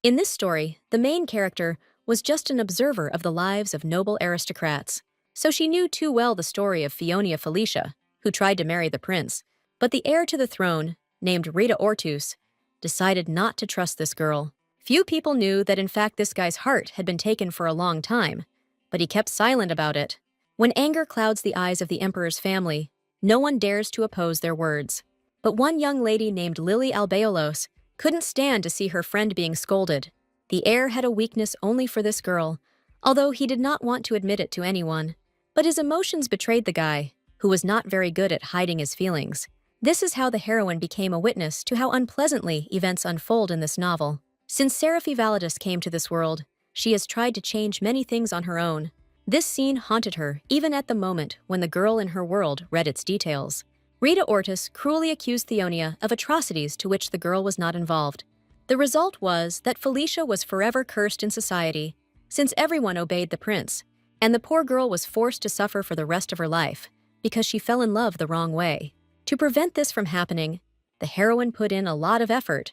In this story, the main character was just an observer of the lives of noble aristocrats, so she knew too well the story of Fionia Felicia, who tried to marry the prince. But the heir to the throne, named Rita Ortus, decided not to trust this girl. Few people knew that in fact this guy's heart had been taken for a long time, but he kept silent about it. When anger clouds the eyes of the emperor's family, no one dares to oppose their words. But one young lady named Lily Albeolos couldn't stand to see her friend being scolded. The heir had a weakness only for this girl, although he did not want to admit it to anyone. But his emotions betrayed the guy, who was not very good at hiding his feelings. This is how the heroine became a witness to how unpleasantly events unfold in this novel. Since Seraphi Validus came to this world, she has tried to change many things on her own. This scene haunted her even at the moment when the girl in her world read its details. Rita Ortus cruelly accused Theonia of atrocities to which the girl was not involved. The result was that Felicia was forever cursed in society, since everyone obeyed the prince, and the poor girl was forced to suffer for the rest of her life because she fell in love the wrong way. To prevent this from happening, the heroine put in a lot of effort,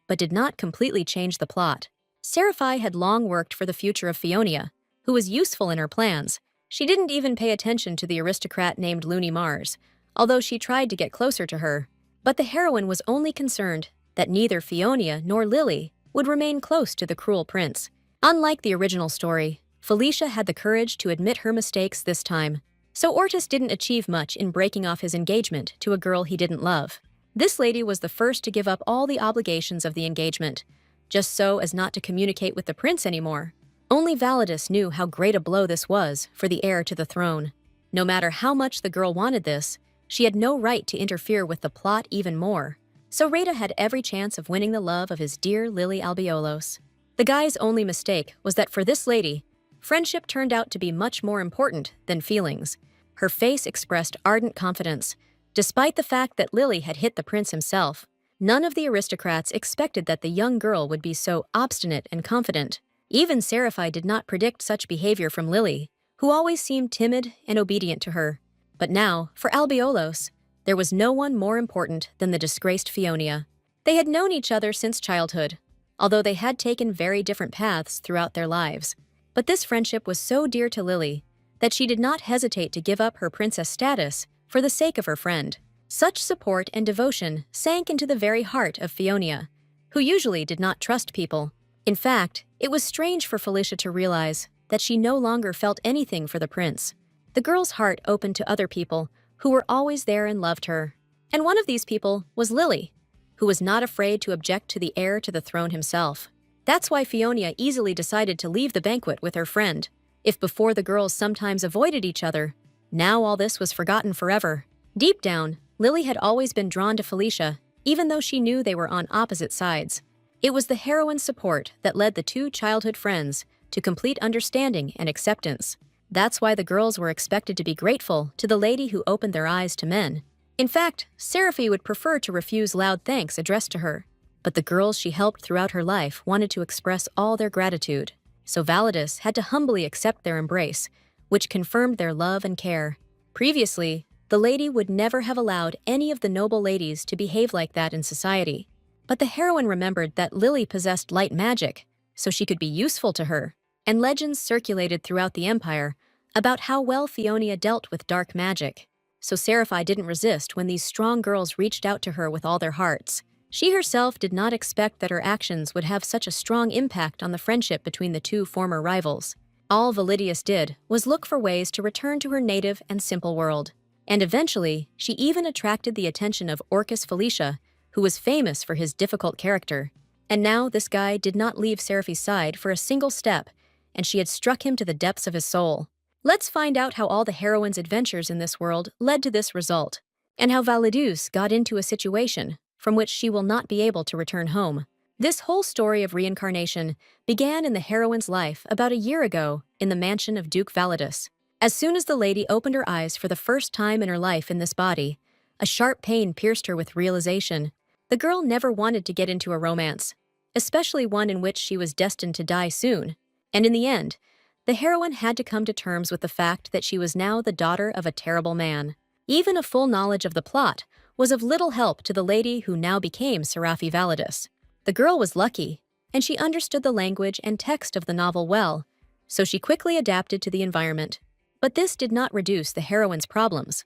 but did not completely change the plot. Seraphi had long worked for the future of Fionia, who was useful in her plans. She didn't even pay attention to the aristocrat named Looney Mars, although she tried to get closer to her. But the heroine was only concerned that neither Fionia nor Lily would remain close to the cruel prince. Unlike the original story, Felicia had the courage to admit her mistakes this time, so Ortus didn't achieve much in breaking off his engagement to a girl he didn't love. This lady was the first to give up all the obligations of the engagement, just so as not to communicate with the prince anymore. Only Validus knew how great a blow this was for the heir to the throne. No matter how much the girl wanted this, she had no right to interfere with the plot even more. So Rita had every chance of winning the love of his dear Lily Albeolos. The guy's only mistake was that for this lady, friendship turned out to be much more important than feelings. Her face expressed ardent confidence. Despite the fact that Lily had hit the prince himself, none of the aristocrats expected that the young girl would be so obstinate and confident. Even Seraphi did not predict such behavior from Lily, who always seemed timid and obedient to her. But now, for Albeolos, there was no one more important than the disgraced Fionia. They had known each other since childhood, although they had taken very different paths throughout their lives. But this friendship was so dear to Lily that she did not hesitate to give up her princess status for the sake of her friend. Such support and devotion sank into the very heart of Fionia, who usually did not trust people. In fact, it was strange for Felicia to realize that she no longer felt anything for the prince. The girl's heart opened to other people who were always there and loved her. And one of these people was Lily, who was not afraid to object to the heir to the throne himself. That's why Fionia easily decided to leave the banquet with her friend. If before the girls sometimes avoided each other, now all this was forgotten forever. Deep down, Lily had always been drawn to Felicia, even though she knew they were on opposite sides. It was the heroine's support that led the two childhood friends to complete understanding and acceptance. That's why the girls were expected to be grateful to the lady who opened their eyes to men. In fact, Seraphi would prefer to refuse loud thanks addressed to her. But the girls she helped throughout her life wanted to express all their gratitude. So Validus had to humbly accept their embrace, which confirmed their love and care. Previously, the lady would never have allowed any of the noble ladies to behave like that in society. But the heroine remembered that Lily possessed light magic, so she could be useful to her, and legends circulated throughout the empire about how well Fionia dealt with dark magic. So Seraphi didn't resist when these strong girls reached out to her with all their hearts. She herself did not expect that her actions would have such a strong impact on the friendship between the two former rivals. All Validius did was look for ways to return to her native and simple world. And eventually, she even attracted the attention of Orcus Felicia, who was famous for his difficult character. And now this guy did not leave Seraphi's side for a single step, and she had struck him to the depths of his soul. Let's find out how all the heroine's adventures in this world led to this result, and how Validus got into a situation from which she will not be able to return home. This whole story of reincarnation began in the heroine's life about a year ago in the mansion of Duke Validus. As soon as the lady opened her eyes for the first time in her life in this body, a sharp pain pierced her with realization. The girl never wanted to get into a romance, especially one in which she was destined to die soon. And in the end, the heroine had to come to terms with the fact that she was now the daughter of a terrible man. Even a full knowledge of the plot was of little help to the lady who now became Seraphi Validus. The girl was lucky, and she understood the language and text of the novel well, so she quickly adapted to the environment. But this did not reduce the heroine's problems,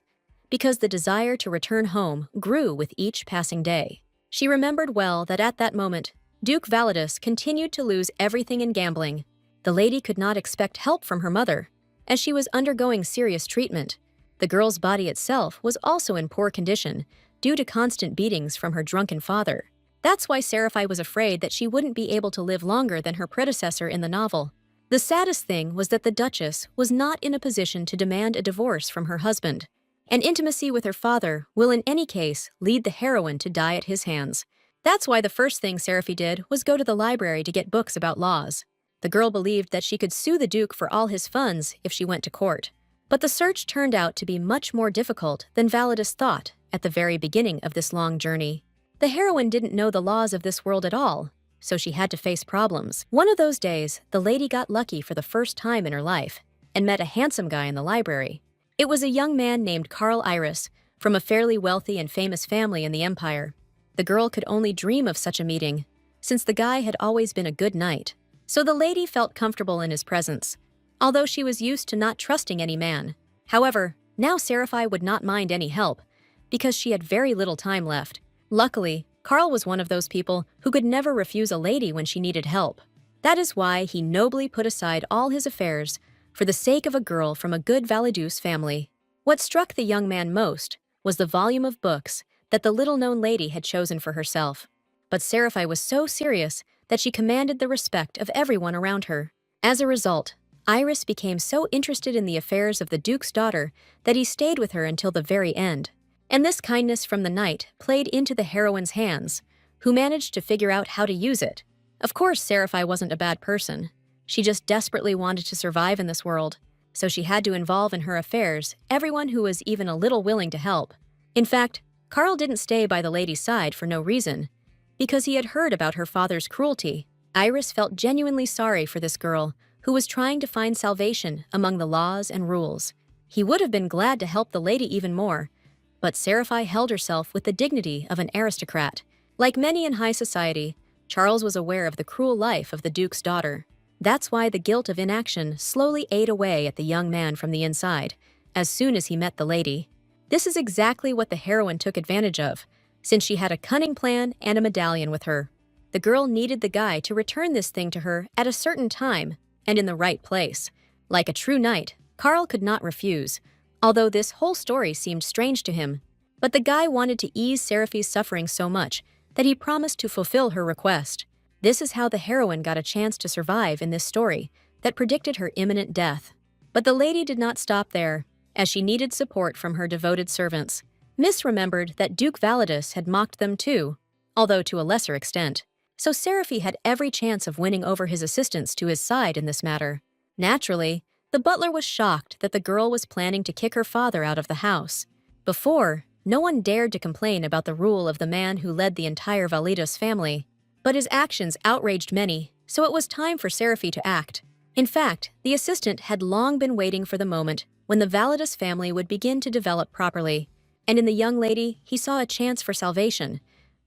because the desire to return home grew with each passing day. She remembered well that at that moment, Duke Validus continued to lose everything in gambling. The lady could not expect help from her mother, as she was undergoing serious treatment. The girl's body itself was also in poor condition due to constant beatings from her drunken father. That's why Seraphie was afraid that she wouldn't be able to live longer than her predecessor in the novel. The saddest thing was that the Duchess was not in a position to demand a divorce from her husband, and intimacy with her father will in any case lead the heroine to die at his hands. That's why the first thing Seraphie did was go to the library to get books about laws. The girl believed that she could sue the Duke for all his funds if she went to court. But the search turned out to be much more difficult than Validus thought at the very beginning of this long journey. The heroine didn't know the laws of this world at all, so she had to face problems. One of those days, the lady got lucky for the first time in her life and met a handsome guy in the library. It was a young man named Carl Iris, from a fairly wealthy and famous family in the Empire. The girl could only dream of such a meeting, since the guy had always been a good knight. So the lady felt comfortable in his presence, although she was used to not trusting any man. However, now Seraphie would not mind any help, because she had very little time left. Luckily, Carl was one of those people who could never refuse a lady when she needed help. That is why he nobly put aside all his affairs for the sake of a girl from a good Validus family. What struck the young man most was the volume of books that the little-known lady had chosen for herself. But Seraphie was so serious that she commanded the respect of everyone around her. As a result, Iris became so interested in the affairs of the Duke's daughter that he stayed with her until the very end. And this kindness from the knight played into the heroine's hands, who managed to figure out how to use it. Of course, Seraphie wasn't a bad person. She just desperately wanted to survive in this world, so she had to involve in her affairs everyone who was even a little willing to help. In fact, Carl didn't stay by the lady's side for no reason, because he had heard about her father's cruelty. Iris felt genuinely sorry for this girl, who was trying to find salvation among the laws and rules. He would have been glad to help the lady even more, but Seraphie held herself with the dignity of an aristocrat. Like many in high society, Charles was aware of the cruel life of the Duke's daughter. That's why the guilt of inaction slowly ate away at the young man from the inside, as soon as he met the lady. This is exactly what the heroine took advantage of, since she had a cunning plan and a medallion with her. The girl needed the guy to return this thing to her at a certain time and in the right place. Like a true knight, Carl could not refuse, although this whole story seemed strange to him. But the guy wanted to ease Seraphie's suffering so much that he promised to fulfill her request. This is how the heroine got a chance to survive in this story that predicted her imminent death. But the lady did not stop there, as she needed support from her devoted servants. Miss remembered that Duke Validus had mocked them too, although to a lesser extent. So Seraphie had every chance of winning over his assistants to his side in this matter. Naturally, the butler was shocked that the girl was planning to kick her father out of the house. Before, no one dared to complain about the rule of the man who led the entire Validus family. But his actions outraged many, so it was time for Seraphie to act. In fact, the assistant had long been waiting for the moment when the Validus family would begin to develop properly. And in the young lady, he saw a chance for salvation,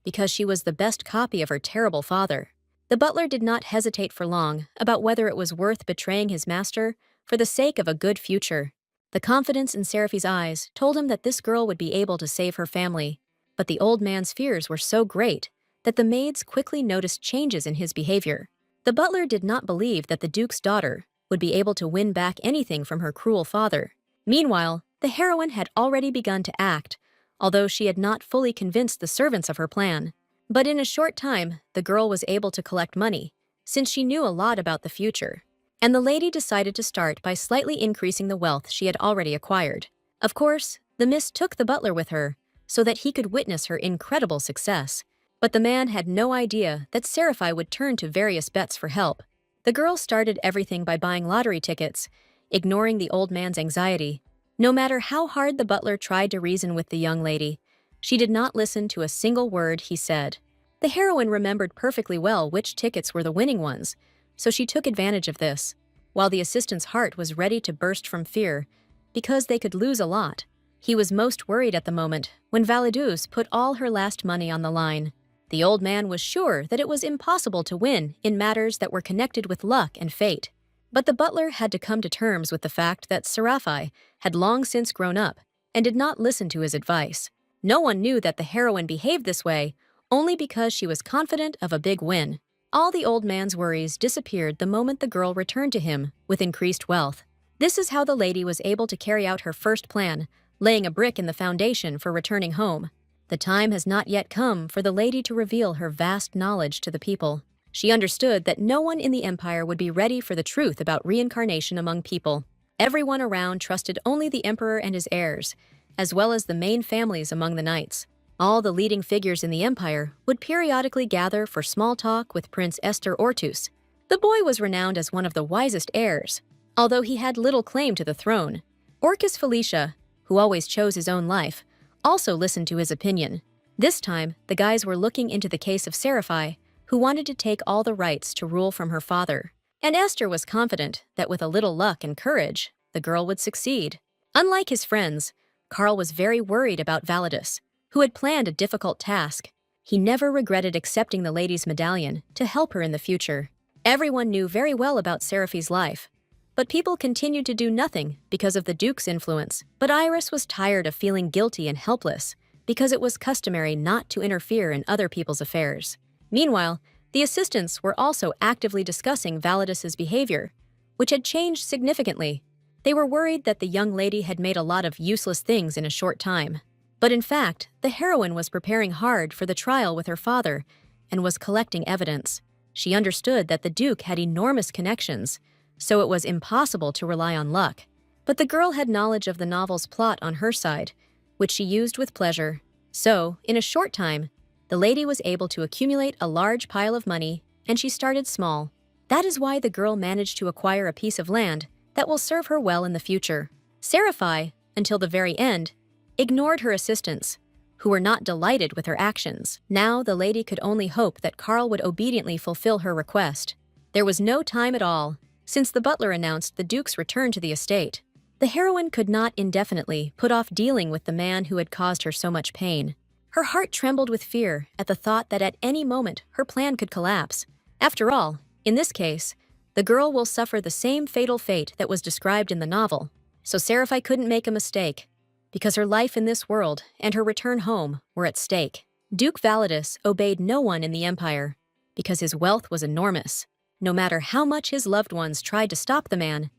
because she was the best copy of her terrible father. The butler did not hesitate for long about whether it was worth betraying his master for the sake of a good future. The confidence in Seraphie's eyes told him that this girl would be able to save her family. But the old man's fears were so great that the maids quickly noticed changes in his behavior. The butler did not believe that the Duke's daughter would be able to win back anything from her cruel father. Meanwhile, the heroine had already begun to act, although she had not fully convinced the servants of her plan. But in a short time, the girl was able to collect money, since she knew a lot about the future. And the lady decided to start by slightly increasing the wealth she had already acquired. Of course, the miss took the butler with her, so that he could witness her incredible success. But the man had no idea that Seraphie would turn to various bets for help. The girl started everything by buying lottery tickets, ignoring the old man's anxiety. No matter how hard the butler tried to reason with the young lady, she did not listen to a single word he said. The heroine remembered perfectly well which tickets were the winning ones, so she took advantage of this, while the assistant's heart was ready to burst from fear, because they could lose a lot. He was most worried at the moment when Validus put all her last money on the line. The old man was sure that it was impossible to win in matters that were connected with luck and fate. But the butler had to come to terms with the fact that Seraphi had long since grown up and did not listen to his advice. No one knew that the heroine behaved this way only because she was confident of a big win. All the old man's worries disappeared the moment the girl returned to him with increased wealth. This is how the lady was able to carry out her first plan, laying a brick in the foundation for returning home. The time has not yet come for the lady to reveal her vast knowledge to the people. She understood that no one in the empire would be ready for the truth about reincarnation among people. Everyone around trusted only the emperor and his heirs, as well as the main families among the knights. All the leading figures in the empire would periodically gather for small talk with Prince Esther Ortus. The boy was renowned as one of the wisest heirs, although he had little claim to the throne. Orcus Felicia, who always chose his own life, also listened to his opinion. This time, the guys were looking into the case of Seraphi, who wanted to take all the rights to rule from her father. And Esther was confident that with a little luck and courage, the girl would succeed. Unlike his friends, Karl was very worried about Validus, who had planned a difficult task. He never regretted accepting the lady's medallion to help her in the future. Everyone knew very well about Seraphi's life, but people continued to do nothing because of the Duke's influence. But Iris was tired of feeling guilty and helpless because it was customary not to interfere in other people's affairs. Meanwhile, the assistants were also actively discussing Validus's behavior, which had changed significantly. They were worried that the young lady had made a lot of useless things in a short time. But in fact, the heroine was preparing hard for the trial with her father and was collecting evidence. She understood that the Duke had enormous connections, so it was impossible to rely on luck. But the girl had knowledge of the novel's plot on her side, which she used with pleasure. So, in a short time, the lady was able to accumulate a large pile of money, and she started small. That is why the girl managed to acquire a piece of land that will serve her well in the future. Seraphi, until the very end, ignored her assistants, who were not delighted with her actions. Now the lady could only hope that Karl would obediently fulfill her request. There was no time at all, since the butler announced the Duke's return to the estate. The heroine could not indefinitely put off dealing with the man who had caused her so much pain. Her heart trembled with fear at the thought that at any moment her plan could collapse. After all, in this case, the girl will suffer the same fatal fate that was described in the novel. So Seraphi couldn't make a mistake, because her life in this world and her return home were at stake. Duke Validus obeyed no one in the empire, because his wealth was enormous. No matter how much his loved ones tried to stop the man,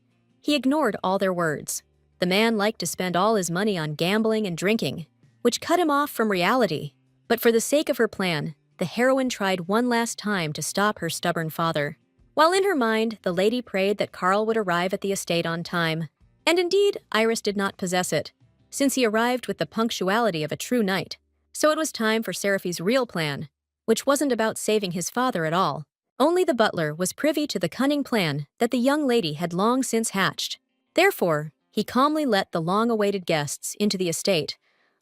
he ignored all their words. The man liked to spend all his money on gambling and drinking, which cut him off from reality. But for the sake of her plan, the heroine tried one last time to stop her stubborn father. While in her mind, the lady prayed that Karl would arrive at the estate on time. And indeed, Iris did not possess it, since he arrived with the punctuality of a true knight. So it was time for Seraphi's real plan, which wasn't about saving his father at all. Only the butler was privy to the cunning plan that the young lady had long since hatched. Therefore, he calmly let the long-awaited guests into the estate,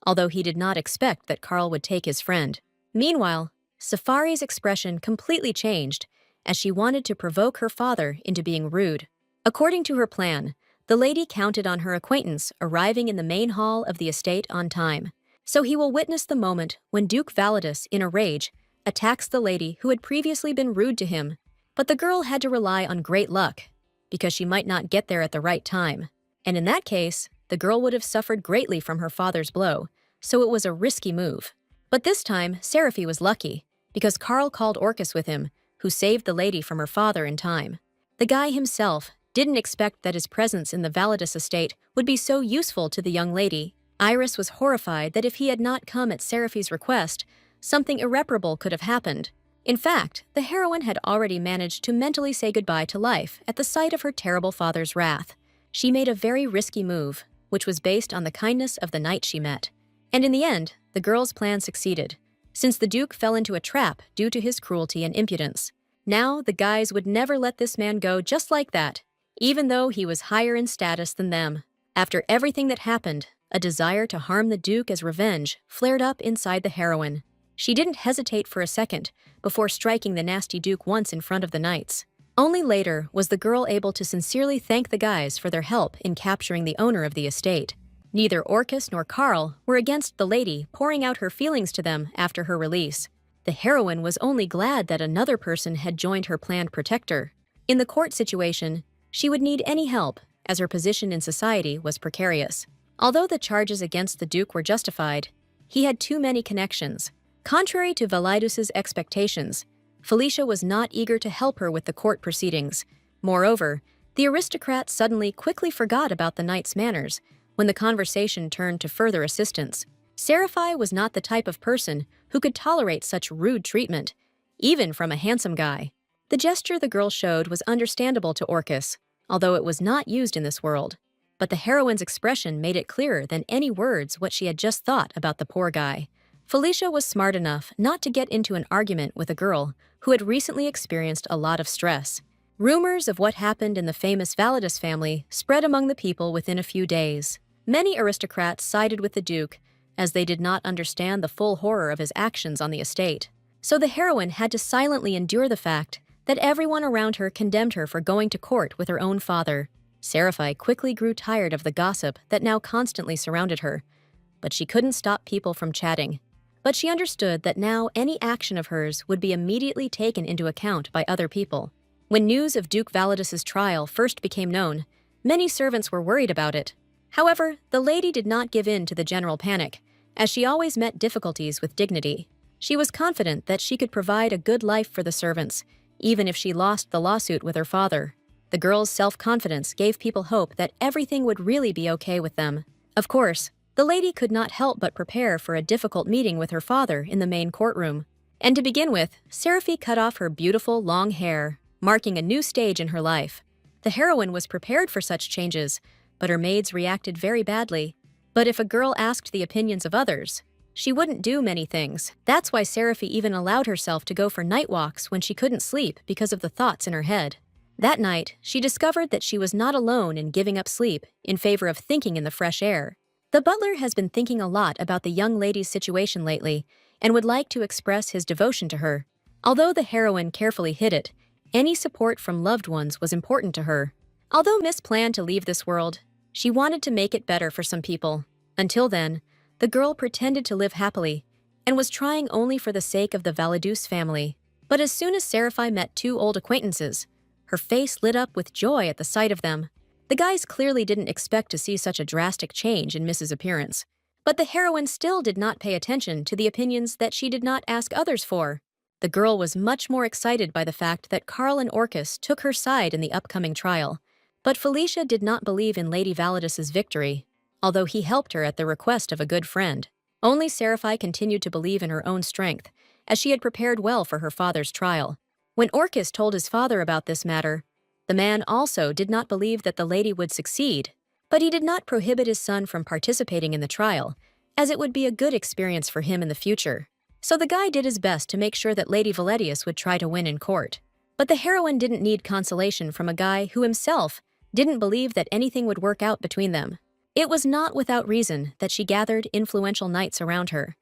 although he did not expect that Karl would take his friend. Meanwhile, Safari's expression completely changed as she wanted to provoke her father into being rude. According to her plan, the lady counted on her acquaintance arriving in the main hall of the estate on time, so he will witness the moment when Duke Validus, in a rage, attacks the lady who had previously been rude to him. But the girl had to rely on great luck, because she might not get there at the right time. And in that case, the girl would have suffered greatly from her father's blow, so it was a risky move. But this time, Seraphi was lucky, because Karl called Orcus with him, who saved the lady from her father in time. The guy himself didn't expect that his presence in the Validus estate would be so useful to the young lady. Iris was horrified that if he had not come at Seraphi's request, something irreparable could have happened. In fact, the heroine had already managed to mentally say goodbye to life at the sight of her terrible father's wrath. She made a very risky move, which was based on the kindness of the knight she met. And in the end, the girl's plan succeeded, since the Duke fell into a trap due to his cruelty and impudence. Now, the guys would never let this man go just like that, even though he was higher in status than them. After everything that happened, a desire to harm the Duke as revenge flared up inside the heroine. She didn't hesitate for a second before striking the nasty Duke once in front of the knights. Only later was the girl able to sincerely thank the guys for their help in capturing the owner of the estate. Neither Orcus nor Karl were against the lady pouring out her feelings to them after her release. The heroine was only glad that another person had joined her planned protector. In the court situation, she would need any help, as her position in society was precarious. Although the charges against the Duke were justified, he had too many connections. Contrary to Validus's expectations, Felicia was not eager to help her with the court proceedings. Moreover, the aristocrat suddenly quickly forgot about the knight's manners when the conversation turned to further assistance. Seraphai was not the type of person who could tolerate such rude treatment, even from a handsome guy. The gesture the girl showed was understandable to Orcus, although it was not used in this world. But the heroine's expression made it clearer than any words what she had just thought about the poor guy. Felicia was smart enough not to get into an argument with a girl who had recently experienced a lot of stress. Rumors of what happened in the famous Validus family spread among the people within a few days. Many aristocrats sided with the Duke, as they did not understand the full horror of his actions on the estate. So the heroine had to silently endure the fact that everyone around her condemned her for going to court with her own father. Seraphai quickly grew tired of the gossip that now constantly surrounded her, but she couldn't stop people from chatting. But she understood that now any action of hers would be immediately taken into account by other people. When news of Duke Validus's trial first became known, many servants were worried about it. However, the lady did not give in to the general panic, as she always met difficulties with dignity. She was confident that she could provide a good life for the servants, even if she lost the lawsuit with her father. The girl's self-confidence gave people hope that everything would really be okay with them. Of course, the lady could not help but prepare for a difficult meeting with her father in the main courtroom. And to begin with, Seraphie cut off her beautiful long hair, marking a new stage in her life. The heroine was prepared for such changes, but her maids reacted very badly. But if a girl asked the opinions of others, she wouldn't do many things. That's why Seraphie even allowed herself to go for night walks when she couldn't sleep because of the thoughts in her head. That night, she discovered that she was not alone in giving up sleep in favor of thinking in the fresh air. The butler has been thinking a lot about the young lady's situation lately and would like to express his devotion to her. Although the heroine carefully hid it, any support from loved ones was important to her. Although Miss planned to leave this world, she wanted to make it better for some people. Until then, the girl pretended to live happily and was trying only for the sake of the Validus family. But as soon as Seraphai met two old acquaintances, her face lit up with joy at the sight of them. The guys clearly didn't expect to see such a drastic change in Mrs. Appearance. But the heroine still did not pay attention to the opinions that she did not ask others for. The girl was much more excited by the fact that Carl and Orcus took her side in the upcoming trial. But Felicia did not believe in Lady Validus's victory, although he helped her at the request of a good friend. Only Seraphai continued to believe in her own strength, as she had prepared well for her father's trial. When Orcus told his father about this matter, the man also did not believe that the lady would succeed, but he did not prohibit his son from participating in the trial, as it would be a good experience for him in the future. So the guy did his best to make sure that Lady Valedius would try to win in court. But the heroine didn't need consolation from a guy who himself didn't believe that anything would work out between them. It was not without reason that she gathered influential knights around her,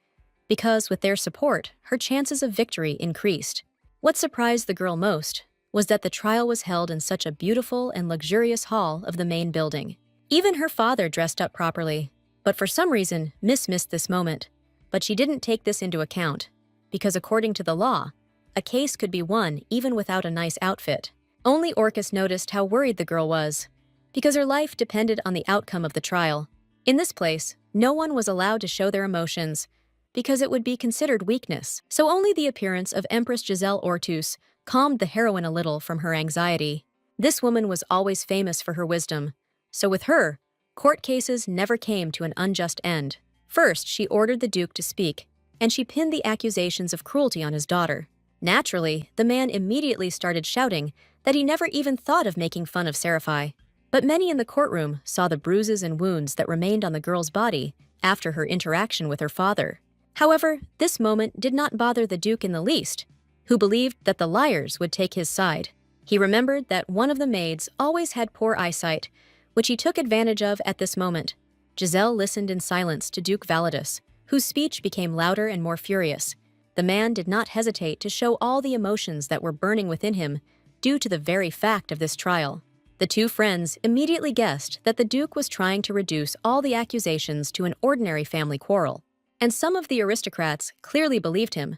because with their support, her chances of victory increased. What surprised the girl most was that the trial was held in such a beautiful and luxurious hall of the main building. Even her father dressed up properly, but for some reason, Miss missed this moment. But she didn't take this into account, because according to the law, a case could be won even without a nice outfit. Only Orcus noticed how worried the girl was, because her life depended on the outcome of the trial. In this place, no one was allowed to show their emotions, because it would be considered weakness. So only the appearance of Empress Giselle Ortus calmed the heroine a little from her anxiety. This woman was always famous for her wisdom, so with her, court cases never came to an unjust end. First, she ordered the Duke to speak, and she pinned the accusations of cruelty on his daughter. Naturally, the man immediately started shouting that he never even thought of making fun of Seraphai. But many in the courtroom saw the bruises and wounds that remained on the girl's body after her interaction with her father. However, this moment did not bother the Duke in the least, who believed that the liars would take his side. He remembered that one of the maids always had poor eyesight, which he took advantage of at this moment. Giselle listened in silence to Duke Validus, whose speech became louder and more furious. The man did not hesitate to show all the emotions that were burning within him due to the very fact of this trial. The two friends immediately guessed that the Duke was trying to reduce all the accusations to an ordinary family quarrel, and some of the aristocrats clearly believed him,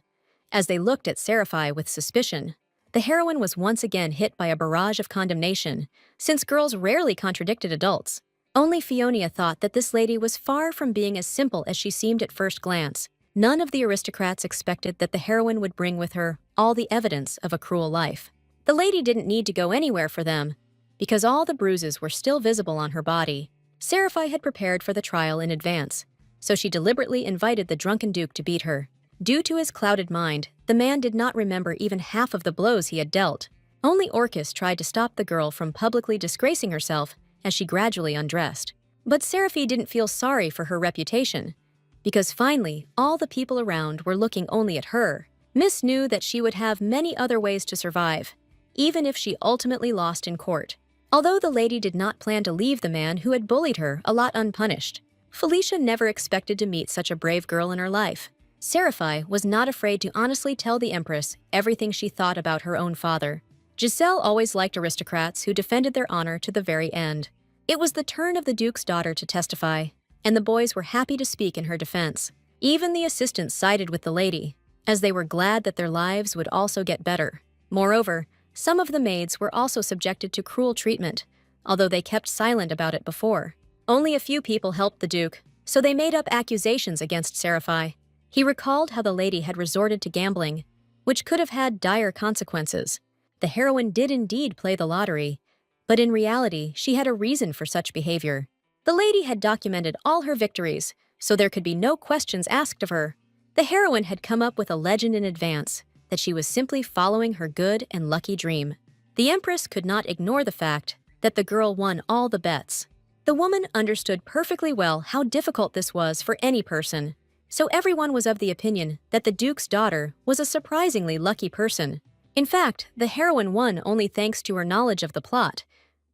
As they looked at Seraphai with suspicion, the heroine was once again hit by a barrage of condemnation, since girls rarely contradicted adults. Only Fionia thought that this lady was far from being as simple as she seemed at first glance. None of the aristocrats expected that the heroine would bring with her all the evidence of a cruel life. The lady didn't need to go anywhere for them, because all the bruises were still visible on her body. Seraphai had prepared for the trial in advance, so she deliberately invited the drunken duke to beat her. Due to his clouded mind, the man did not remember even half of the blows he had dealt. Only Orcus tried to stop the girl from publicly disgracing herself as she gradually undressed. But Seraphie didn't feel sorry for her reputation, because finally, all the people around were looking only at her. Miss knew that she would have many other ways to survive, even if she ultimately lost in court. Although the lady did not plan to leave the man who had bullied her a lot unpunished, Felicia never expected to meet such a brave girl in her life. Seraphie was not afraid to honestly tell the Empress everything she thought about her own father. Giselle always liked aristocrats who defended their honor to the very end. It was the turn of the Duke's daughter to testify, and the boys were happy to speak in her defense. Even the assistants sided with the lady, as they were glad that their lives would also get better. Moreover, some of the maids were also subjected to cruel treatment, although they kept silent about it before. Only a few people helped the Duke, so they made up accusations against Seraphie. He recalled how the lady had resorted to gambling, which could have had dire consequences. The heroine did indeed play the lottery, but in reality, she had a reason for such behavior. The lady had documented all her victories, so there could be no questions asked of her. The heroine had come up with a legend in advance that she was simply following her good and lucky dream. The Empress could not ignore the fact that the girl won all the bets. The woman understood perfectly well how difficult this was for any person, so everyone was of the opinion that the Duke's daughter was a surprisingly lucky person. In fact, the heroine won only thanks to her knowledge of the plot,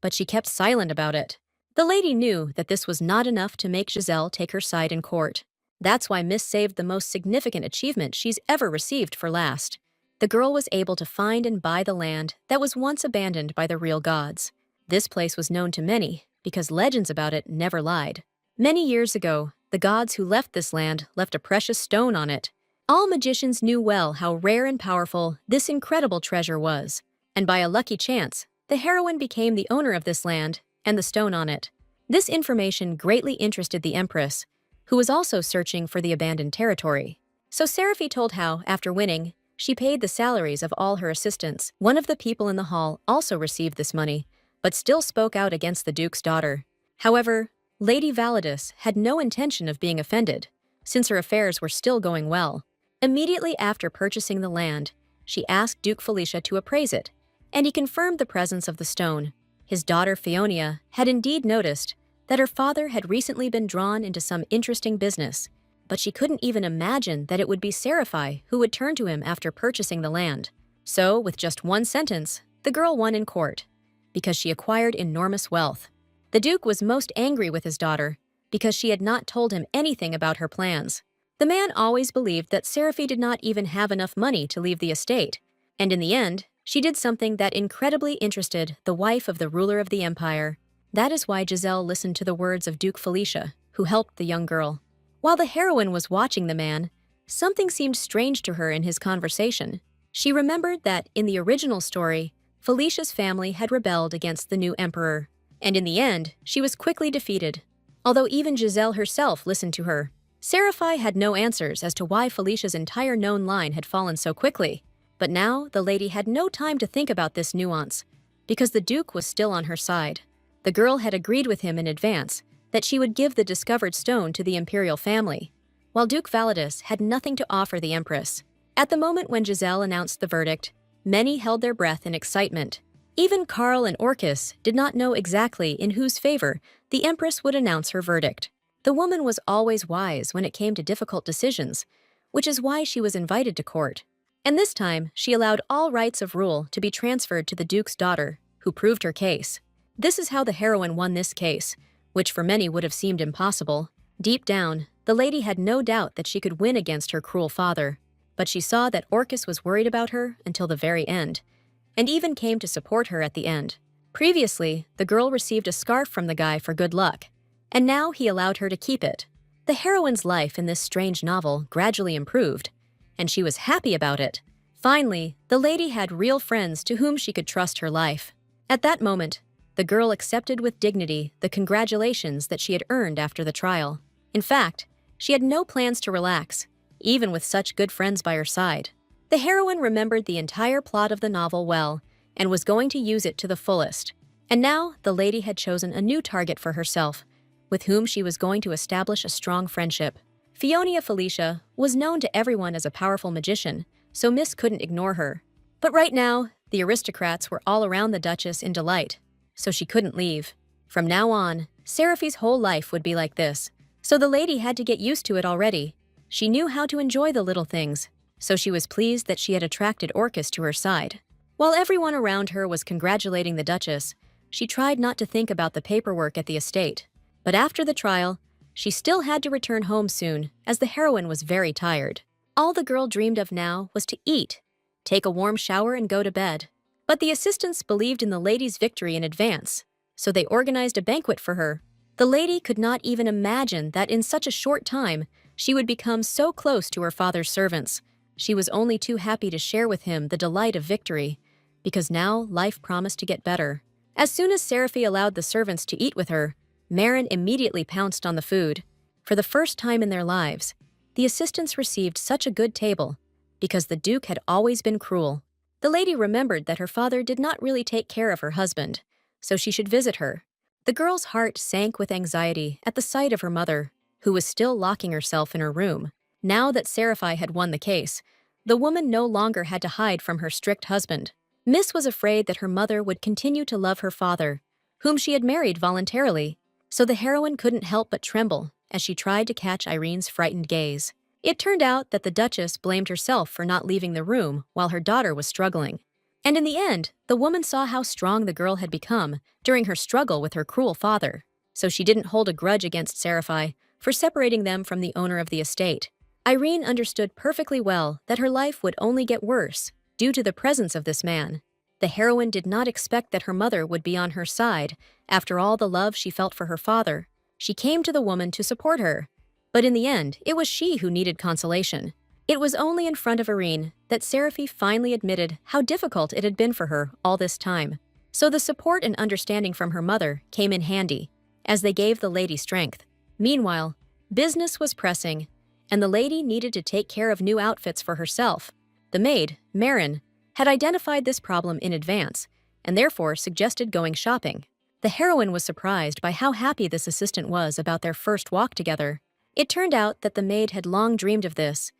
but she kept silent about it. The lady knew that this was not enough to make Giselle take her side in court. That's why Miss saved the most significant achievement she's ever received for last. The girl was able to find and buy the land that was once abandoned by the real gods. This place was known to many because legends about it never lied. Many years ago, the gods who left this land left a precious stone on it. All magicians knew well how rare and powerful this incredible treasure was, and by a lucky chance, the heroine became the owner of this land and the stone on it. This information greatly interested the Empress, who was also searching for the abandoned territory. So Seraphie told how, after winning, she paid the salaries of all her assistants. One of the people in the hall also received this money, but still spoke out against the Duke's daughter. However, Lady Validus had no intention of being offended, since her affairs were still going well. Immediately after purchasing the land, she asked Duke Felicia to appraise it, and he confirmed the presence of the stone. His daughter Fionia had indeed noticed that her father had recently been drawn into some interesting business, but she couldn't even imagine that it would be Seraphie who would turn to him after purchasing the land. So, with just one sentence, the girl won in court, because she acquired enormous wealth. The Duke was most angry with his daughter, because she had not told him anything about her plans. The man always believed that Seraphie did not even have enough money to leave the estate, and in the end, she did something that incredibly interested the wife of the ruler of the empire. That is why Giselle listened to the words of Duke Felicia, who helped the young girl. While the heroine was watching the man, something seemed strange to her in his conversation. She remembered that, in the original story, Felicia's family had rebelled against the new emperor, and in the end, she was quickly defeated. Although even Giselle herself listened to her, Seraphie had no answers as to why Felicia's entire known line had fallen so quickly. But now, the lady had no time to think about this nuance, because the Duke was still on her side. The girl had agreed with him in advance that she would give the discovered stone to the imperial family, while Duke Validus had nothing to offer the Empress. At the moment when Giselle announced the verdict, many held their breath in excitement. Even Karl and Orcus did not know exactly in whose favor the Empress would announce her verdict. The woman was always wise when it came to difficult decisions, which is why she was invited to court. And this time, she allowed all rights of rule to be transferred to the Duke's daughter, who proved her case. This is how the heroine won this case, which for many would have seemed impossible. Deep down, the lady had no doubt that she could win against her cruel father, but she saw that Orcus was worried about her until the very end, and even came to support her at the end. Previously, the girl received a scarf from the guy for good luck, and now he allowed her to keep it. The heroine's life in this strange novel gradually improved, and she was happy about it. Finally, the lady had real friends to whom she could trust her life. At that moment, the girl accepted with dignity the congratulations that she had earned after the trial. In fact, she had no plans to relax, even with such good friends by her side. The heroine remembered the entire plot of the novel well and was going to use it to the fullest. And now the lady had chosen a new target for herself, with whom she was going to establish a strong friendship. Fionia Felicia was known to everyone as a powerful magician, so Miss couldn't ignore her. But right now, the aristocrats were all around the Duchess in delight, so she couldn't leave. From now on, Seraphi's whole life would be like this, so the lady had to get used to it already. She knew how to enjoy the little things, so she was pleased that she had attracted Orcus to her side. While everyone around her was congratulating the Duchess, she tried not to think about the paperwork at the estate. But after the trial, she still had to return home soon, as the heroine was very tired. All the girl dreamed of now was to eat, take a warm shower, and go to bed. But the assistants believed in the lady's victory in advance, so they organized a banquet for her. The lady could not even imagine that in such a short time, she would become so close to her father's servants. She was only too happy to share with him the delight of victory, because now life promised to get better. As soon as Seraphi allowed the servants to eat with her, Marin immediately pounced on the food. For the first time in their lives, the assistants received such a good table, because the Duke had always been cruel. The lady remembered that her father did not really take care of her husband, so she should visit her. The girl's heart sank with anxiety at the sight of her mother, who was still locking herself in her room. Now that Seraphi had won the case, the woman no longer had to hide from her strict husband. Miss was afraid that her mother would continue to love her father, whom she had married voluntarily, so the heroine couldn't help but tremble as she tried to catch Irene's frightened gaze. It turned out that the Duchess blamed herself for not leaving the room while her daughter was struggling. And in the end, the woman saw how strong the girl had become during her struggle with her cruel father, so she didn't hold a grudge against Seraphi for separating them from the owner of the estate. Irene understood perfectly well that her life would only get worse due to the presence of this man. The heroine did not expect that her mother would be on her side after all the love she felt for her father. She came to the woman to support her, but in the end, it was she who needed consolation. It was only in front of Irene that Seraphi finally admitted how difficult it had been for her all this time. So the support and understanding from her mother came in handy, as they gave the lady strength. Meanwhile, business was pressing, and the lady needed to take care of new outfits for herself. The maid, Marin, had identified this problem in advance, and therefore suggested going shopping. The heroine was surprised by how happy this assistant was about their first walk together. It turned out that the maid had long dreamed of this,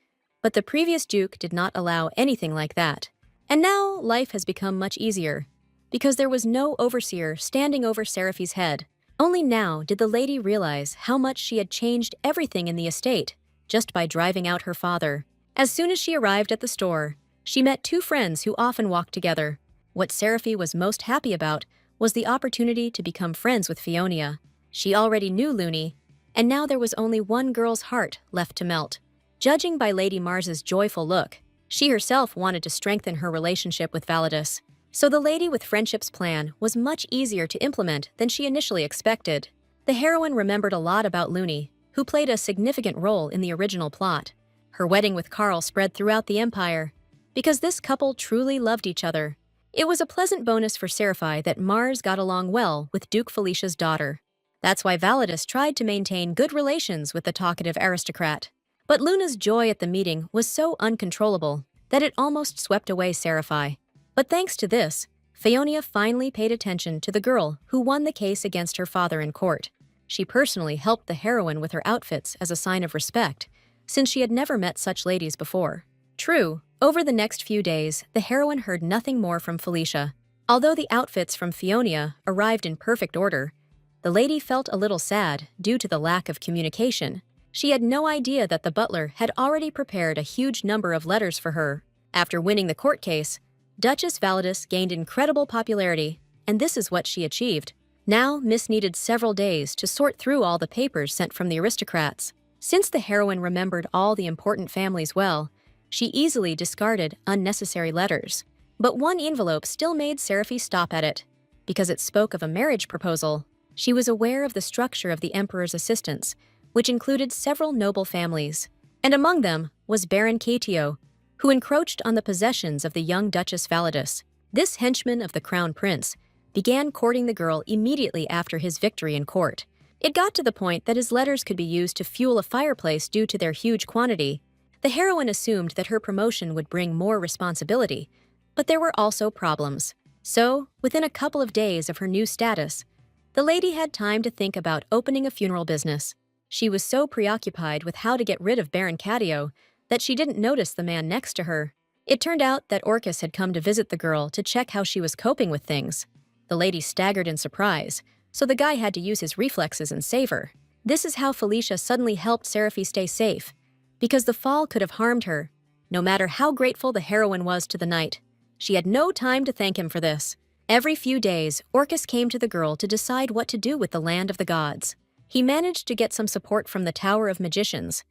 but the previous duke did not allow anything like that. And now life has become much easier, because there was no overseer standing over Seraphi's head. Only now did the lady realize how much she had changed everything in the estate just by driving out her father. As soon as she arrived at the store, she met two friends who often walked together. What Seraphi was most happy about was the opportunity to become friends with Fionia. She already knew Looney, and now there was only one girl's heart left to melt. Judging by Lady Mars's joyful look, she herself wanted to strengthen her relationship with Validus. So the Lady with Friendship's plan was much easier to implement than she initially expected. The heroine remembered a lot about Looney, who played a significant role in the original plot. Her wedding with Carl spread throughout the Empire, because this couple truly loved each other. It was a pleasant bonus for Seraphi that Mars got along well with Duke Felicia's daughter. That's why Validus tried to maintain good relations with the talkative aristocrat. But Luna's joy at the meeting was so uncontrollable that it almost swept away Seraphi. But thanks to this, Fionia finally paid attention to the girl who won the case against her father in court. She personally helped the heroine with her outfits as a sign of respect, since she had never met such ladies before. True, over the next few days, the heroine heard nothing more from Felicia. Although the outfits from Fionia arrived in perfect order, the lady felt a little sad due to the lack of communication. She had no idea that the butler had already prepared a huge number of letters for her. After winning the court case, Duchess Validus gained incredible popularity, and this is what she achieved. Now, Miss needed several days to sort through all the papers sent from the aristocrats. Since the heroine remembered all the important families well, she easily discarded unnecessary letters. But one envelope still made Seraphi stop at it, because it spoke of a marriage proposal. She was aware of the structure of the emperor's assistants, which included several noble families, and among them was Baron Caetio, who encroached on the possessions of the young Duchess Validus. This henchman of the crown prince began courting the girl immediately after his victory in court. It got to the point that his letters could be used to fuel a fireplace due to their huge quantity. The heroine assumed that her promotion would bring more responsibility, but there were also problems. So, within a couple of days of her new status, the lady had time to think about opening a funeral business. She was so preoccupied with how to get rid of Baron Cadio that she didn't notice the man next to her. It turned out that Orcus had come to visit the girl to check how she was coping with things. The lady staggered in surprise, so the guy had to use his reflexes and save her. This is how Felicia suddenly helped Seraphi stay safe, because the fall could have harmed her. No matter how grateful the heroine was to the knight, she had no time to thank him for this. Every few days, Orcus came to the girl to decide what to do with the land of the gods. He managed to get some support from the Tower of Magicians,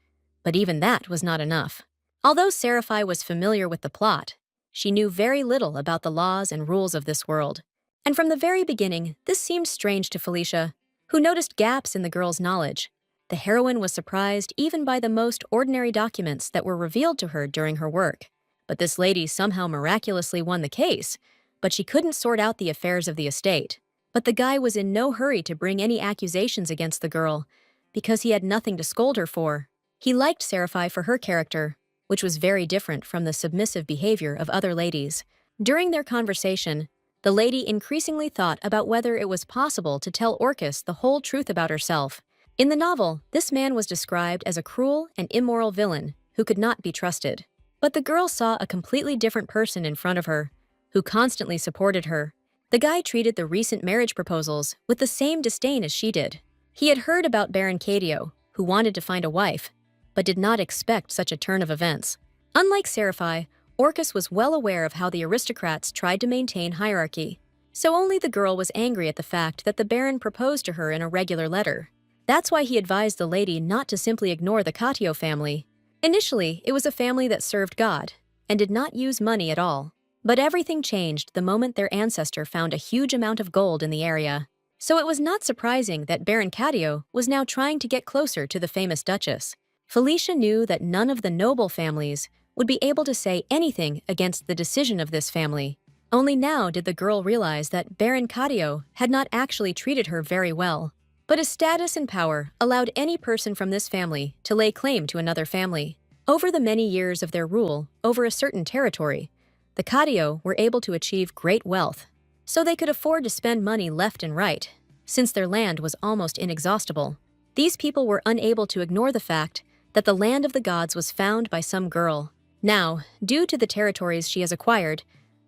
but even that was not enough. Although Seraphi was familiar with the plot, she knew very little about the laws and rules of this world. And from the very beginning, this seemed strange to Felicia, who noticed gaps in the girl's knowledge. The heroine was surprised even by the most ordinary documents that were revealed to her during her work. But this lady somehow miraculously won the case, but she couldn't sort out the affairs of the estate. But the guy was in no hurry to bring any accusations against the girl, because he had nothing to scold her for. He liked Seraphi for her character, which was very different from the submissive behavior of other ladies. During their conversation, the lady increasingly thought about whether it was possible to tell Orcus the whole truth about herself. In the novel, this man was described as a cruel and immoral villain who could not be trusted. But the girl saw a completely different person in front of her, who constantly supported her. The guy treated the recent marriage proposals with the same disdain as she did. He had heard about Baron Cadio, who wanted to find a wife, but did not expect such a turn of events. Unlike Seraphi, Orcus was well aware of how the aristocrats tried to maintain hierarchy, so only the girl was angry at the fact that the Baron proposed to her in a regular letter. That's why he advised the lady not to simply ignore the Cadio family. Initially, it was a family that served God and did not use money at all. But everything changed the moment their ancestor found a huge amount of gold in the area. So it was not surprising that Baron Cadio was now trying to get closer to the famous Duchess. Felicia knew that none of the noble families would be able to say anything against the decision of this family. Only now did the girl realize that Baron Cadio had not actually treated her very well. But his status and power allowed any person from this family to lay claim to another family. Over the many years of their rule over a certain territory, the Cadio were able to achieve great wealth, so they could afford to spend money left and right, since their land was almost inexhaustible. These people were unable to ignore the fact that the land of the gods was found by some girl. Now, due to the territories she has acquired,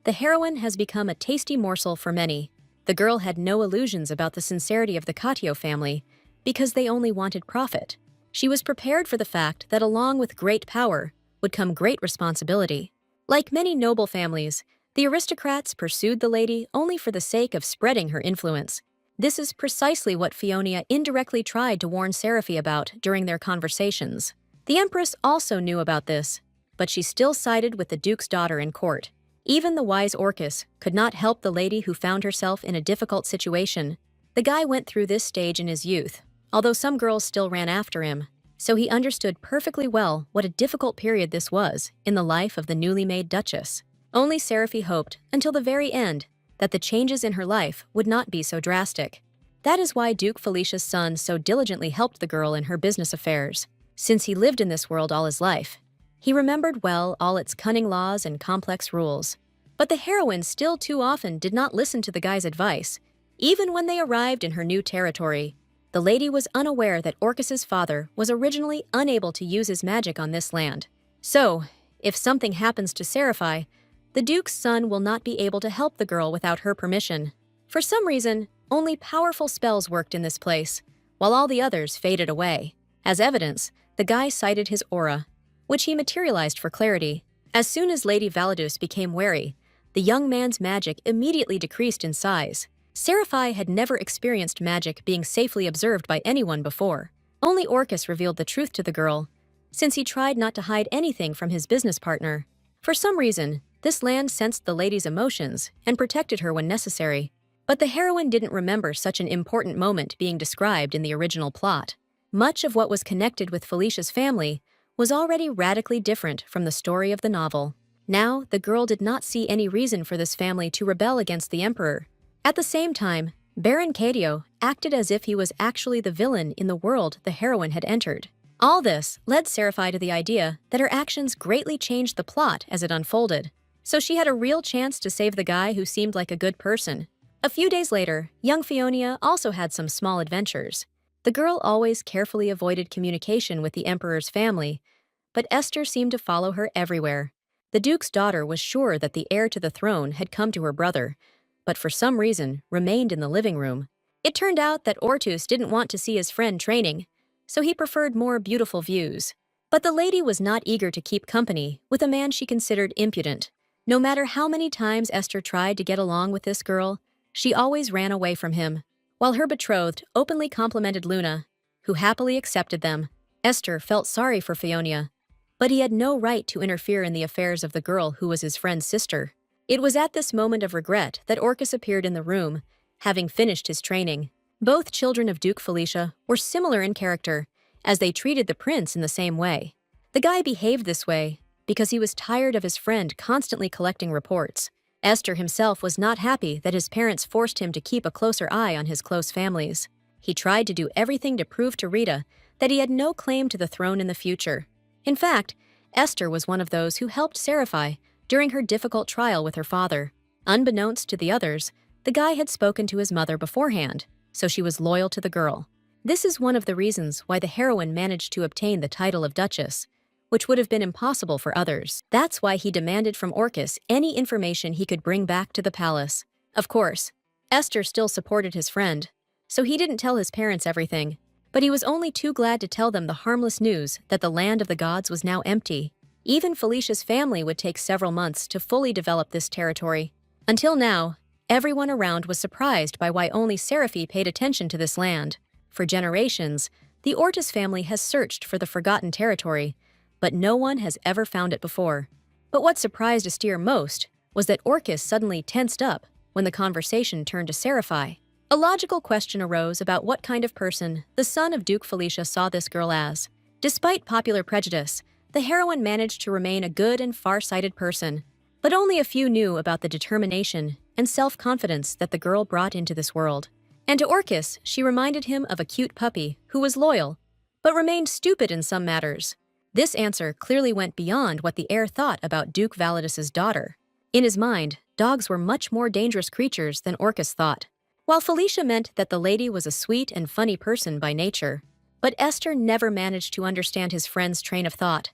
the heroine has become a tasty morsel for many. The girl had no illusions about the sincerity of the Cadio family, because they only wanted profit. She was prepared for the fact that along with great power would come great responsibility. Like many noble families, the aristocrats pursued the lady only for the sake of spreading her influence. This is precisely what Fionia indirectly tried to warn Seraphi about during their conversations. The Empress also knew about this, but she still sided with the Duke's daughter in court. Even the wise Orcus could not help the lady who found herself in a difficult situation. The guy went through this stage in his youth, although some girls still ran after him. So he understood perfectly well what a difficult period this was in the life of the newly made Duchess. Only Seraphi hoped, until the very end, that the changes in her life would not be so drastic. That is why Duke Felicia's son so diligently helped the girl in her business affairs. Since he lived in this world all his life, he remembered well all its cunning laws and complex rules. But the heroine still too often did not listen to the guy's advice. Even when they arrived in her new territory, the lady was unaware that Orcus's father was originally unable to use his magic on this land. So, if something happens to Seraphi, the Duke's son will not be able to help the girl without her permission. For some reason, only powerful spells worked in this place, while all the others faded away. As evidence, the guy cited his aura, which he materialized for clarity. As soon as Lady Validus became wary, the young man's magic immediately decreased in size. Seraphi had never experienced magic being safely observed by anyone before. Only Orcus revealed the truth to the girl, since he tried not to hide anything from his business partner. For some reason, this land sensed the lady's emotions and protected her when necessary. But the heroine didn't remember such an important moment being described in the original plot. Much of what was connected with Felicia's family was already radically different from the story of the novel. Now, the girl did not see any reason for this family to rebel against the emperor. At the same time, Baron Cadio acted as if he was actually the villain in the world the heroine had entered. All this led Seraphie to the idea that her actions greatly changed the plot as it unfolded. So she had a real chance to save the guy who seemed like a good person. A few days later, young Fionia also had some small adventures. The girl always carefully avoided communication with the emperor's family, but Esther seemed to follow her everywhere. The duke's daughter was sure that the heir to the throne had come to her brother, but for some reason remained in the living room. It turned out that Ortus didn't want to see his friend training, so he preferred more beautiful views. But the lady was not eager to keep company with a man she considered impudent. No matter how many times Esther tried to get along with this girl, she always ran away from him. While her betrothed openly complimented Luna, who happily accepted them, Esther felt sorry for Fionia. But he had no right to interfere in the affairs of the girl who was his friend's sister. It was at this moment of regret that Orcus appeared in the room, having finished his training. Both children of Duke Felicia were similar in character, as they treated the prince in the same way. The guy behaved this way because he was tired of his friend constantly collecting reports. Esther himself was not happy that his parents forced him to keep a closer eye on his close families. He tried to do everything to prove to Rita that he had no claim to the throne in the future. In fact, Esther was one of those who helped Seraphie during her difficult trial with her father. Unbeknownst to the others, the guy had spoken to his mother beforehand, so she was loyal to the girl. This is one of the reasons why the heroine managed to obtain the title of Duchess, which would have been impossible for others. That's why he demanded from Orcus any information he could bring back to the palace. Of course, Esther still supported his friend, so he didn't tell his parents everything, but he was only too glad to tell them the harmless news that the land of the gods was now empty. Even Felicia's family would take several months to fully develop this territory. Until now, everyone around was surprised by why only Seraphie paid attention to this land. For generations, the Ortus family has searched for the forgotten territory, but no one has ever found it before. But what surprised Astir most was that Orcus suddenly tensed up when the conversation turned to Seraphie. A logical question arose about what kind of person the son of Duke Felicia saw this girl as. Despite popular prejudice, the heroine managed to remain a good and far-sighted person, but only a few knew about the determination and self-confidence that the girl brought into this world. And to Orcus, she reminded him of a cute puppy who was loyal, but remained stupid in some matters. This answer clearly went beyond what the heir thought about Duke Validus's daughter. In his mind, dogs were much more dangerous creatures than Orcus thought. While Felicia meant that the lady was a sweet and funny person by nature, but Esther never managed to understand his friend's train of thought.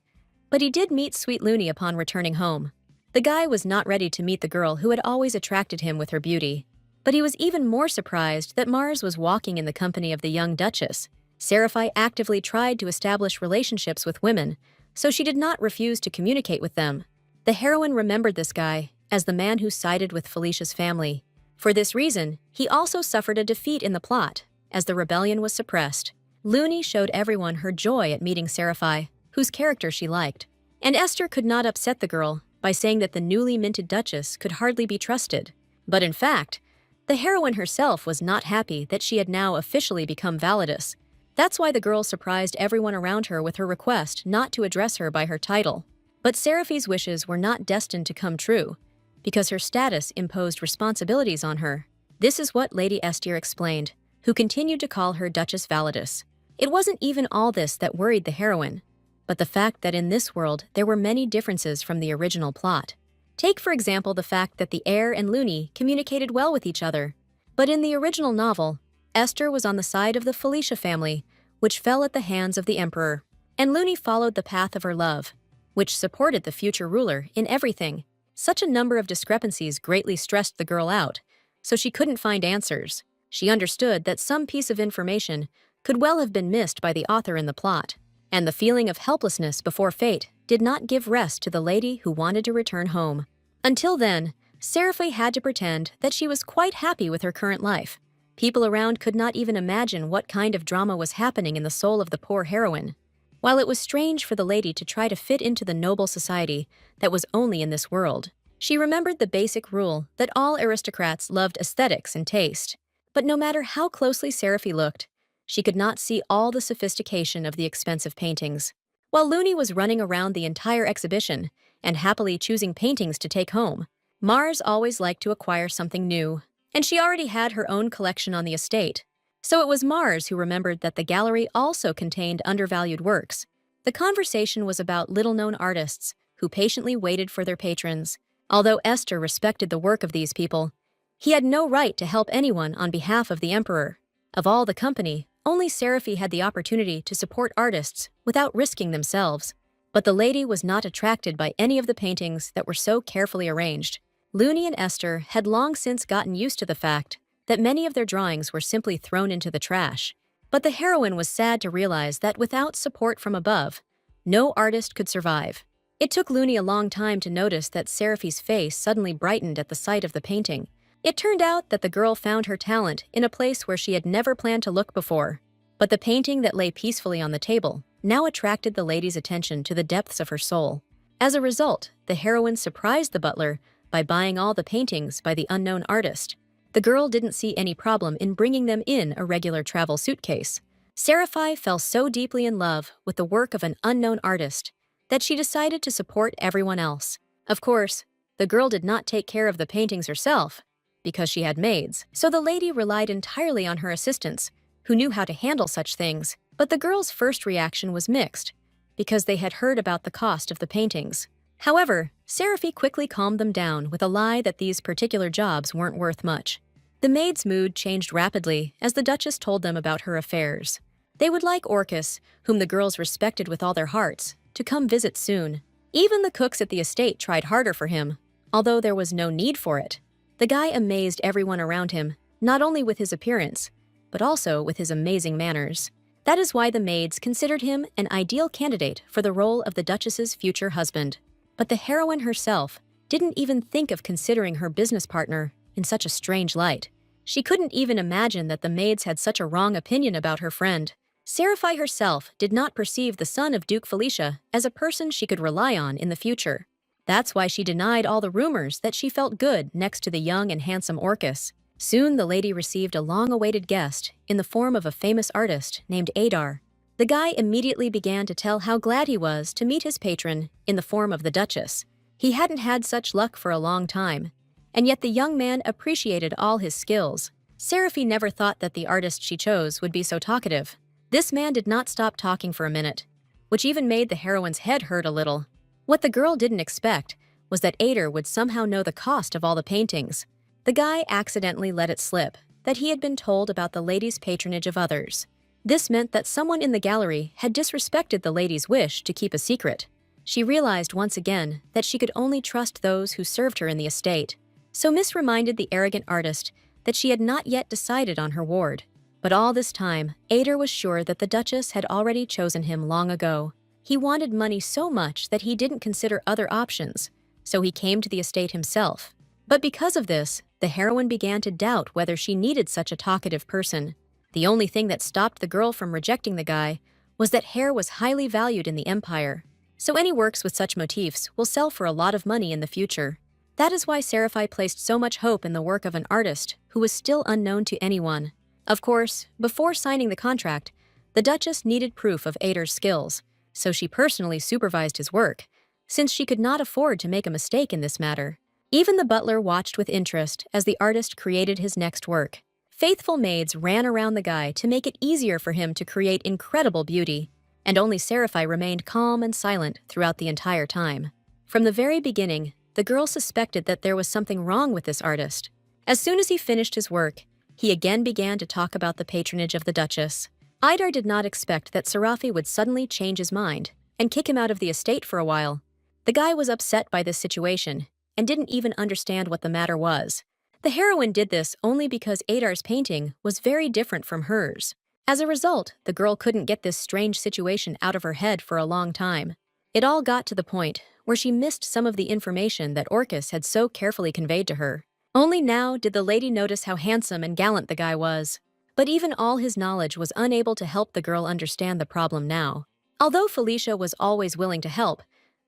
But he did meet Sweet Looney upon returning home. The guy was not ready to meet the girl who had always attracted him with her beauty, but he was even more surprised that Mars was walking in the company of the young Duchess. Seraphie actively tried to establish relationships with women, so she did not refuse to communicate with them. The heroine remembered this guy as the man who sided with Felicia's family. For this reason, he also suffered a defeat in the plot, as the rebellion was suppressed. Looney showed everyone her joy at meeting Seraphie, whose character she liked. And Esther could not upset the girl by saying that the newly minted Duchess could hardly be trusted. But in fact, the heroine herself was not happy that she had now officially become Validus. That's why the girl surprised everyone around her with her request not to address her by her title. But Seraphie's wishes were not destined to come true, because her status imposed responsibilities on her. This is what Lady Esther explained, who continued to call her Duchess Validus. It wasn't even all this that worried the heroine, but the fact that in this world there were many differences from the original plot. Take, for example, the fact that the heir and Looney communicated well with each other. But in the original novel, Esther was on the side of the Felicia family, which fell at the hands of the emperor, and Looney followed the path of her love, which supported the future ruler in everything. Such a number of discrepancies greatly stressed the girl out, so she couldn't find answers. She understood that some piece of information could well have been missed by the author in the plot, and the feeling of helplessness before fate did not give rest to the lady who wanted to return home. Until then, Seraphie had to pretend that she was quite happy with her current life. People around could not even imagine what kind of drama was happening in the soul of the poor heroine. While it was strange for the lady to try to fit into the noble society that was only in this world, she remembered the basic rule that all aristocrats loved aesthetics and taste. But no matter how closely Seraphie looked, she could not see all the sophistication of the expensive paintings. While Looney was running around the entire exhibition and happily choosing paintings to take home, Mars always liked to acquire something new, and she already had her own collection on the estate. So it was Mars who remembered that the gallery also contained undervalued works. The conversation was about little-known artists who patiently waited for their patrons. Although Esther respected the work of these people, he had no right to help anyone on behalf of the emperor. Of all the company, only Seraphi had the opportunity to support artists without risking themselves. But the lady was not attracted by any of the paintings that were so carefully arranged. Looney and Esther had long since gotten used to the fact that many of their drawings were simply thrown into the trash. But the heroine was sad to realize that without support from above, no artist could survive. It took Looney a long time to notice that Seraphi's face suddenly brightened at the sight of the painting. It turned out that the girl found her talent in a place where she had never planned to look before. But the painting that lay peacefully on the table now attracted the lady's attention to the depths of her soul. As a result, the heroine surprised the butler by buying all the paintings by the unknown artist. The girl didn't see any problem in bringing them in a regular travel suitcase. Seraphi fell so deeply in love with the work of an unknown artist that she decided to support everyone else. Of course, the girl did not take care of the paintings herself because she had maids, so the lady relied entirely on her assistants, who knew how to handle such things. But the girl's first reaction was mixed, because they had heard about the cost of the paintings. However, Seraphi quickly calmed them down with a lie that these particular jobs weren't worth much. The maid's mood changed rapidly as the Duchess told them about her affairs. They would like Orcus, whom the girls respected with all their hearts, to come visit soon. Even the cooks at the estate tried harder for him, although there was no need for it. The guy amazed everyone around him, not only with his appearance, but also with his amazing manners. That is why the maids considered him an ideal candidate for the role of the Duchess's future husband. But the heroine herself didn't even think of considering her business partner in such a strange light. She couldn't even imagine that the maids had such a wrong opinion about her friend. Seraphi herself did not perceive the son of Duke Felicia as a person she could rely on in the future. That's why she denied all the rumors that she felt good next to the young and handsome Orcus. Soon the lady received a long-awaited guest in the form of a famous artist named Adar. The guy immediately began to tell how glad he was to meet his patron in the form of the Duchess. He hadn't had such luck for a long time, and yet the young man appreciated all his skills. Seraphi never thought that the artist she chose would be so talkative. This man did not stop talking for a minute, which even made the heroine's head hurt a little. What the girl didn't expect was that Adar would somehow know the cost of all the paintings. The guy accidentally let it slip that he had been told about the lady's patronage of others. This meant that someone in the gallery had disrespected the lady's wish to keep a secret. She realized once again that she could only trust those who served her in the estate. So Miss reminded the arrogant artist that she had not yet decided on her ward. But all this time, Adar was sure that the Duchess had already chosen him long ago. He wanted money so much that he didn't consider other options, so he came to the estate himself. But because of this, the heroine began to doubt whether she needed such a talkative person. The only thing that stopped the girl from rejecting the guy was that hair was highly valued in the empire. So any works with such motifs will sell for a lot of money in the future. That is why Seraphi placed so much hope in the work of an artist who was still unknown to anyone. Of course, before signing the contract, the Duchess needed proof of Adar's skills, so she personally supervised his work, since she could not afford to make a mistake in this matter. Even the butler watched with interest as the artist created his next work. Faithful maids ran around the guy to make it easier for him to create incredible beauty, and only Seraphi remained calm and silent throughout the entire time. From the very beginning, the girl suspected that there was something wrong with this artist. As soon as he finished his work, he again began to talk about the patronage of the Duchess. Adar did not expect that Seraphi would suddenly change his mind and kick him out of the estate for a while. The guy was upset by this situation and didn't even understand what the matter was. The heroine did this only because Adar's painting was very different from hers. As a result, the girl couldn't get this strange situation out of her head for a long time. It all got to the point where she missed some of the information that Orcus had so carefully conveyed to her. Only now did the lady notice how handsome and gallant the guy was. But even all his knowledge was unable to help the girl understand the problem now. Although Felicia was always willing to help,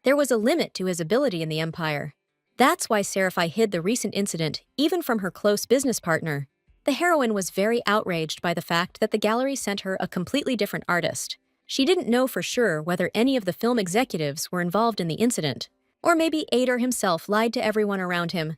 there was a limit to his ability in the Empire. That's why Seraphi hid the recent incident even from her close business partner. The heroine was very outraged by the fact that the gallery sent her a completely different artist. She didn't know for sure whether any of the film executives were involved in the incident, or maybe Adar himself lied to everyone around him,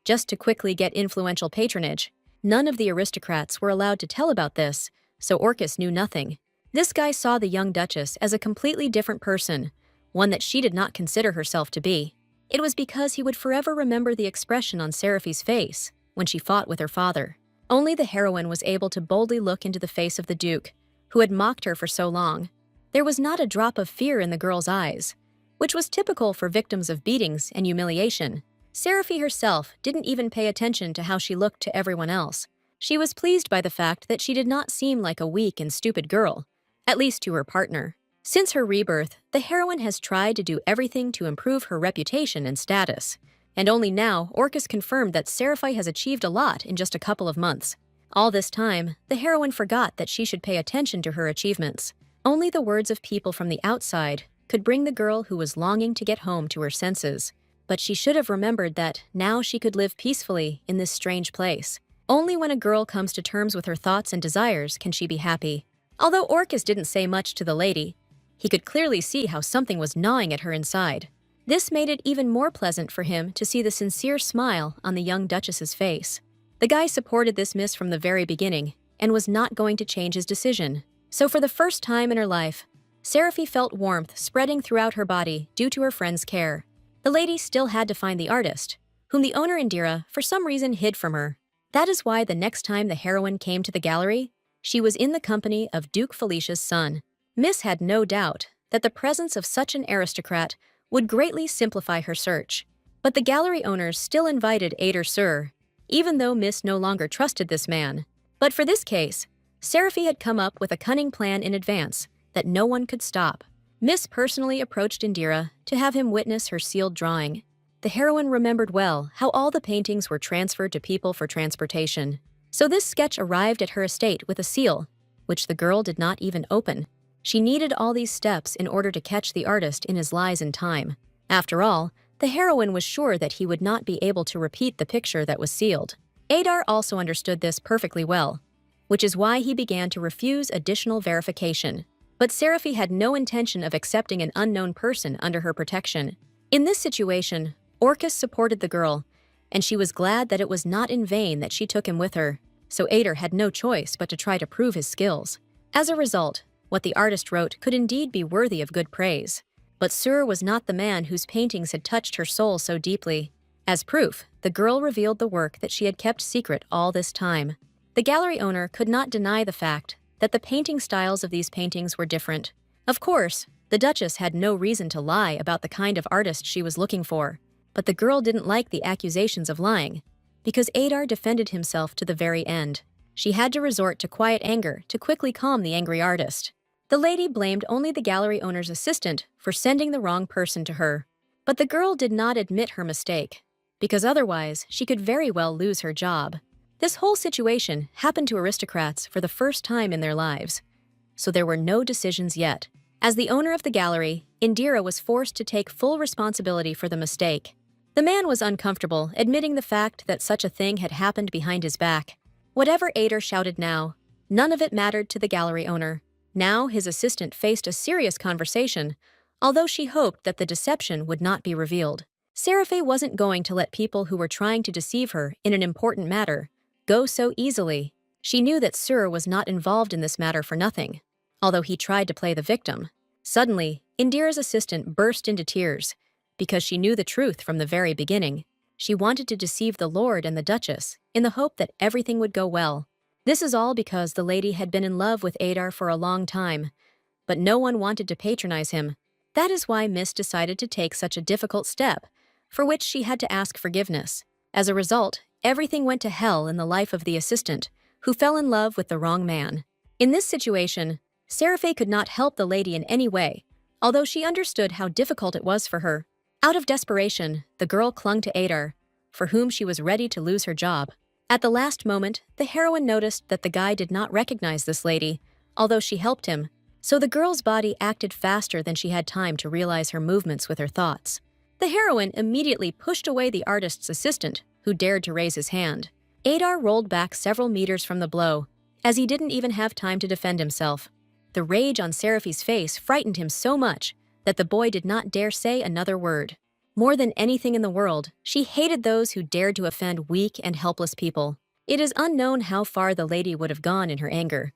just to quickly get influential patronage. None of the aristocrats were allowed to tell about this, so Orcus knew nothing. This guy saw the young duchess as a completely different person, one that she did not consider herself to be. It was because he would forever remember the expression on Seraphi's face when she fought with her father. Only the heroine was able to boldly look into the face of the Duke, who had mocked her for so long. There was not a drop of fear in the girl's eyes, which was typical for victims of beatings and humiliation. Seraphi herself didn't even pay attention to how she looked to everyone else. She was pleased by the fact that she did not seem like a weak and stupid girl, at least to her partner. Since her rebirth, the heroine has tried to do everything to improve her reputation and status. And only now, Orcus confirmed that Seraphi has achieved a lot in just a couple of months. All this time, the heroine forgot that she should pay attention to her achievements. Only the words of people from the outside could bring the girl who was longing to get home to her senses. But she should have remembered that now she could live peacefully in this strange place. Only when a girl comes to terms with her thoughts and desires can she be happy. Although Orcus didn't say much to the lady, he could clearly see how something was gnawing at her inside. This made it even more pleasant for him to see the sincere smile on the young duchess's face. The guy supported this miss from the very beginning and was not going to change his decision. So for the first time in her life, Seraphi felt warmth spreading throughout her body due to her friend's care. The lady still had to find the artist, whom the owner Indira for some reason hid from her. That is why the next time the heroine came to the gallery, she was in the company of Duke Felicia's son. Miss had no doubt that the presence of such an aristocrat would greatly simplify her search. But the gallery owners still invited Adar Sur, even though Miss no longer trusted this man. But for this case, Seraphi had come up with a cunning plan in advance that no one could stop. Miss personally approached Indira to have him witness her sealed drawing. The heroine remembered well how all the paintings were transferred to people for transportation. So this sketch arrived at her estate with a seal, which the girl did not even open. She needed all these steps in order to catch the artist in his lies in time. After all, the heroine was sure that he would not be able to repeat the picture that was sealed. Adar also understood this perfectly well, which is why he began to refuse additional verification. But Seraphi had no intention of accepting an unknown person under her protection. In this situation, Orcus supported the girl, and she was glad that it was not in vain that she took him with her, so Adar had no choice but to try to prove his skills. As a result, what the artist wrote could indeed be worthy of good praise. But Sur was not the man whose paintings had touched her soul so deeply. As proof, the girl revealed the work that she had kept secret all this time. The gallery owner could not deny the fact that the painting styles of these paintings were different. Of course, the Duchess had no reason to lie about the kind of artist she was looking for, but the girl didn't like the accusations of lying, because Adar defended himself to the very end. She had to resort to quiet anger to quickly calm the angry artist. The lady blamed only the gallery owner's assistant for sending the wrong person to her. But the girl did not admit her mistake, because otherwise she could very well lose her job. This whole situation happened to aristocrats for the first time in their lives, so there were no decisions yet. As the owner of the gallery, Indira was forced to take full responsibility for the mistake. The man was uncomfortable admitting the fact that such a thing had happened behind his back. Whatever Adar shouted now, none of it mattered to the gallery owner. Now his assistant faced a serious conversation, although she hoped that the deception would not be revealed. Seraphi wasn't going to let people who were trying to deceive her in an important matter go so easily. She knew that Sur was not involved in this matter for nothing, although he tried to play the victim. Suddenly, Indira's assistant burst into tears, because she knew the truth from the very beginning. She wanted to deceive the Lord and the Duchess in the hope that everything would go well. This is all because the lady had been in love with Adar for a long time, but no one wanted to patronize him. That is why Miss decided to take such a difficult step, for which she had to ask forgiveness. As a result, everything went to hell in the life of the assistant, who fell in love with the wrong man. In this situation, Seraphi could not help the lady in any way, although she understood how difficult it was for her. Out of desperation, the girl clung to Adar, for whom she was ready to lose her job. At the last moment, the heroine noticed that the guy did not recognize this lady, although she helped him, so the girl's body acted faster than she had time to realize her movements with her thoughts. The heroine immediately pushed away the artist's assistant, who dared to raise his hand. Adar rolled back several meters from the blow, as he didn't even have time to defend himself. The rage on Seraphi's face frightened him so much that the boy did not dare say another word. More than anything in the world, she hated those who dared to offend weak and helpless people. It is unknown how far the lady would have gone in her anger,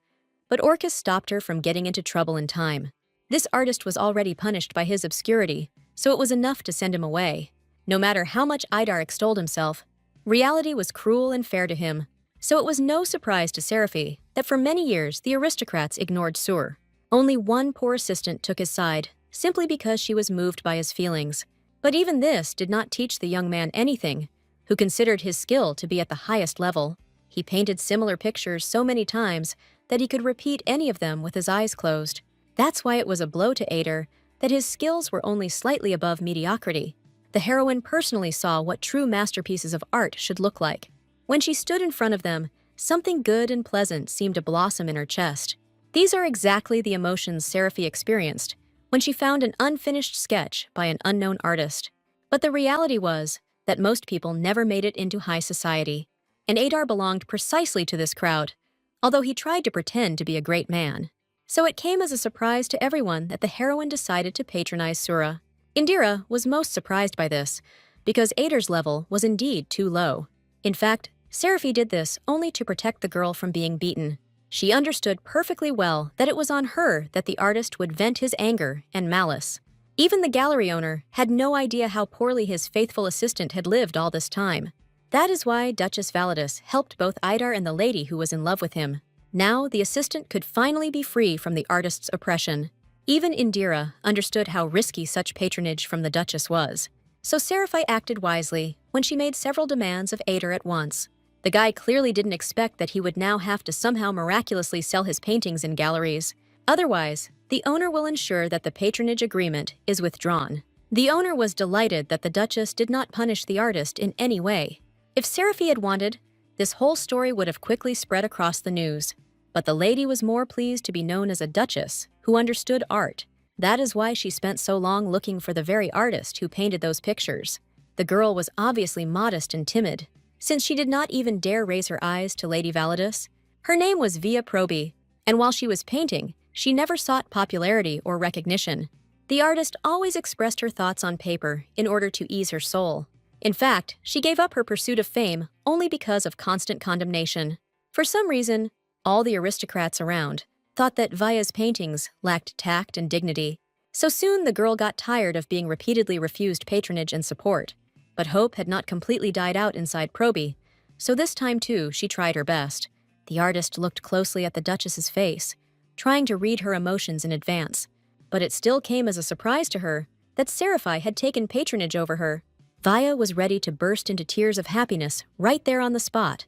but Orcus stopped her from getting into trouble in time. This artist was already punished by his obscurity, so it was enough to send him away. No matter how much Idar extolled himself, reality was cruel and fair to him, so it was no surprise to Seraphi that for many years the aristocrats ignored Sur. Only one poor assistant took his side, simply because she was moved by his feelings. But even this did not teach the young man anything, who considered his skill to be at the highest level. He painted similar pictures so many times that he could repeat any of them with his eyes closed. That's why it was a blow to Ader that his skills were only slightly above mediocrity. The heroine personally saw what true masterpieces of art should look like. When she stood in front of them, something good and pleasant seemed to blossom in her chest. These are exactly the emotions Seraphi experienced when she found an unfinished sketch by an unknown artist. But the reality was that most people never made it into high society, and Adar belonged precisely to this crowd, although he tried to pretend to be a great man. So it came as a surprise to everyone that the heroine decided to patronize Sura. Indira was most surprised by this, because Adar's level was indeed too low. In fact, Seraphi did this only to protect the girl from being beaten. She understood perfectly well that it was on her that the artist would vent his anger and malice. Even the gallery owner had no idea how poorly his faithful assistant had lived all this time. That is why Duchess Validus helped both Idar and the lady who was in love with him. Now the assistant could finally be free from the artist's oppression. Even Indira understood how risky such patronage from the Duchess was. So Seraphi acted wisely when she made several demands of Adar at once. The guy clearly didn't expect that he would now have to somehow miraculously sell his paintings in galleries. Otherwise, the owner will ensure that the patronage agreement is withdrawn. The owner was delighted that the Duchess did not punish the artist in any way. If Seraphi had wanted, this whole story would have quickly spread across the news. But the lady was more pleased to be known as a duchess who understood art. That is why she spent so long looking for the very artist who painted those pictures. The girl was obviously modest and timid, since she did not even dare raise her eyes to Lady Validus. Her name was Via Probi, and while she was painting, she never sought popularity or recognition. The artist always expressed her thoughts on paper in order to ease her soul. In fact, she gave up her pursuit of fame only because of constant condemnation. For some reason, all the aristocrats around thought that Via's paintings lacked tact and dignity. So soon the girl got tired of being repeatedly refused patronage and support. But hope had not completely died out inside Probi, so this time too she tried her best. The artist looked closely at the Duchess's face, trying to read her emotions in advance. But it still came as a surprise to her that Seraphi had taken patronage over her. Via was ready to burst into tears of happiness right there on the spot,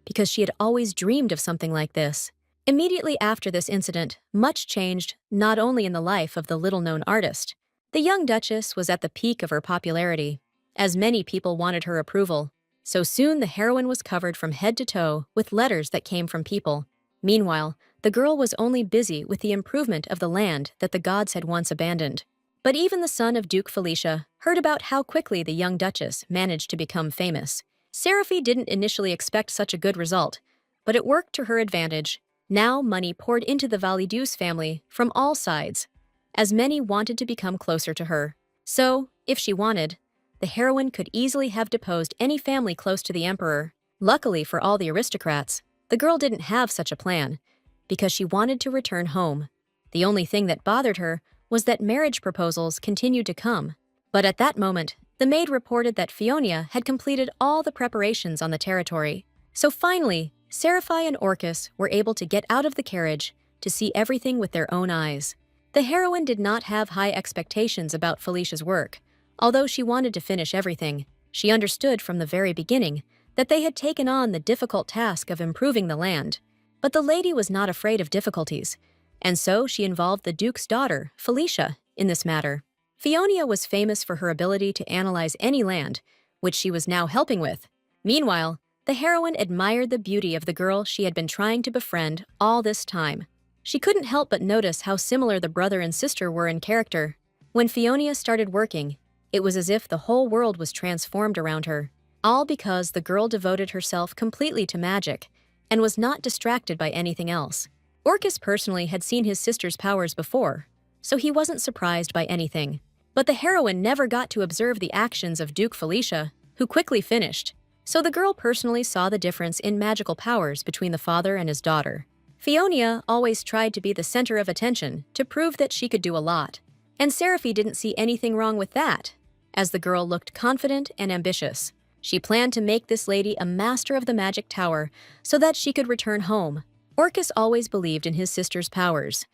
because she had always dreamed of something like this. Immediately after this incident, much changed not only in the life of the little-known artist. The young Duchess was at the peak of her popularity, as many people wanted her approval. So soon the heroine was covered from head to toe with letters that came from people. Meanwhile, the girl was only busy with the improvement of the land that the gods had once abandoned. But even the son of Duke Felicia heard about how quickly the young Duchess managed to become famous. Seraphi didn't initially expect such a good result, but it worked to her advantage. Now money poured into the Validus family from all sides, as many wanted to become closer to her. So, if she wanted, the heroine could easily have deposed any family close to the emperor. Luckily for all the aristocrats, the girl didn't have such a plan, because she wanted to return home. The only thing that bothered her was that marriage proposals continued to come. But at that moment, the maid reported that Fionia had completed all the preparations on the territory. So finally, Seraphi and Orcus were able to get out of the carriage to see everything with their own eyes. The heroine did not have high expectations about Felicia's work. Although she wanted to finish everything, she understood from the very beginning that they had taken on the difficult task of improving the land. But the lady was not afraid of difficulties, and so she involved the Duke's daughter, Felicia, in this matter. Fionia was famous for her ability to analyze any land, which she was now helping with. Meanwhile, the heroine admired the beauty of the girl she had been trying to befriend all this time. She couldn't help but notice how similar the brother and sister were in character. When Fionia started working, it was as if the whole world was transformed around her, all because the girl devoted herself completely to magic and was not distracted by anything else. Orcus personally had seen his sister's powers before, so he wasn't surprised by anything. But the heroine never got to observe the actions of Duke Felicia, who quickly finished. So the girl personally saw the difference in magical powers between the father and his daughter. Fionia always tried to be the center of attention to prove that she could do a lot. And Seraphi didn't see anything wrong with that, as the girl looked confident and ambitious. She planned to make this lady a master of the magic tower so that she could return home. Orcus always believed in his sister's powers,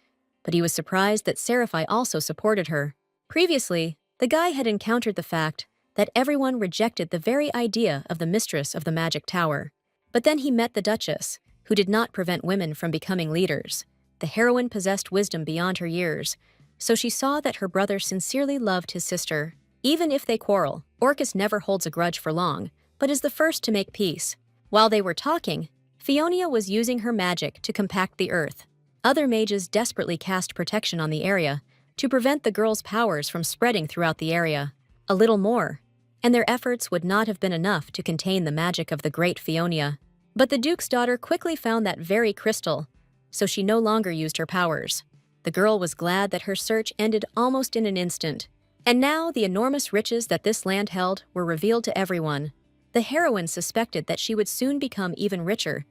but he was surprised that Seraphi also supported her. Previously, the guy had encountered the fact that everyone rejected the very idea of the mistress of the magic tower. But then he met the Duchess, who did not prevent women from becoming leaders. The heroine possessed wisdom beyond her years, so she saw that her brother sincerely loved his sister. Even if they quarrel, Orcus never holds a grudge for long, but is the first to make peace. While they were talking, Fionia was using her magic to compact the earth. Other mages desperately cast protection on the area to prevent the girl's powers from spreading throughout the area. A little more, and their efforts would not have been enough to contain the magic of the great Fionia. But the Duke's daughter quickly found that very crystal, so she no longer used her powers. The girl was glad that her search ended almost in an instant. And now the enormous riches that this land held were revealed to everyone. The heroine suspected that she would soon become even richer,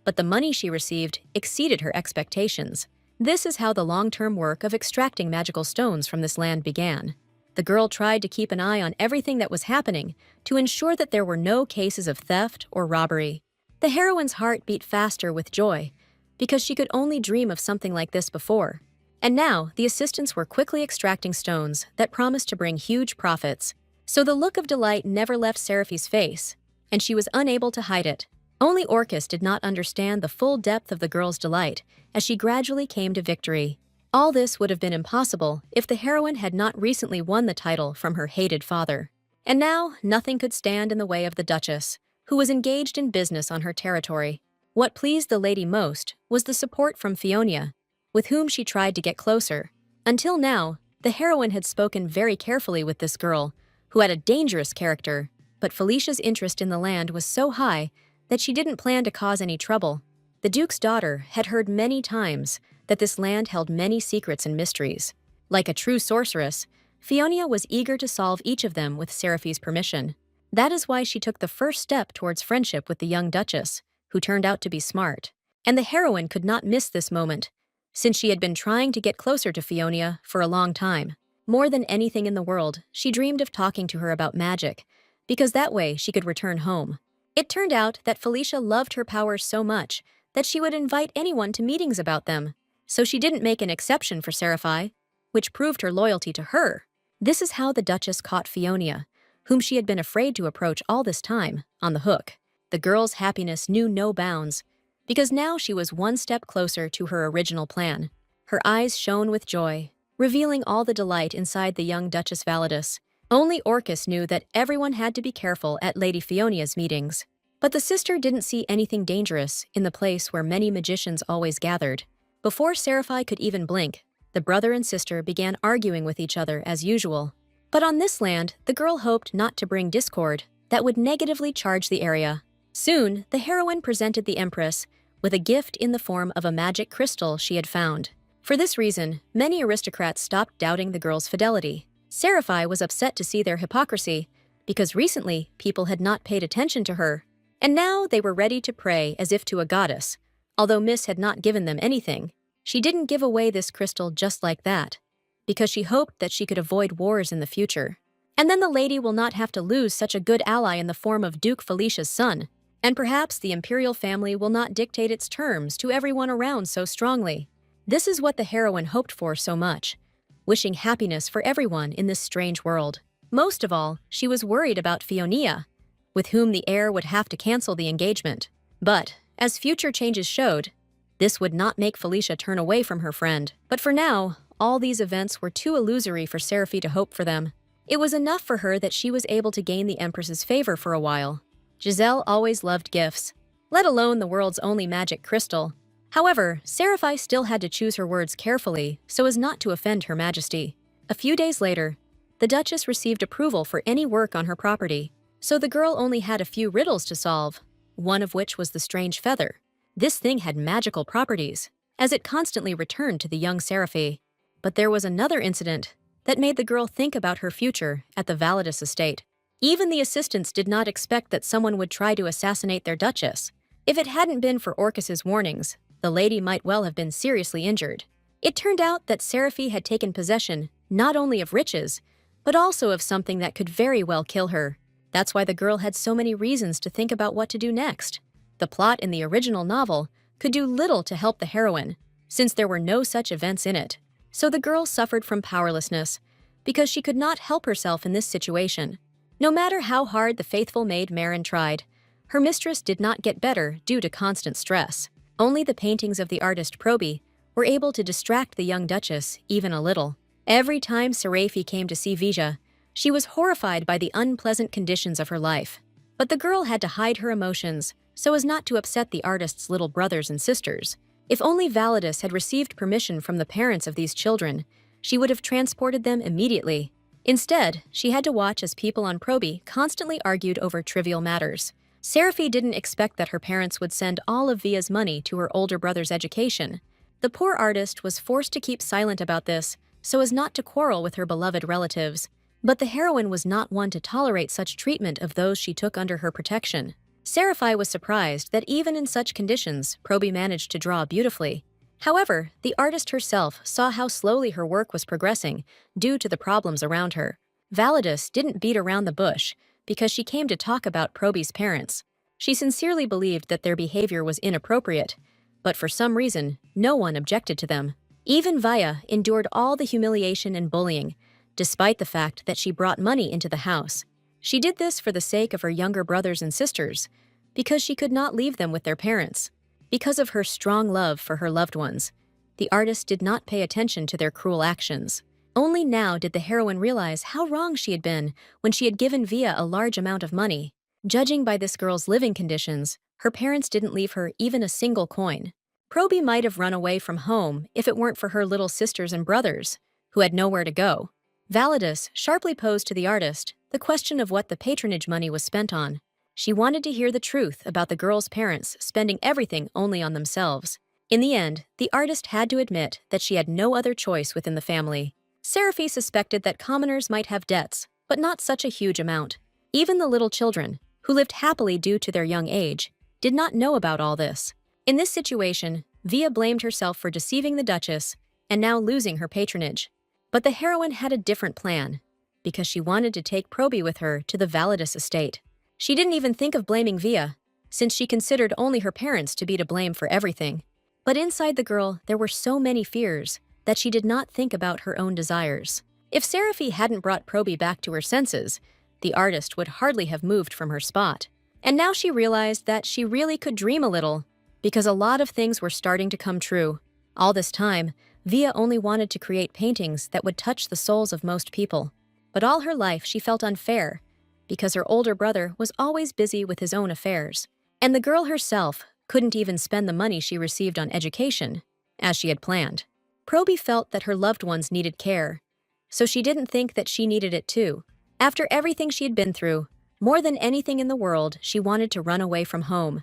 but the money she received exceeded her expectations. This is how the long-term work of extracting magical stones from this land began. The girl tried to keep an eye on everything that was happening to ensure that there were no cases of theft or robbery. The heroine's heart beat faster with joy because she could only dream of something like this before. And now, the assistants were quickly extracting stones that promised to bring huge profits. So the look of delight never left Seraphi's face, and she was unable to hide it. Only Orcus did not understand the full depth of the girl's delight as she gradually came to victory. All this would have been impossible if the heroine had not recently won the title from her hated father. And now, nothing could stand in the way of the Duchess, who was engaged in business on her territory. What pleased the lady most was the support from Fionia, with whom she tried to get closer. Until now, the heroine had spoken very carefully with this girl, who had a dangerous character, but Felicia's interest in the land was so high that she didn't plan to cause any trouble. The Duke's daughter had heard many times that this land held many secrets and mysteries. Like a true sorceress, Fionia was eager to solve each of them with Seraphi's permission. That is why she took the first step towards friendship with the young Duchess, who turned out to be smart. And the heroine could not miss this moment, since she had been trying to get closer to Fionia for a long time. More than anything in the world, she dreamed of talking to her about magic, because that way she could return home. It turned out that Felicia loved her powers so much that she would invite anyone to meetings about them, so she didn't make an exception for Seraphi, which proved her loyalty to her. This is how the Duchess caught Fionia, whom she had been afraid to approach all this time, on the hook. The girl's happiness knew no bounds, because now she was one step closer to her original plan. Her eyes shone with joy, revealing all the delight inside the young Duchess Validus. Only Orcus knew that everyone had to be careful at Lady Fionia's meetings. But the sister didn't see anything dangerous in the place where many magicians always gathered. Before Seraphi could even blink, the brother and sister began arguing with each other as usual. But on this land, the girl hoped not to bring discord that would negatively charge the area. Soon, the heroine presented the Empress with a gift in the form of a magic crystal she had found. For this reason, many aristocrats stopped doubting the girl's fidelity. Seraphi was upset to see their hypocrisy, because recently people had not paid attention to her, and now they were ready to pray as if to a goddess. Although Miss had not given them anything, she didn't give away this crystal just like that, because she hoped that she could avoid wars in the future. And then the lady will not have to lose such a good ally in the form of Duke Felicia's son, and perhaps the imperial family will not dictate its terms to everyone around so strongly. This is what the heroine hoped for so much, wishing happiness for everyone in this strange world. Most of all, she was worried about Fionia, with whom the heir would have to cancel the engagement. But, as future changes showed, this would not make Felicia turn away from her friend. But for now, all these events were too illusory for Seraphi to hope for them. It was enough for her that she was able to gain the Empress's favor for a while. Giselle always loved gifts, let alone the world's only magic crystal. However, Seraphi still had to choose her words carefully so as not to offend Her Majesty. A few days later, the Duchess received approval for any work on her property, so the girl only had a few riddles to solve, one of which was the strange feather. This thing had magical properties. as it constantly returned to the young Seraphi. But there was another incident that made the girl think about her future at the Validus estate. Even the assistants did not expect that someone would try to assassinate their duchess. If it hadn't been for Orcus's warnings, the lady might well have been seriously injured. It turned out that Seraphi had taken possession not only of riches, but also of something that could very well kill her. That's why the girl had so many reasons to think about what to do next. The plot in the original novel could do little to help the heroine, since there were no such events in it. So the girl suffered from powerlessness, because she could not help herself in this situation. No matter how hard the faithful maid Marin tried, her mistress did not get better due to constant stress. Only the paintings of the artist Proby were able to distract the young duchess even a little. Every time Seraphi came to see Vija, she was horrified by the unpleasant conditions of her life. But the girl had to hide her emotions so as not to upset the artist's little brothers and sisters. If only Validus had received permission from the parents of these children, she would have transported them immediately. Instead, she had to watch as people on Proby constantly argued over trivial matters. Seraphi didn't expect that her parents would send all of Via's money to her older brother's education. The poor artist was forced to keep silent about this so as not to quarrel with her beloved relatives. But the heroine was not one to tolerate such treatment of those she took under her protection. Seraphi was surprised that even in such conditions, Proby managed to draw beautifully. However, the artist herself saw how slowly her work was progressing due to the problems around her. Validus didn't beat around the bush because she came to talk about Proby's parents. She sincerely believed that their behavior was inappropriate, but for some reason, no one objected to them. Even Vaya endured all the humiliation and bullying, despite the fact that she brought money into the house. She did this for the sake of her younger brothers and sisters, because she could not leave them with their parents. Because of her strong love for her loved ones, the artist did not pay attention to their cruel actions. Only now did the heroine realize how wrong she had been when she had given Via a large amount of money. Judging by this girl's living conditions, her parents didn't leave her even a single coin. Proby might have run away from home if it weren't for her little sisters and brothers, who had nowhere to go. Validus sharply posed to the artist the question of what the patronage money was spent on. She wanted to hear the truth about the girl's parents spending everything only on themselves. In the end, the artist had to admit that she had no other choice within the family. Seraphi suspected that commoners might have debts, but not such a huge amount. Even the little children, who lived happily due to their young age, did not know about all this. In this situation, Via blamed herself for deceiving the Duchess and now losing her patronage. But the heroine had a different plan, because she wanted to take Proby with her to the Validus estate. She didn't even think of blaming Via, since she considered only her parents to be to blame for everything. But inside the girl, there were so many fears that she did not think about her own desires. If Seraphi hadn't brought Proby back to her senses, the artist would hardly have moved from her spot. And now she realized that she really could dream a little, because a lot of things were starting to come true. All this time, Via only wanted to create paintings that would touch the souls of most people. But all her life she felt unfair, because her older brother was always busy with his own affairs. And the girl herself couldn't even spend the money she received on education, as she had planned. Proby felt that her loved ones needed care, so she didn't think that she needed it too. After everything she had been through, more than anything in the world, she wanted to run away from home.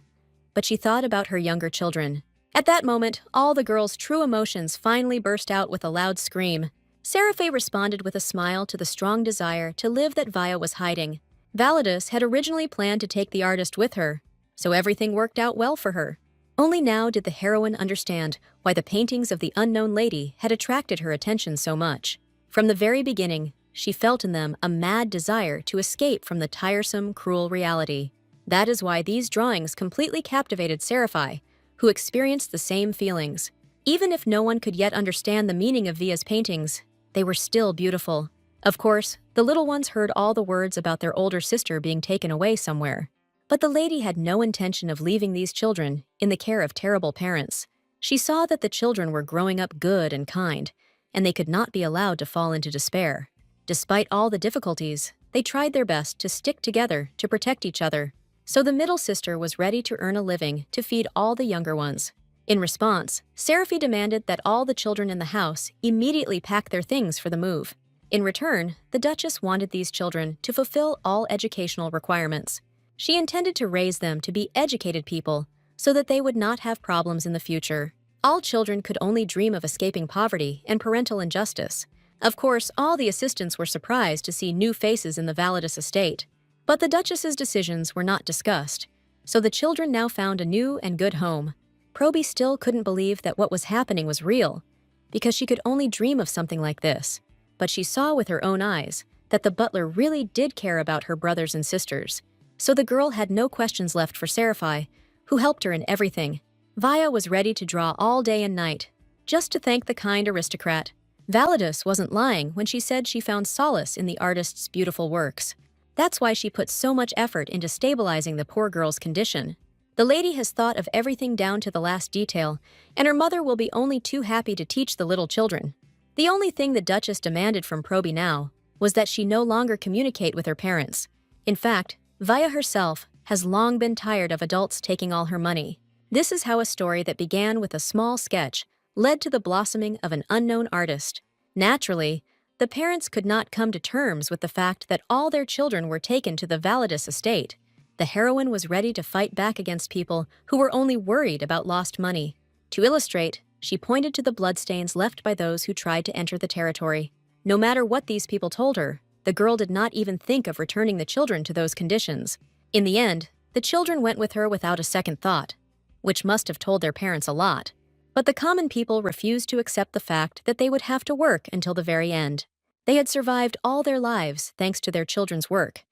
But she thought about her younger children. At that moment, all the girl's true emotions finally burst out with a loud scream. Seraphi responded with a smile to the strong desire to live that Via was hiding. Validus had originally planned to take the artist with her, so everything worked out well for her. Only now did the heroine understand why the paintings of the unknown lady had attracted her attention so much. From the very beginning, she felt in them a mad desire to escape from the tiresome, cruel reality. That is why these drawings completely captivated Seraphi, who experienced the same feelings. Even if no one could yet understand the meaning of Via's paintings, they were still beautiful. Of course, the little ones heard all the words about their older sister being taken away somewhere. But the lady had no intention of leaving these children in the care of terrible parents. She saw that the children were growing up good and kind, and they could not be allowed to fall into despair. Despite all the difficulties, they tried their best to stick together to protect each other. So the middle sister was ready to earn a living to feed all the younger ones. In response, Seraphi demanded that all the children in the house immediately pack their things for the move. In return, the Duchess wanted these children to fulfill all educational requirements. She intended to raise them to be educated people so that they would not have problems in the future. All children could only dream of escaping poverty and parental injustice. Of course, all the assistants were surprised to see new faces in the Validus estate. But the Duchess's decisions were not discussed, so the children now found a new and good home. Proby still couldn't believe that what was happening was real, because she could only dream of something like this. But she saw with her own eyes that the butler really did care about her brothers and sisters. So the girl had no questions left for Seraphi, who helped her in everything. Vaya was ready to draw all day and night, just to thank the kind aristocrat. Validus wasn't lying when she said she found solace in the artist's beautiful works. That's why she put so much effort into stabilizing the poor girl's condition. The lady has thought of everything down to the last detail, and her mother will be only too happy to teach the little children. The only thing the Duchess demanded from Proby now was that she no longer communicate with her parents. In fact, Vaya herself has long been tired of adults taking all her money. This is how a story that began with a small sketch led to the blossoming of an unknown artist. Naturally, the parents could not come to terms with the fact that all their children were taken to the Validus estate. The heroine was ready to fight back against people who were only worried about lost money. To illustrate, she pointed to the bloodstains left by those who tried to enter the territory. No matter what these people told her, the girl did not even think of returning the children to those conditions. In the end, the children went with her without a second thought, which must have told their parents a lot. But the common people refused to accept the fact that they would have to work until the very end. They had survived all their lives thanks to their children's work,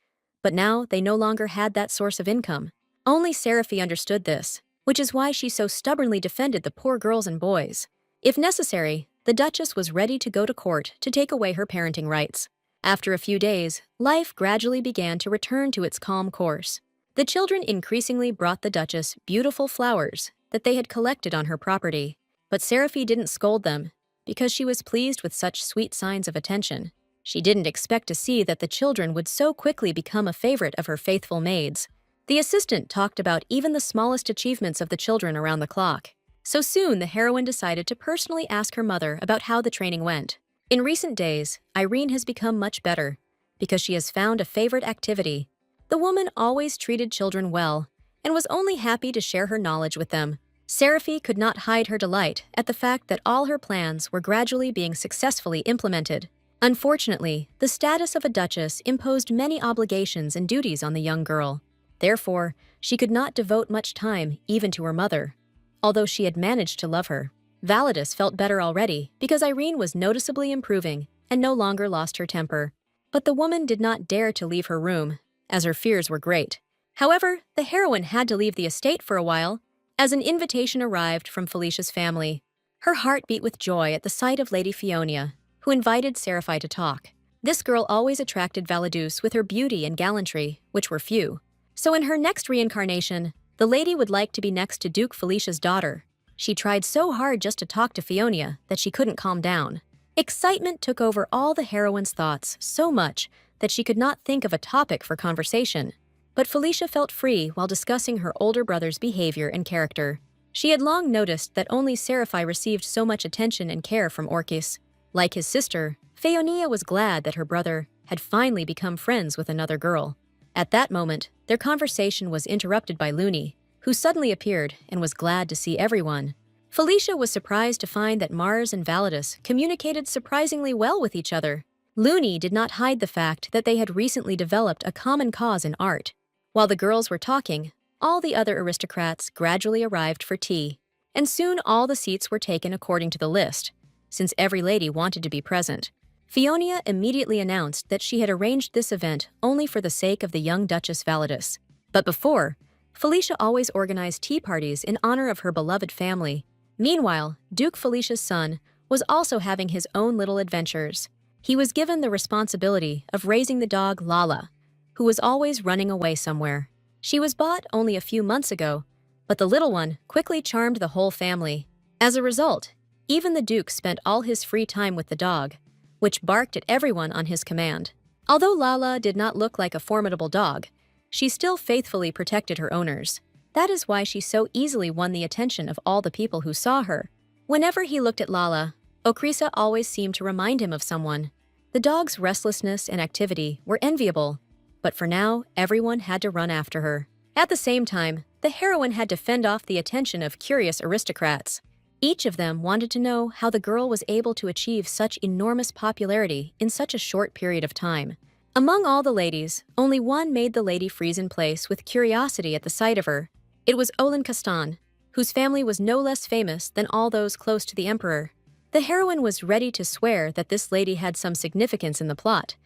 but now they no longer had that source of income. Only Seraphi understood this, which is why she so stubbornly defended the poor girls and boys. If necessary, the Duchess was ready to go to court to take away her parenting rights. After a few days, life gradually began to return to its calm course. The children increasingly brought the Duchess beautiful flowers that they had collected on her property. But Seraphi didn't scold them, because she was pleased with such sweet signs of attention. She didn't expect to see that the children would so quickly become a favorite of her faithful maids. The assistant talked about even the smallest achievements of the children around the clock. So soon the heroine decided to personally ask her mother about how the training went. In recent days, Irene has become much better, because she has found a favorite activity. The woman always treated children well, and was only happy to share her knowledge with them. Seraphi could not hide her delight at the fact that all her plans were gradually being successfully implemented. Unfortunately, the status of a duchess imposed many obligations and duties on the young girl. Therefore, she could not devote much time even to her mother, although she had managed to love her. Validus felt better already because Irene was noticeably improving and no longer lost her temper. But the woman did not dare to leave her room, as her fears were great. However, the heroine had to leave the estate for a while, as an invitation arrived from Felicia's family. Her heart beat with joy at the sight of Lady Fionia, who invited Seraphi to talk. This girl always attracted Validus with her beauty and gallantry, which were few. So in her next reincarnation, the lady would like to be next to Duke Felicia's daughter. She tried so hard just to talk to Fionia that she couldn't calm down. Excitement took over all the heroine's thoughts so much that she could not think of a topic for conversation. But Felicia felt free while discussing her older brother's behavior and character. She had long noticed that only Seraphi received so much attention and care from Orchis. Like his sister, Phaonia was glad that her brother had finally become friends with another girl. At that moment, their conversation was interrupted by Looney, who suddenly appeared and was glad to see everyone. Felicia was surprised to find that Mars and Validus communicated surprisingly well with each other. Looney did not hide the fact that they had recently developed a common cause in art. While the girls were talking, all the other aristocrats gradually arrived for tea, and soon all the seats were taken according to the list, since every lady wanted to be present. Phaonia immediately announced that she had arranged this event only for the sake of the young Duchess Validus. But before, Felicia always organized tea parties in honor of her beloved family. Meanwhile, Duke Felicia's son was also having his own little adventures. He was given the responsibility of raising the dog Lala, who was always running away somewhere. She was bought only a few months ago, but the little one quickly charmed the whole family. As a result, even the Duke spent all his free time with the dog, which barked at everyone on his command. Although Lala did not look like a formidable dog, she still faithfully protected her owners. That is why she so easily won the attention of all the people who saw her. Whenever he looked at Lala, Okrisa always seemed to remind him of someone. The dog's restlessness and activity were enviable, but for now, everyone had to run after her. At the same time, the heroine had to fend off the attention of curious aristocrats. Each of them wanted to know how the girl was able to achieve such enormous popularity in such a short period of time. Among all the ladies, only one made the lady freeze in place with curiosity at the sight of her. It was Olin Kastan, whose family was no less famous than all those close to the emperor. The heroine was ready to swear that this lady had some significance in the plot,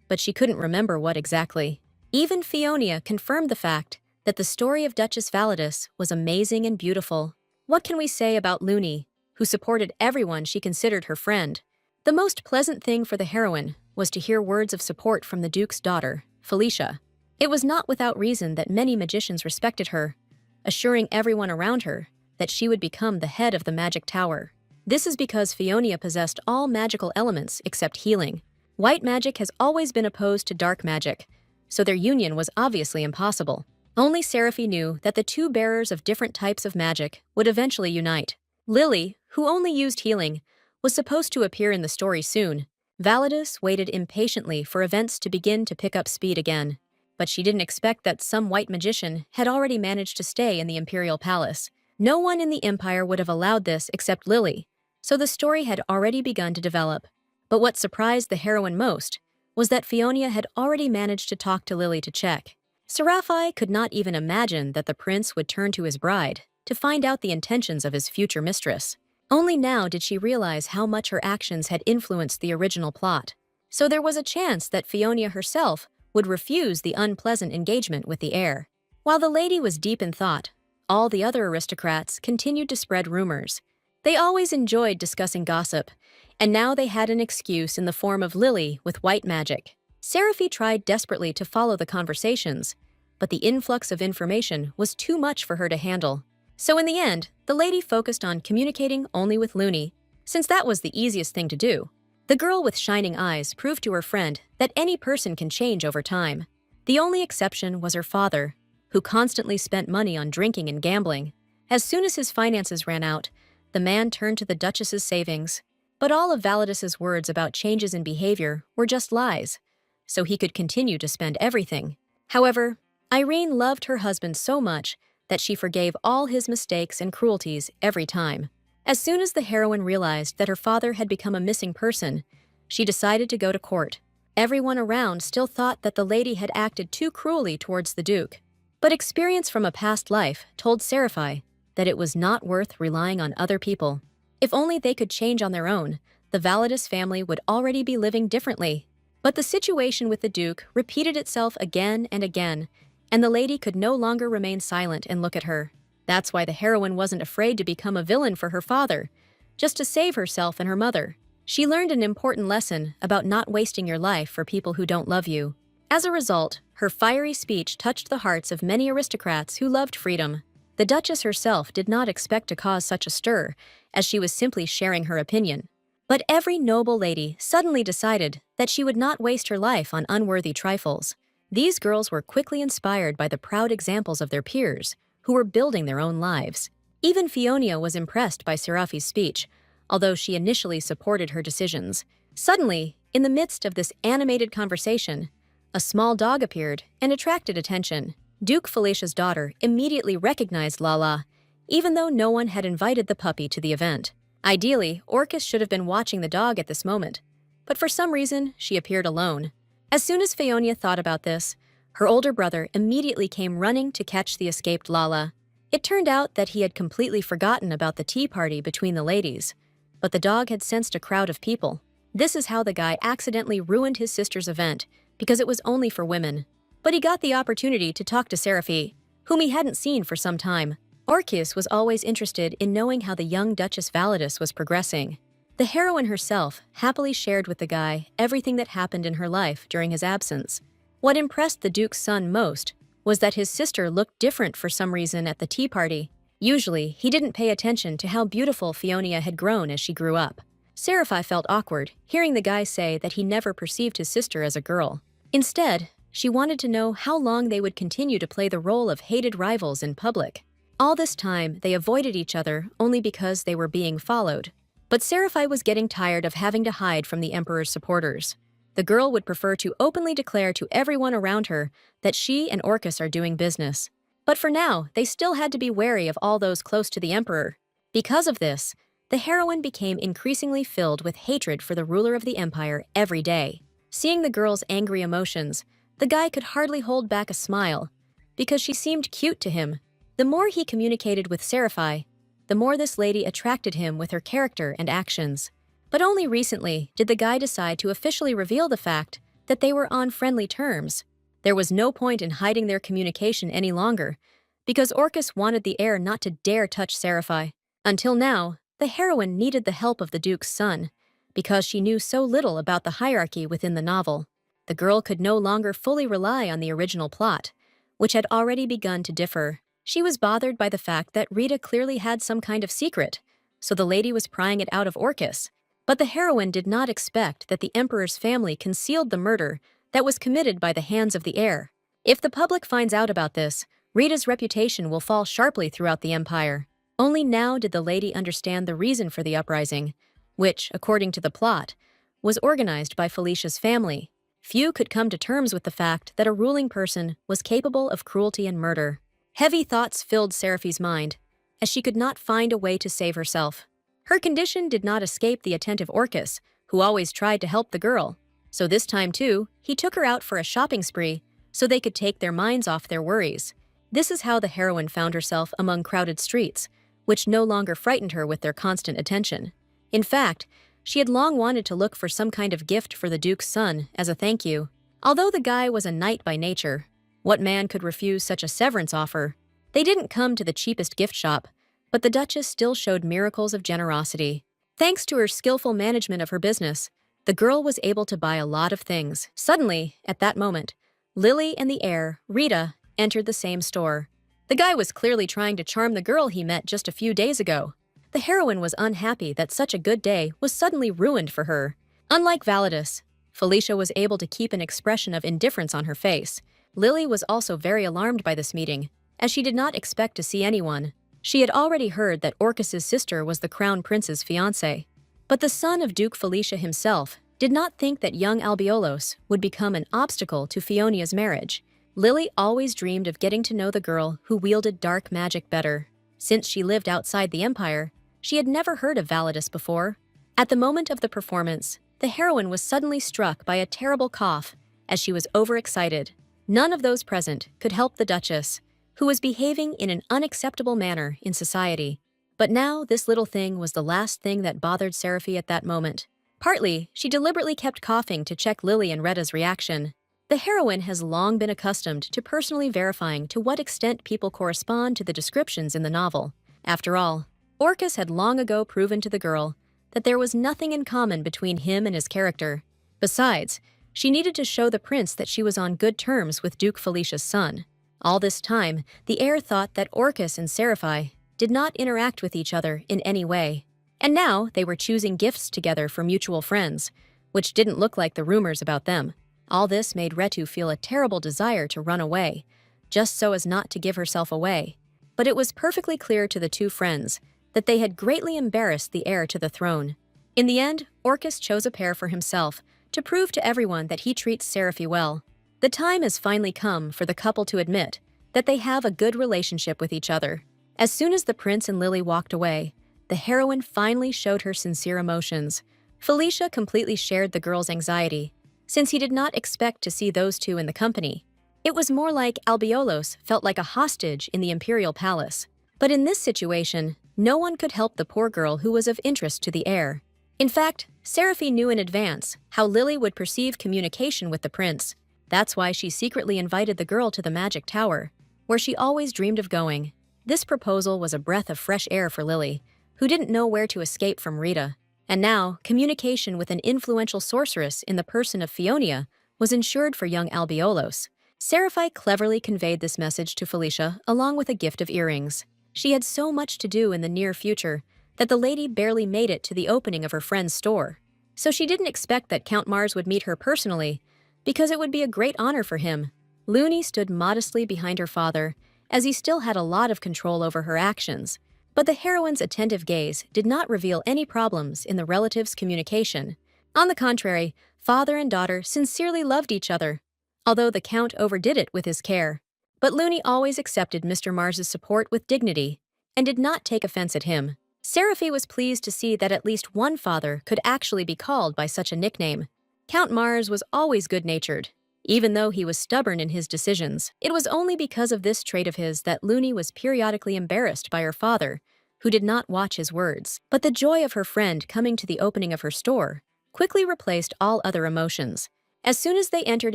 but she couldn't remember what exactly. Even Fionia confirmed the fact that the story of Duchess Validus was amazing and beautiful. What can we say about Looney, who supported everyone she considered her friend? The most pleasant thing for the heroine was to hear words of support from the Duke's daughter, Felicia. It was not without reason that many magicians respected her, assuring everyone around her that she would become the head of the magic tower. This is because Fionia possessed all magical elements except healing. White magic has always been opposed to dark magic, so their union was obviously impossible. Only Seraphi knew that the two bearers of different types of magic would eventually unite. Lily, who only used healing, was supposed to appear in the story soon. Validus waited impatiently for events to begin to pick up speed again, but she didn't expect that some white magician had already managed to stay in the imperial palace. No one in the empire would have allowed this except Lily, so the story had already begun to develop. But what surprised the heroine most was that Fionia had already managed to talk to Lily to check. Seraphi could not even imagine that the prince would turn to his bride to find out the intentions of his future mistress. Only now did she realize how much her actions had influenced the original plot. So there was a chance that Fionia herself would refuse the unpleasant engagement with the heir. While the lady was deep in thought, all the other aristocrats continued to spread rumors. They always enjoyed discussing gossip, and now they had an excuse in the form of Lily with white magic. Seraphi tried desperately to follow the conversations, but the influx of information was too much for her to handle. So in the end, the lady focused on communicating only with Looney, since that was the easiest thing to do. The girl with shining eyes proved to her friend that any person can change over time. The only exception was her father, who constantly spent money on drinking and gambling. As soon as his finances ran out, the man turned to the Duchess's savings. But all of Validus's words about changes in behavior were just lies, so he could continue to spend everything. However, Irene loved her husband so much that she forgave all his mistakes and cruelties every time. As soon as the heroine realized that her father had become a missing person, she decided to go to court. Everyone around still thought that the lady had acted too cruelly towards the Duke. But experience from a past life told Seraphi that it was not worth relying on other people. If only they could change on their own, the Validus family would already be living differently. But the situation with the Duke repeated itself again and again, and the lady could no longer remain silent and look at her. That's why the heroine wasn't afraid to become a villain for her father, just to save herself and her mother. She learned an important lesson about not wasting your life for people who don't love you. As a result, her fiery speech touched the hearts of many aristocrats who loved freedom. The Duchess herself did not expect to cause such a stir, as she was simply sharing her opinion. But every noble lady suddenly decided that she would not waste her life on unworthy trifles. These girls were quickly inspired by the proud examples of their peers, who were building their own lives. Even Fionia was impressed by Seraphi's speech, although she initially supported her decisions. Suddenly, in the midst of this animated conversation, a small dog appeared and attracted attention. Duke Felicia's daughter immediately recognized Lala, even though no one had invited the puppy to the event. Ideally, Orcus should have been watching the dog at this moment, but for some reason, she appeared alone. As soon as Fionia thought about this, her older brother immediately came running to catch the escaped Lala. It turned out that he had completely forgotten about the tea party between the ladies, but the dog had sensed a crowd of people. This is how the guy accidentally ruined his sister's event, because it was only for women. But he got the opportunity to talk to Seraphi, whom he hadn't seen for some time. Orcus was always interested in knowing how the young Duchess Validus was progressing. The heroine herself happily shared with the guy everything that happened in her life during his absence. What impressed the Duke's son most was that his sister looked different for some reason at the tea party. Usually, he didn't pay attention to how beautiful Fionia had grown as she grew up. Seraphi felt awkward, hearing the guy say that he never perceived his sister as a girl. Instead, she wanted to know how long they would continue to play the role of hated rivals in public. All this time, they avoided each other only because they were being followed. But Seraphi was getting tired of having to hide from the Emperor's supporters. The girl would prefer to openly declare to everyone around her that she and Orcus are doing business. But for now, they still had to be wary of all those close to the Emperor. Because of this, the heroine became increasingly filled with hatred for the ruler of the empire every day. Seeing the girl's angry emotions, the guy could hardly hold back a smile, because she seemed cute to him. The more he communicated with Seraphi, the more this lady attracted him with her character and actions. But only recently did the guy decide to officially reveal the fact that they were on friendly terms. There was no point in hiding their communication any longer, because Orcus wanted the heir not to dare touch Seraphi. Until now, the heroine needed the help of the Duke's son, because she knew so little about the hierarchy within the novel. The girl could no longer fully rely on the original plot, which had already begun to differ. She was bothered by the fact that Rita clearly had some kind of secret, so the lady was prying it out of Orcus. But the heroine did not expect that the Emperor's family concealed the murder that was committed by the hands of the heir. If the public finds out about this, Rita's reputation will fall sharply throughout the empire. Only now did the lady understand the reason for the uprising, which, according to the plot, was organized by Felicia's family. Few could come to terms with the fact that a ruling person was capable of cruelty and murder. Heavy thoughts filled Seraphi's mind, as she could not find a way to save herself. Her condition did not escape the attentive Orcus, who always tried to help the girl. So this time, too, he took her out for a shopping spree so they could take their minds off their worries. This is how the heroine found herself among crowded streets, which no longer frightened her with their constant attention. In fact, she had long wanted to look for some kind of gift for the Duke's son as a thank you. Although the guy was a knight by nature, what man could refuse such a severance offer? They didn't come to the cheapest gift shop, but the Duchess still showed miracles of generosity. Thanks to her skillful management of her business, the girl was able to buy a lot of things. Suddenly, at that moment, Lily and the heir, Rita, entered the same store. The guy was clearly trying to charm the girl he met just a few days ago. The heroine was unhappy that such a good day was suddenly ruined for her. Unlike Validus, Felicia was able to keep an expression of indifference on her face. Lily was also very alarmed by this meeting, as she did not expect to see anyone. She had already heard that Orcus's sister was the crown prince's fiancé. But the son of Duke Felicia himself did not think that young Albiolos would become an obstacle to Fionia's marriage. Lily always dreamed of getting to know the girl who wielded dark magic better. Since she lived outside the empire, she had never heard of Validus before. At the moment of the performance, the heroine was suddenly struck by a terrible cough as she was overexcited. None of those present could help the Duchess, who was behaving in an unacceptable manner in society. But now this little thing was the last thing that bothered Seraphi at that moment. Partly, she deliberately kept coughing to check Lily and Retta's reaction. The heroine has long been accustomed to personally verifying to what extent people correspond to the descriptions in the novel. After all, Orcus had long ago proven to the girl that there was nothing in common between him and his character. Besides, she needed to show the prince that she was on good terms with Duke Felicia's son. All this time, the heir thought that Orcus and Seraphi did not interact with each other in any way. And now they were choosing gifts together for mutual friends, which didn't look like the rumors about them. All this made Retu feel a terrible desire to run away, just so as not to give herself away. But it was perfectly clear to the two friends that they had greatly embarrassed the heir to the throne. In the end, Orcus chose a pair for himself to prove to everyone that he treats Seraphi well. The time has finally come for the couple to admit that they have a good relationship with each other. As soon as the prince and Lily walked away, the heroine finally showed her sincere emotions. Felicia completely shared the girl's anxiety, since he did not expect to see those two in the company. It was more like Albiolos felt like a hostage in the imperial palace. But in this situation, no one could help the poor girl who was of interest to the heir. In fact, Seraphi knew in advance how Lily would perceive communication with the prince. That's why she secretly invited the girl to the magic tower, where she always dreamed of going. This proposal was a breath of fresh air for Lily, who didn't know where to escape from Rita. And now, communication with an influential sorceress in the person of Fionia was ensured for young Albiolos. Seraphi cleverly conveyed this message to Felicia along with a gift of earrings. She had so much to do in the near future that the lady barely made it to the opening of her friend's store. So she didn't expect that Count Mars would meet her personally, because it would be a great honor for him. Looney stood modestly behind her father, as he still had a lot of control over her actions. But the heroine's attentive gaze did not reveal any problems in the relatives' communication. On the contrary, father and daughter sincerely loved each other, although the Count overdid it with his care. But Looney always accepted Mr. Mars's support with dignity, and did not take offense at him. Seraphi was pleased to see that at least one father could actually be called by such a nickname. Count Mars was always good-natured, even though he was stubborn in his decisions. It was only because of this trait of his that Looney was periodically embarrassed by her father, who did not watch his words. But the joy of her friend coming to the opening of her store quickly replaced all other emotions. As soon as they entered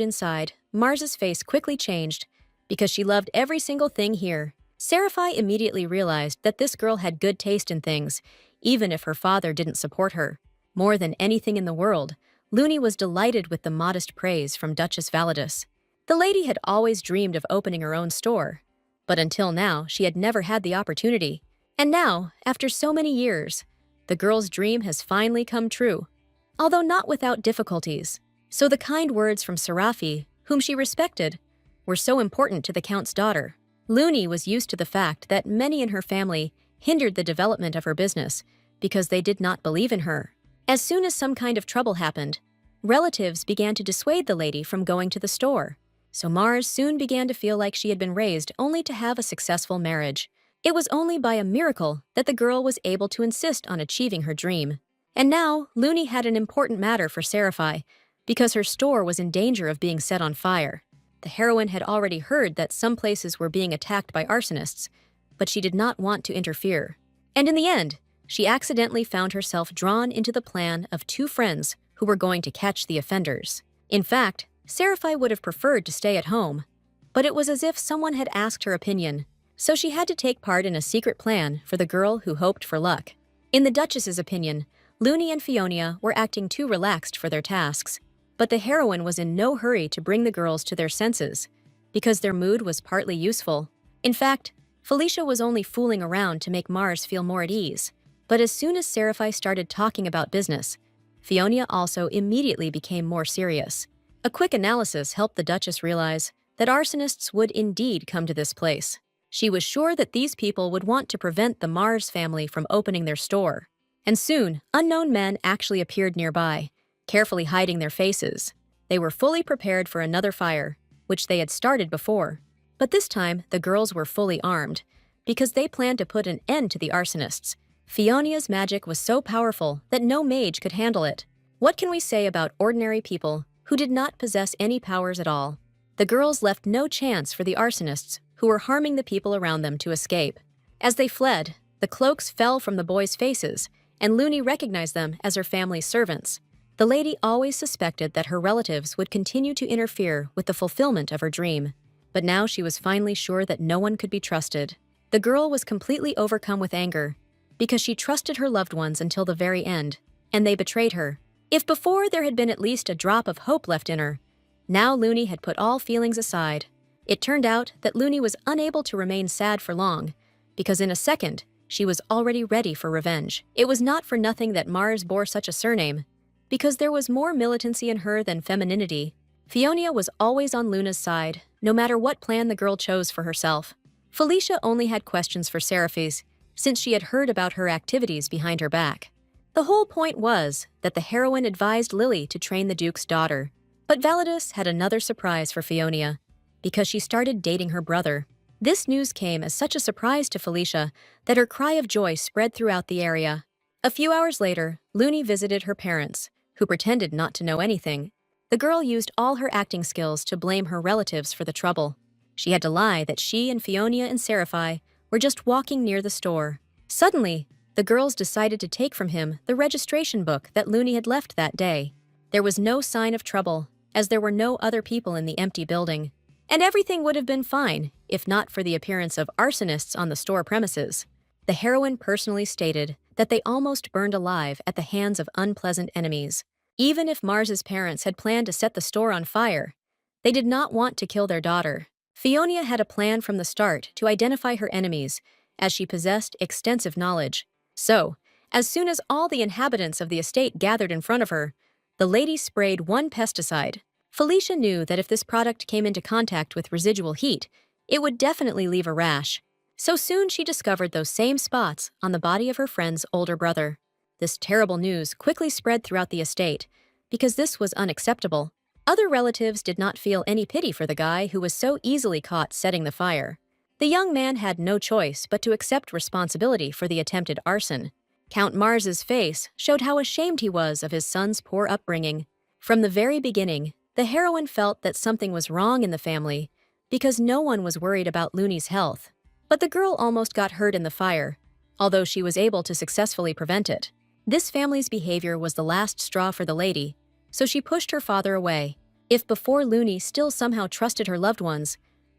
inside, Mars's face quickly changed because she loved every single thing here. Seraphi immediately realized that this girl had good taste in things, even if her father didn't support her. More than anything in the world, Looney was delighted with the modest praise from Duchess Validus. The lady had always dreamed of opening her own store, but until now she had never had the opportunity. And now, after so many years, the girl's dream has finally come true, although not without difficulties. So the kind words from Seraphi, whom she respected, were so important to the Count's daughter. Looney was used to the fact that many in her family hindered the development of her business because they did not believe in her. As soon as some kind of trouble happened, relatives began to dissuade the lady from going to the store. So Mars soon began to feel like she had been raised only to have a successful marriage. It was only by a miracle that the girl was able to insist on achieving her dream. And now, Looney had an important matter for Seraphi because her store was in danger of being set on fire. The heroine had already heard that some places were being attacked by arsonists, but she did not want to interfere. And in the end, she accidentally found herself drawn into the plan of two friends who were going to catch the offenders. In fact, Seraphi would have preferred to stay at home, but it was as if someone had asked her opinion, so she had to take part in a secret plan for the girl who hoped for luck. In the Duchess's opinion, Looney and Fionia were acting too relaxed for their tasks, but the heroine was in no hurry to bring the girls to their senses, because their mood was partly useful. In fact, Felicia was only fooling around to make Mars feel more at ease. But as soon as Seraphi started talking about business, Fionia also immediately became more serious. A quick analysis helped the Duchess realize that arsonists would indeed come to this place. She was sure that these people would want to prevent the Mars family from opening their store. And soon, unknown men actually appeared nearby, carefully hiding their faces. They were fully prepared for another fire, which they had started before. But this time, the girls were fully armed, because they planned to put an end to the arsonists. Fionia's magic was so powerful that no mage could handle it. What can we say about ordinary people who did not possess any powers at all? The girls left no chance for the arsonists who were harming the people around them to escape. As they fled, the cloaks fell from the boys' faces, and Looney recognized them as her family's servants. The lady always suspected that her relatives would continue to interfere with the fulfillment of her dream, but now she was finally sure that no one could be trusted. The girl was completely overcome with anger, because she trusted her loved ones until the very end, and they betrayed her. If before there had been at least a drop of hope left in her, now Looney had put all feelings aside. It turned out that Looney was unable to remain sad for long, because in a second, she was already ready for revenge. It was not for nothing that Mars bore such a surname, because there was more militancy in her than femininity. Fionia was always on Luna's side, no matter what plan the girl chose for herself. Felicia only had questions for Seraphi's, since she had heard about her activities behind her back. The whole point was that the heroine advised Lily to train the Duke's daughter. But Validus had another surprise for Fionia, because she started dating her brother. This news came as such a surprise to Felicia that her cry of joy spread throughout the area. A few hours later, Looney visited her parents, who pretended not to know anything. The girl used all her acting skills to blame her relatives for the trouble. She had to lie that she and Fionia and Seraphi were just walking near the store. Suddenly, the girls decided to take from him the registration book that Looney had left that day. There was no sign of trouble, as there were no other people in the empty building. And everything would have been fine, if not for the appearance of arsonists on the store premises. The heroine personally stated that they almost burned alive at the hands of unpleasant enemies. Even if Mars's parents had planned to set the store on fire, they did not want to kill their daughter. Fionia had a plan from the start to identify her enemies, as she possessed extensive knowledge. So, as soon as all the inhabitants of the estate gathered in front of her, the lady sprayed one pesticide. Felicia knew that if this product came into contact with residual heat, it would definitely leave a rash. So soon she discovered those same spots on the body of her friend's older brother. This terrible news quickly spread throughout the estate, because this was unacceptable. Other relatives did not feel any pity for the guy who was so easily caught setting the fire. The young man had no choice but to accept responsibility for the attempted arson. Count Mars's face showed how ashamed he was of his son's poor upbringing. From the very beginning, the heroine felt that something was wrong in the family because no one was worried about Looney's health. But the girl almost got hurt in the fire, although she was able to successfully prevent it. This family's behavior was the last straw for the lady, so she pushed her father away. If before Looney still somehow trusted her loved ones,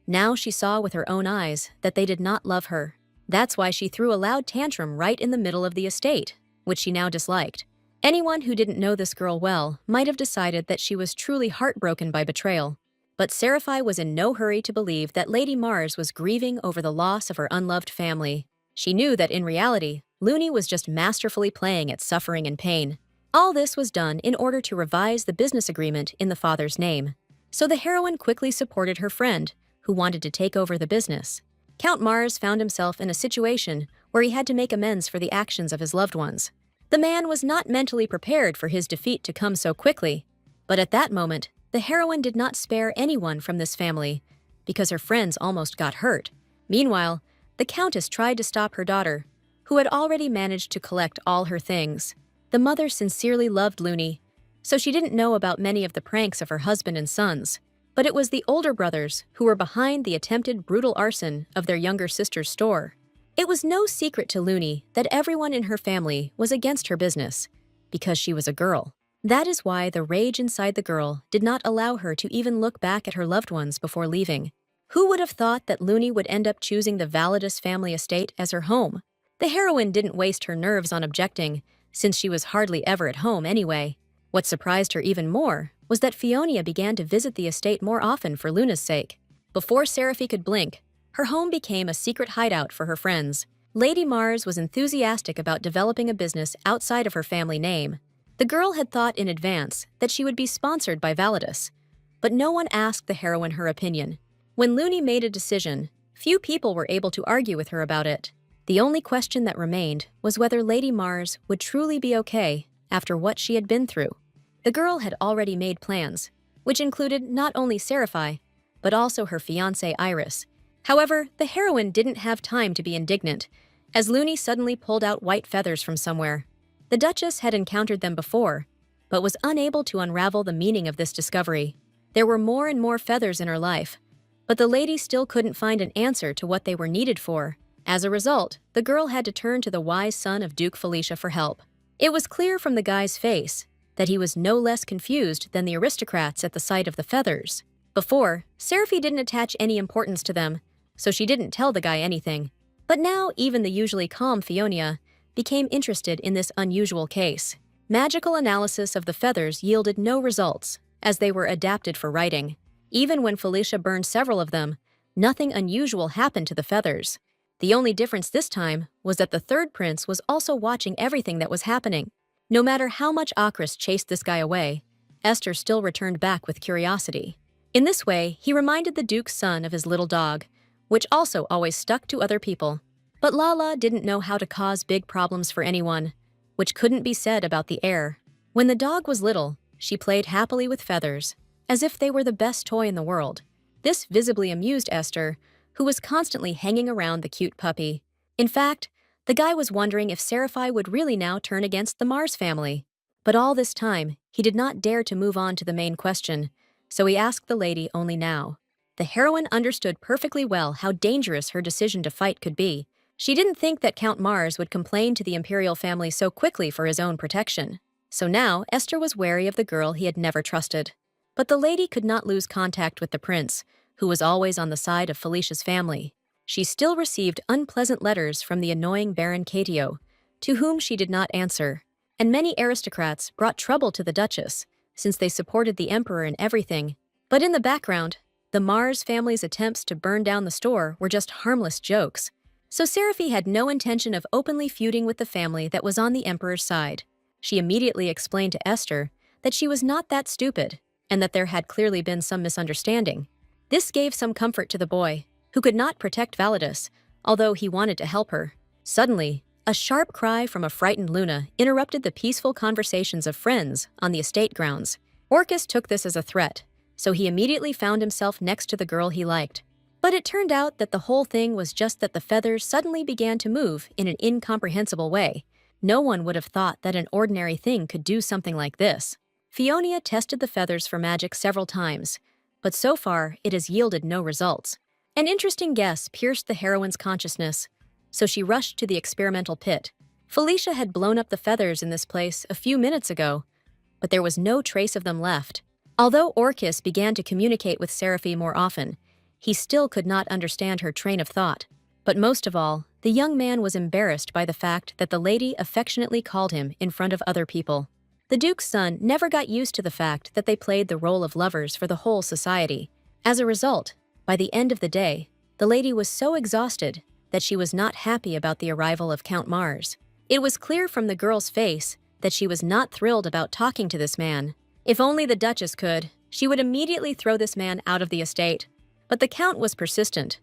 now she saw with her own eyes that they did not love her. That's why she threw a loud tantrum right in the middle of the estate, which she now disliked. Anyone who didn't know this girl well might have decided that she was truly heartbroken by betrayal. But Seraphie was in no hurry to believe that Lady Mars was grieving over the loss of her unloved family. She knew that in reality, Looney was just masterfully playing at suffering and pain. All this was done in order to revise the business agreement in the father's name. So the heroine quickly supported her friend, who wanted to take over the business. Count Mars found himself in a situation where he had to make amends for the actions of his loved ones. The man was not mentally prepared for his defeat to come so quickly, but at that moment, the heroine did not spare anyone from this family because her friends almost got hurt. Meanwhile, the Countess tried to stop her daughter, who had already managed to collect all her things. The mother sincerely loved Looney, so she didn't know about many of the pranks of her husband and sons. But it was the older brothers who were behind the attempted brutal arson of their younger sister's store. It was no secret to Looney that everyone in her family was against her business, because she was a girl. That is why the rage inside the girl did not allow her to even look back at her loved ones before leaving. Who would have thought that Looney would end up choosing the Validus family estate as her home? The heroine didn't waste her nerves on objecting, since she was hardly ever at home anyway. What surprised her even more was that Fionia began to visit the estate more often for Luna's sake. Before Seraphie could blink, her home became a secret hideout for her friends. Lady Mars was enthusiastic about developing a business outside of her family name. The girl had thought in advance that she would be sponsored by Validus, but no one asked the heroine her opinion. When Looney made a decision, few people were able to argue with her about it. The only question that remained was whether Lady Mars would truly be okay after what she had been through. The girl had already made plans, which included not only Seraphie, but also her fiancé Iris. However, the heroine didn't have time to be indignant, as Looney suddenly pulled out white feathers from somewhere. The Duchess had encountered them before, but was unable to unravel the meaning of this discovery. There were more and more feathers in her life, but the lady still couldn't find an answer to what they were needed for. As a result, the girl had to turn to the wise son of Duke Felicia for help. It was clear from the guy's face that he was no less confused than the aristocrats at the sight of the feathers. Before, Seraphie didn't attach any importance to them, so she didn't tell the guy anything. But now even the usually calm Fionia became interested in this unusual case. Magical analysis of the feathers yielded no results, as they were adapted for writing. Even when Felicia burned several of them, nothing unusual happened to the feathers. The only difference this time was that the third prince was also watching everything that was happening. No matter how much Akris chased this guy away, Esther still returned back with curiosity. In this way, he reminded the Duke's son of his little dog, which also always stuck to other people. But Lala didn't know how to cause big problems for anyone, which couldn't be said about the heir. When the dog was little, she played happily with feathers, as if they were the best toy in the world. This visibly amused Esther, who was constantly hanging around the cute puppy. In fact, the guy was wondering if Seraphie would really now turn against the Mars family. But all this time, he did not dare to move on to the main question, so he asked the lady only now. The heroine understood perfectly well how dangerous her decision to fight could be. She didn't think that Count Mars would complain to the imperial family so quickly for his own protection. So now Esther was wary of the girl he had never trusted. But the lady could not lose contact with the prince, who was always on the side of Felicia's family. She still received unpleasant letters from the annoying Baron Catio, to whom she did not answer, and many aristocrats brought trouble to the Duchess, since they supported the emperor in everything. But in the background, the Mars family's attempts to burn down the store were just harmless jokes. So Seraphie had no intention of openly feuding with the family that was on the emperor's side. She immediately explained to Esther that she was not that stupid, and that there had clearly been some misunderstanding. This gave some comfort to the boy, who could not protect Validus, although he wanted to help her. Suddenly, a sharp cry from a frightened Luna interrupted the peaceful conversations of friends on the estate grounds. Orcus took this as a threat, so he immediately found himself next to the girl he liked. But it turned out that the whole thing was just that the feathers suddenly began to move in an incomprehensible way. No one would have thought that an ordinary thing could do something like this. Fionia tested the feathers for magic several times, but so far it has yielded no results. An interesting guess pierced the heroine's consciousness, so she rushed to the experimental pit. Felicia had blown up the feathers in this place a few minutes ago, but there was no trace of them left. Although Orcus began to communicate with Seraphi more often, he still could not understand her train of thought. But most of all, the young man was embarrassed by the fact that the lady affectionately called him in front of other people. The Duke's son never got used to the fact that they played the role of lovers for the whole society. As a result, by the end of the day, the lady was so exhausted that she was not happy about the arrival of Count Mars. It was clear from the girl's face that she was not thrilled about talking to this man. If only the Duchess could, she would immediately throw this man out of the estate. But the Count was persistent,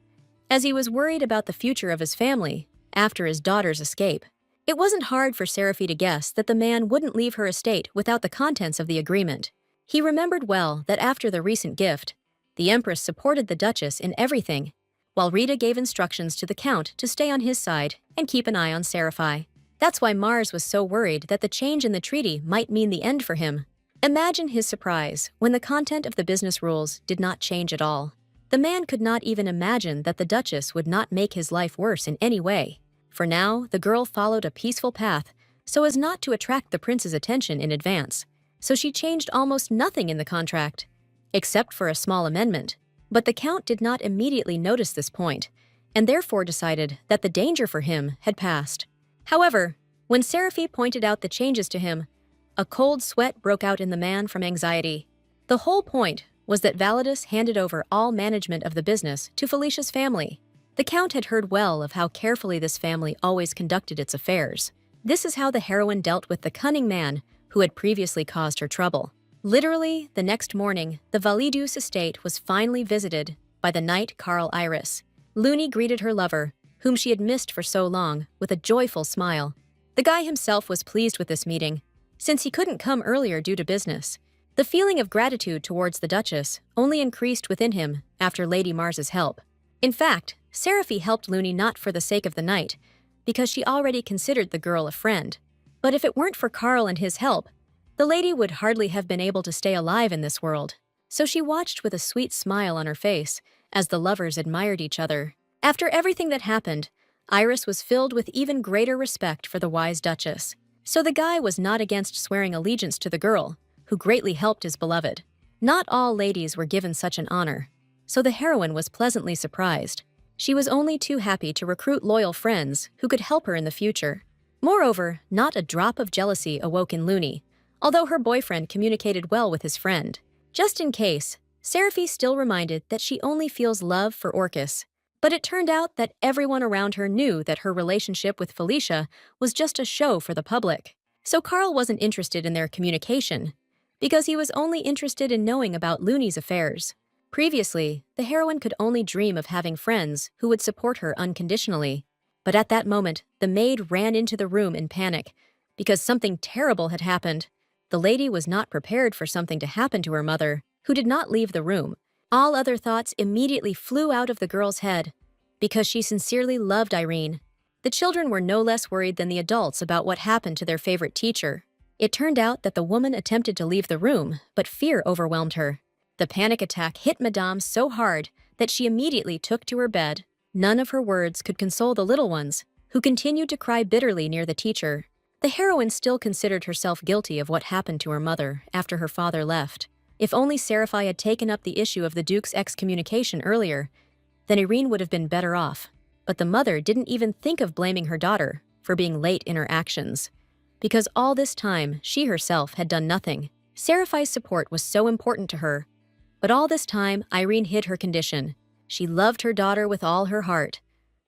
as he was worried about the future of his family after his daughter's escape. It wasn't hard for Seraphi to guess that the man wouldn't leave her estate without the contents of the agreement. He remembered well that after the recent gift, the Empress supported the Duchess in everything, while Rita gave instructions to the Count to stay on his side and keep an eye on Seraphi. That's why Mars was so worried that the change in the treaty might mean the end for him. Imagine his surprise when the content of the business rules did not change at all. The man could not even imagine that the Duchess would not make his life worse in any way. For now, the girl followed a peaceful path so as not to attract the prince's attention in advance. So she changed almost nothing in the contract, except for a small amendment. But the Count did not immediately notice this point, and therefore decided that the danger for him had passed. However, when Seraphi pointed out the changes to him, a cold sweat broke out in the man from anxiety. The whole point was that Validus handed over all management of the business to Felicia's family. The Count had heard well of how carefully this family always conducted its affairs. This is how the heroine dealt with the cunning man who had previously caused her trouble. Literally, the next morning, the Validus estate was finally visited by the knight Carl Iris. Looney greeted her lover, whom she had missed for so long, with a joyful smile. The guy himself was pleased with this meeting, since he couldn't come earlier due to business. The feeling of gratitude towards the Duchess only increased within him after Lady Mars's help. In fact, Seraphi helped Looney not for the sake of the knight, because she already considered the girl a friend. But if it weren't for Carl and his help, the lady would hardly have been able to stay alive in this world. So she watched with a sweet smile on her face as the lovers admired each other. After everything that happened, Iris was filled with even greater respect for the wise Duchess. So the guy was not against swearing allegiance to the girl, who greatly helped his beloved. Not all ladies were given such an honor, so the heroine was pleasantly surprised. She was only too happy to recruit loyal friends who could help her in the future. Moreover, not a drop of jealousy awoke in Looney, although her boyfriend communicated well with his friend. Just in case, Seraphi still reminded that she only feels love for Orcus. But it turned out that everyone around her knew that her relationship with Felicia was just a show for the public. So Carl wasn't interested in their communication, because he was only interested in knowing about Looney's affairs. Previously, the heroine could only dream of having friends who would support her unconditionally. But at that moment, the maid ran into the room in panic, because something terrible had happened. The lady was not prepared for something to happen to her mother, who did not leave the room. All other thoughts immediately flew out of the girl's head, because she sincerely loved Irene. The children were no less worried than the adults about what happened to their favorite teacher. It turned out that the woman attempted to leave the room, but fear overwhelmed her. The panic attack hit Madame so hard that she immediately took to her bed. None of her words could console the little ones, who continued to cry bitterly near the teacher. The heroine still considered herself guilty of what happened to her mother after her father left. If only Seraphi had taken up the issue of the Duke's excommunication earlier, then Irene would have been better off. But the mother didn't even think of blaming her daughter for being late in her actions, because all this time she herself had done nothing. Seraphi's support was so important to her, but all this time Irene hid her condition. She loved her daughter with all her heart,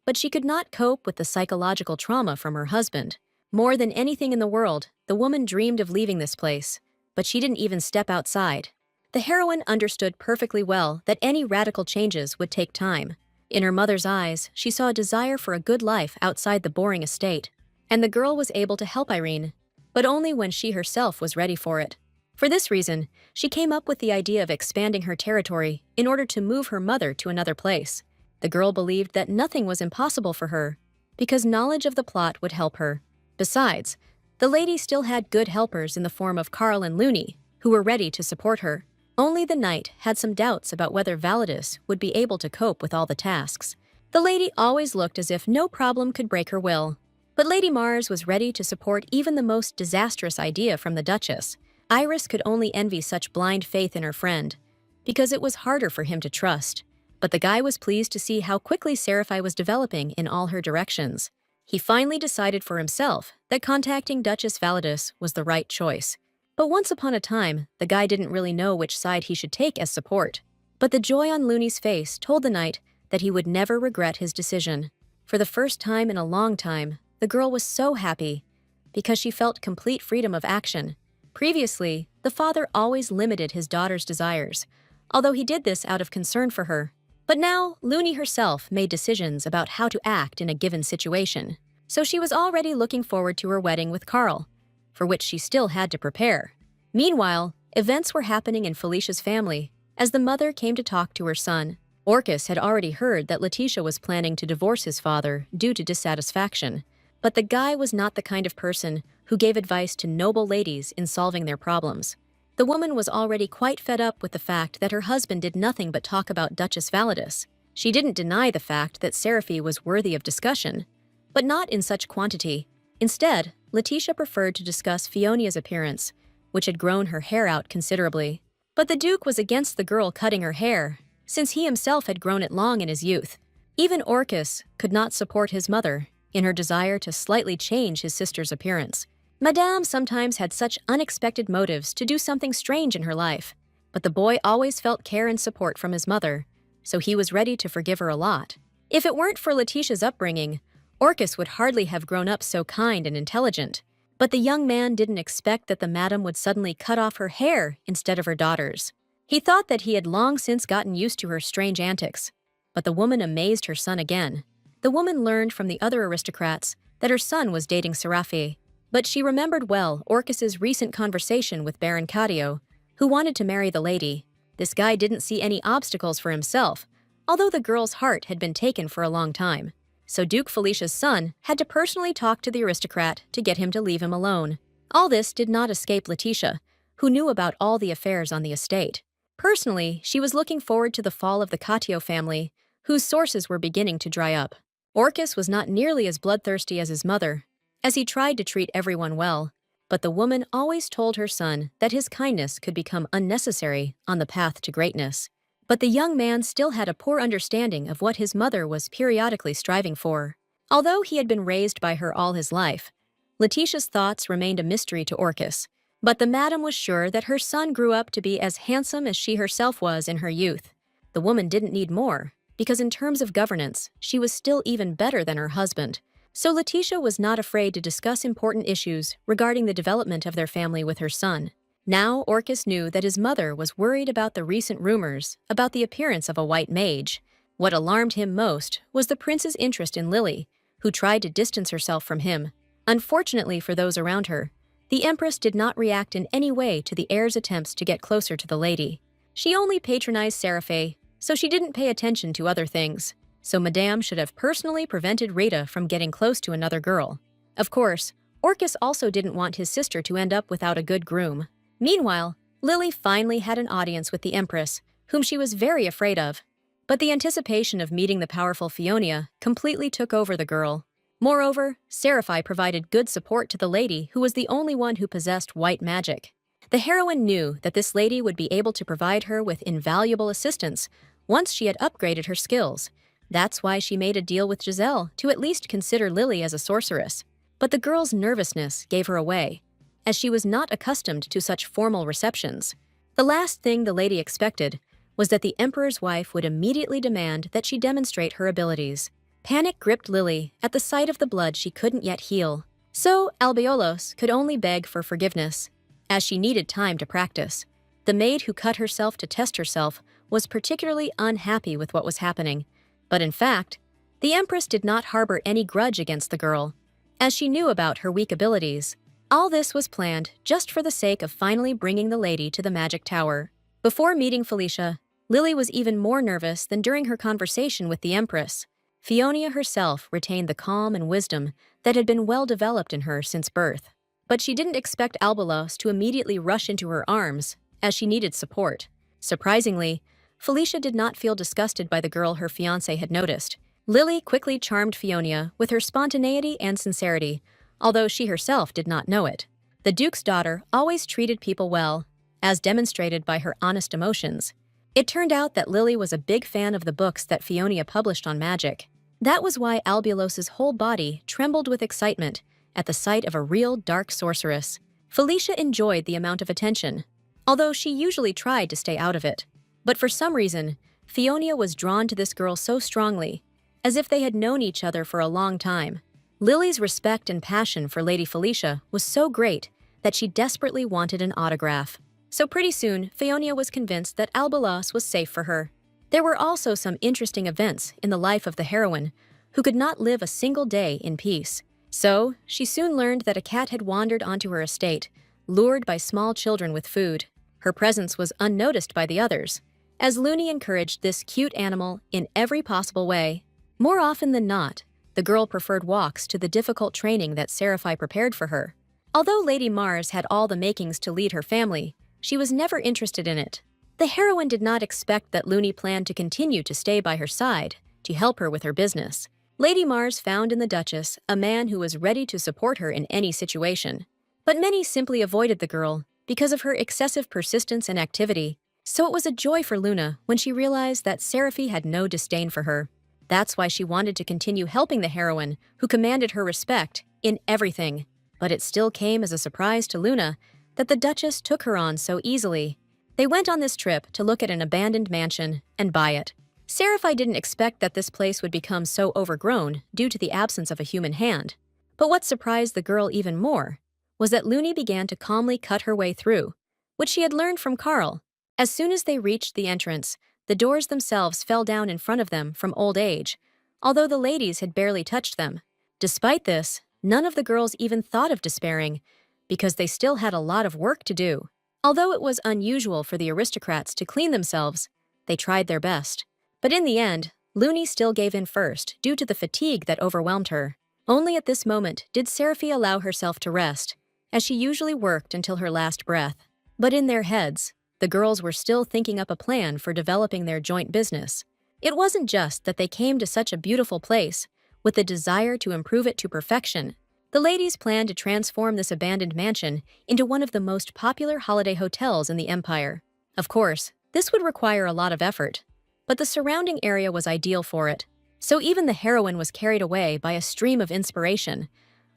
but she could not cope with the psychological trauma from her husband. More than anything in the world, the woman dreamed of leaving this place, but she didn't even step outside. The heroine understood perfectly well that any radical changes would take time. In her mother's eyes, she saw a desire for a good life outside the boring estate, and the girl was able to help Irene, but only when she herself was ready for it. For this reason, she came up with the idea of expanding her territory in order to move her mother to another place. The girl believed that nothing was impossible for her, because knowledge of the plot would help her. Besides, the lady still had good helpers in the form of Carl and Looney, who were ready to support her. Only the knight had some doubts about whether Validus would be able to cope with all the tasks. The lady always looked as if no problem could break her will. But Lady Mars was ready to support even the most disastrous idea from the Duchess. Iris could only envy such blind faith in her friend, because it was harder for him to trust. But the guy was pleased to see how quickly Seraphi was developing in all her directions. He finally decided for himself that contacting Duchess Validus was the right choice. But once upon a time, the guy didn't really know which side he should take as support. But the joy on Looney's face told the knight that he would never regret his decision. For the first time in a long time, the girl was so happy because she felt complete freedom of action. Previously, the father always limited his daughter's desires, although he did this out of concern for her. But now, Looney herself made decisions about how to act in a given situation, so she was already looking forward to her wedding with Carl, for which she still had to prepare. Meanwhile, events were happening in Felicia's family as the mother came to talk to her son. Orcus had already heard that Letitia was planning to divorce his father due to dissatisfaction, but the guy was not the kind of person who gave advice to noble ladies in solving their problems. The woman was already quite fed up with the fact that her husband did nothing but talk about Duchess Validus. She didn't deny the fact that Seraphi was worthy of discussion, but not in such quantity. Instead, Letitia preferred to discuss Fionia's appearance, which had grown her hair out considerably. But the Duke was against the girl cutting her hair, since he himself had grown it long in his youth. Even Orcus could not support his mother in her desire to slightly change his sister's appearance. Madame sometimes had such unexpected motives to do something strange in her life, but the boy always felt care and support from his mother, so he was ready to forgive her a lot. If it weren't for Letitia's upbringing, Orcus would hardly have grown up so kind and intelligent. But the young man didn't expect that the madam would suddenly cut off her hair instead of her daughter's. He thought that he had long since gotten used to her strange antics, but the woman amazed her son again. The woman learned from the other aristocrats that her son was dating Seraphi, but she remembered well Orcus's recent conversation with Baron Cadio, who wanted to marry the lady. This guy didn't see any obstacles for himself, although the girl's heart had been taken for a long time. So Duke Felicia's son had to personally talk to the aristocrat to get him to leave him alone. All this did not escape Letitia, who knew about all the affairs on the estate. Personally, she was looking forward to the fall of the Cadio family, whose sources were beginning to dry up. Orcus was not nearly as bloodthirsty as his mother, as he tried to treat everyone well, but the woman always told her son that his kindness could become unnecessary on the path to greatness. But the young man still had a poor understanding of what his mother was periodically striving for. Although he had been raised by her all his life, Letitia's thoughts remained a mystery to Orcus. But the madam was sure that her son grew up to be as handsome as she herself was in her youth. The woman didn't need more, because in terms of governance, she was still even better than her husband. So Letitia was not afraid to discuss important issues regarding the development of their family with her son. Now Orcus knew that his mother was worried about the recent rumors about the appearance of a white mage. What alarmed him most was the prince's interest in Lily, who tried to distance herself from him. Unfortunately for those around her, the Empress did not react in any way to the heir's attempts to get closer to the lady. She only patronized Seraphi, so she didn't pay attention to other things. So Madame should have personally prevented Rita from getting close to another girl. Of course, Orcus also didn't want his sister to end up without a good groom. Meanwhile, Lily finally had an audience with the Empress, whom she was very afraid of. But the anticipation of meeting the powerful Fionia completely took over the girl. Moreover, Seraphi provided good support to the lady who was the only one who possessed white magic. The heroine knew that this lady would be able to provide her with invaluable assistance once she had upgraded her skills. That's why she made a deal with Giselle to at least consider Lily as a sorceress. But the girl's nervousness gave her away, as she was not accustomed to such formal receptions. The last thing the lady expected was that the Emperor's wife would immediately demand that she demonstrate her abilities. Panic gripped Lily at the sight of the blood she couldn't yet heal. So Albiolus could only beg for forgiveness, as she needed time to practice. The maid who cut herself to test herself was particularly unhappy with what was happening. But in fact, the Empress did not harbor any grudge against the girl, as she knew about her weak abilities. All this was planned just for the sake of finally bringing the lady to the magic tower. Before meeting Felicia, Lily was even more nervous than during her conversation with the Empress. Fionia herself retained the calm and wisdom that had been well developed in her since birth. But she didn't expect Albalos to immediately rush into her arms, as she needed support. Surprisingly, Felicia did not feel disgusted by the girl her fiancé had noticed. Lily quickly charmed Fionia with her spontaneity and sincerity, although she herself did not know it. The Duke's daughter always treated people well, as demonstrated by her honest emotions. It turned out that Lily was a big fan of the books that Fionia published on magic. That was why Albulos's whole body trembled with excitement at the sight of a real dark sorceress. Felicia enjoyed the amount of attention, although she usually tried to stay out of it. But for some reason, Fionia was drawn to this girl so strongly, as if they had known each other for a long time. Lily's respect and passion for Lady Felicia was so great that she desperately wanted an autograph. So pretty soon, Fionia was convinced that Albalos was safe for her. There were also some interesting events in the life of the heroine, who could not live a single day in peace. So, she soon learned that a cat had wandered onto her estate, lured by small children with food. Her presence was unnoticed by the others, as Looney encouraged this cute animal in every possible way. More often than not, the girl preferred walks to the difficult training that Seraphie prepared for her. Although Lady Mars had all the makings to lead her family, she was never interested in it. The heroine did not expect that Looney planned to continue to stay by her side to help her with her business. Lady Mars found in the Duchess a man who was ready to support her in any situation. But many simply avoided the girl because of her excessive persistence and activity. So it was a joy for Luna when she realized that Seraphie had no disdain for her. That's why she wanted to continue helping the heroine, who commanded her respect in everything. But it still came as a surprise to Luna that the Duchess took her on so easily. They went on this trip to look at an abandoned mansion and buy it. Seraphie didn't expect that this place would become so overgrown due to the absence of a human hand. But what surprised the girl even more was that Looney began to calmly cut her way through, which she had learned from Carl. As soon as they reached the entrance, the doors themselves fell down in front of them from old age, although the ladies had barely touched them. Despite this, none of the girls even thought of despairing, because they still had a lot of work to do. Although it was unusual for the aristocrats to clean themselves, they tried their best. But in the end, Looney still gave in first due to the fatigue that overwhelmed her. Only at this moment did Seraphie allow herself to rest, as she usually worked until her last breath. But in their heads, the girls were still thinking up a plan for developing their joint business. It wasn't just that they came to such a beautiful place with the desire to improve it to perfection. The ladies planned to transform this abandoned mansion into one of the most popular holiday hotels in the empire. Of course, this would require a lot of effort, but the surrounding area was ideal for it. So even the heroine was carried away by a stream of inspiration,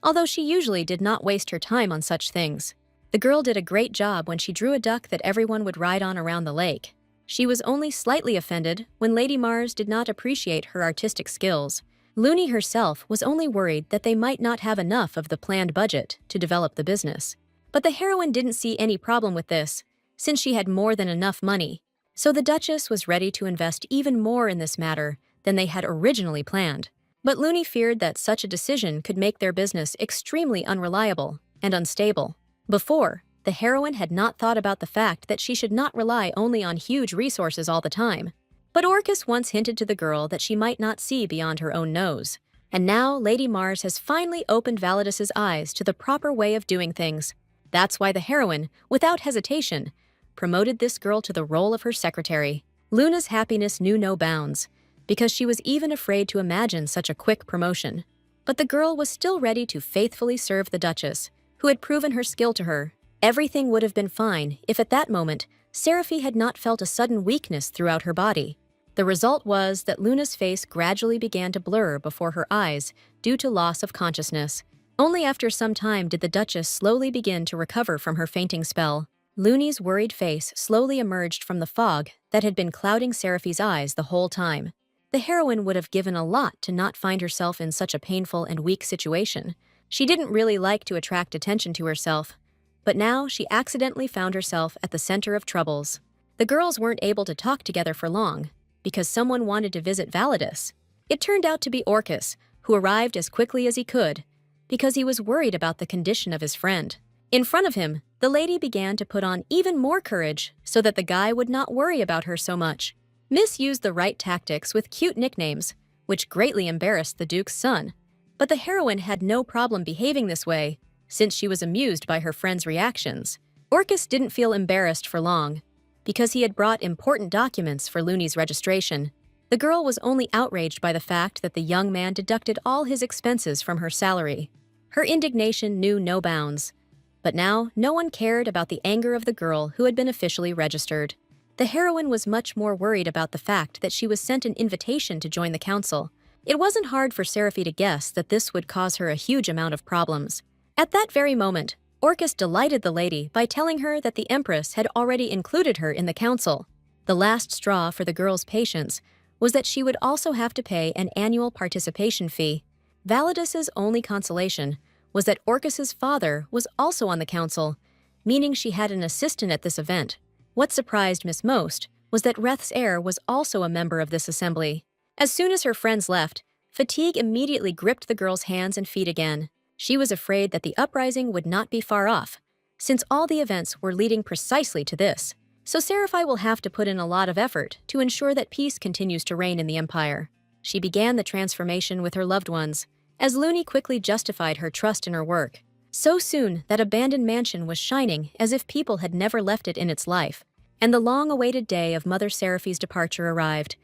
although she usually did not waste her time on such things. The girl did a great job when she drew a duck that everyone would ride on around the lake. She was only slightly offended when Lady Mars did not appreciate her artistic skills. Looney herself was only worried that they might not have enough of the planned budget to develop the business. But the heroine didn't see any problem with this, since she had more than enough money. So the Duchess was ready to invest even more in this matter than they had originally planned. But Looney feared that such a decision could make their business extremely unreliable and unstable. Before, the heroine had not thought about the fact that she should not rely only on huge resources all the time. But Orcus once hinted to the girl that she might not see beyond her own nose. And now Lady Mars has finally opened Validus's eyes to the proper way of doing things. That's why the heroine, without hesitation, promoted this girl to the role of her secretary. Luna's happiness knew no bounds, because she was even afraid to imagine such a quick promotion. But the girl was still ready to faithfully serve the Duchess, who had proven her skill to her. Everything would have been fine if at that moment Seraphie had not felt a sudden weakness throughout her body. The result was that Luna's face gradually began to blur before her eyes due to loss of consciousness. Only after some time did the Duchess slowly begin to recover from her fainting spell. Looney's worried face slowly emerged from the fog that had been clouding Seraphie's eyes the whole time. The heroine would have given a lot to not find herself in such a painful and weak situation. She didn't really like to attract attention to herself, but now she accidentally found herself at the center of troubles. The girls weren't able to talk together for long, because someone wanted to visit Validus. It turned out to be Orcus, who arrived as quickly as he could, because he was worried about the condition of his friend. In front of him, the lady began to put on even more courage so that the guy would not worry about her so much. Miss used the right tactics with cute nicknames, which greatly embarrassed the Duke's son. But the heroine had no problem behaving this way, since she was amused by her friend's reactions. Orcus didn't feel embarrassed for long, because he had brought important documents for Looney's registration. The girl was only outraged by the fact that the young man deducted all his expenses from her salary. Her indignation knew no bounds. But now, no one cared about the anger of the girl who had been officially registered. The heroine was much more worried about the fact that she was sent an invitation to join the council. It wasn't hard for Seraphi to guess that this would cause her a huge amount of problems. At that very moment, Orcus delighted the lady by telling her that the Empress had already included her in the council. The last straw for the girl's patience was that she would also have to pay an annual participation fee. Validus's only consolation was that Orcus's father was also on the council, meaning she had an assistant at this event. What surprised Miss most was that Reth's heir was also a member of this assembly. As soon as her friends left, fatigue immediately gripped the girl's hands and feet again. She was afraid that the uprising would not be far off, since all the events were leading precisely to this. So Seraphi will have to put in a lot of effort to ensure that peace continues to reign in the Empire. She began the transformation with her loved ones, as Looney quickly justified her trust in her work. So soon, that abandoned mansion was shining as if people had never left it in its life. And the long-awaited day of Mother Seraphi's departure arrived,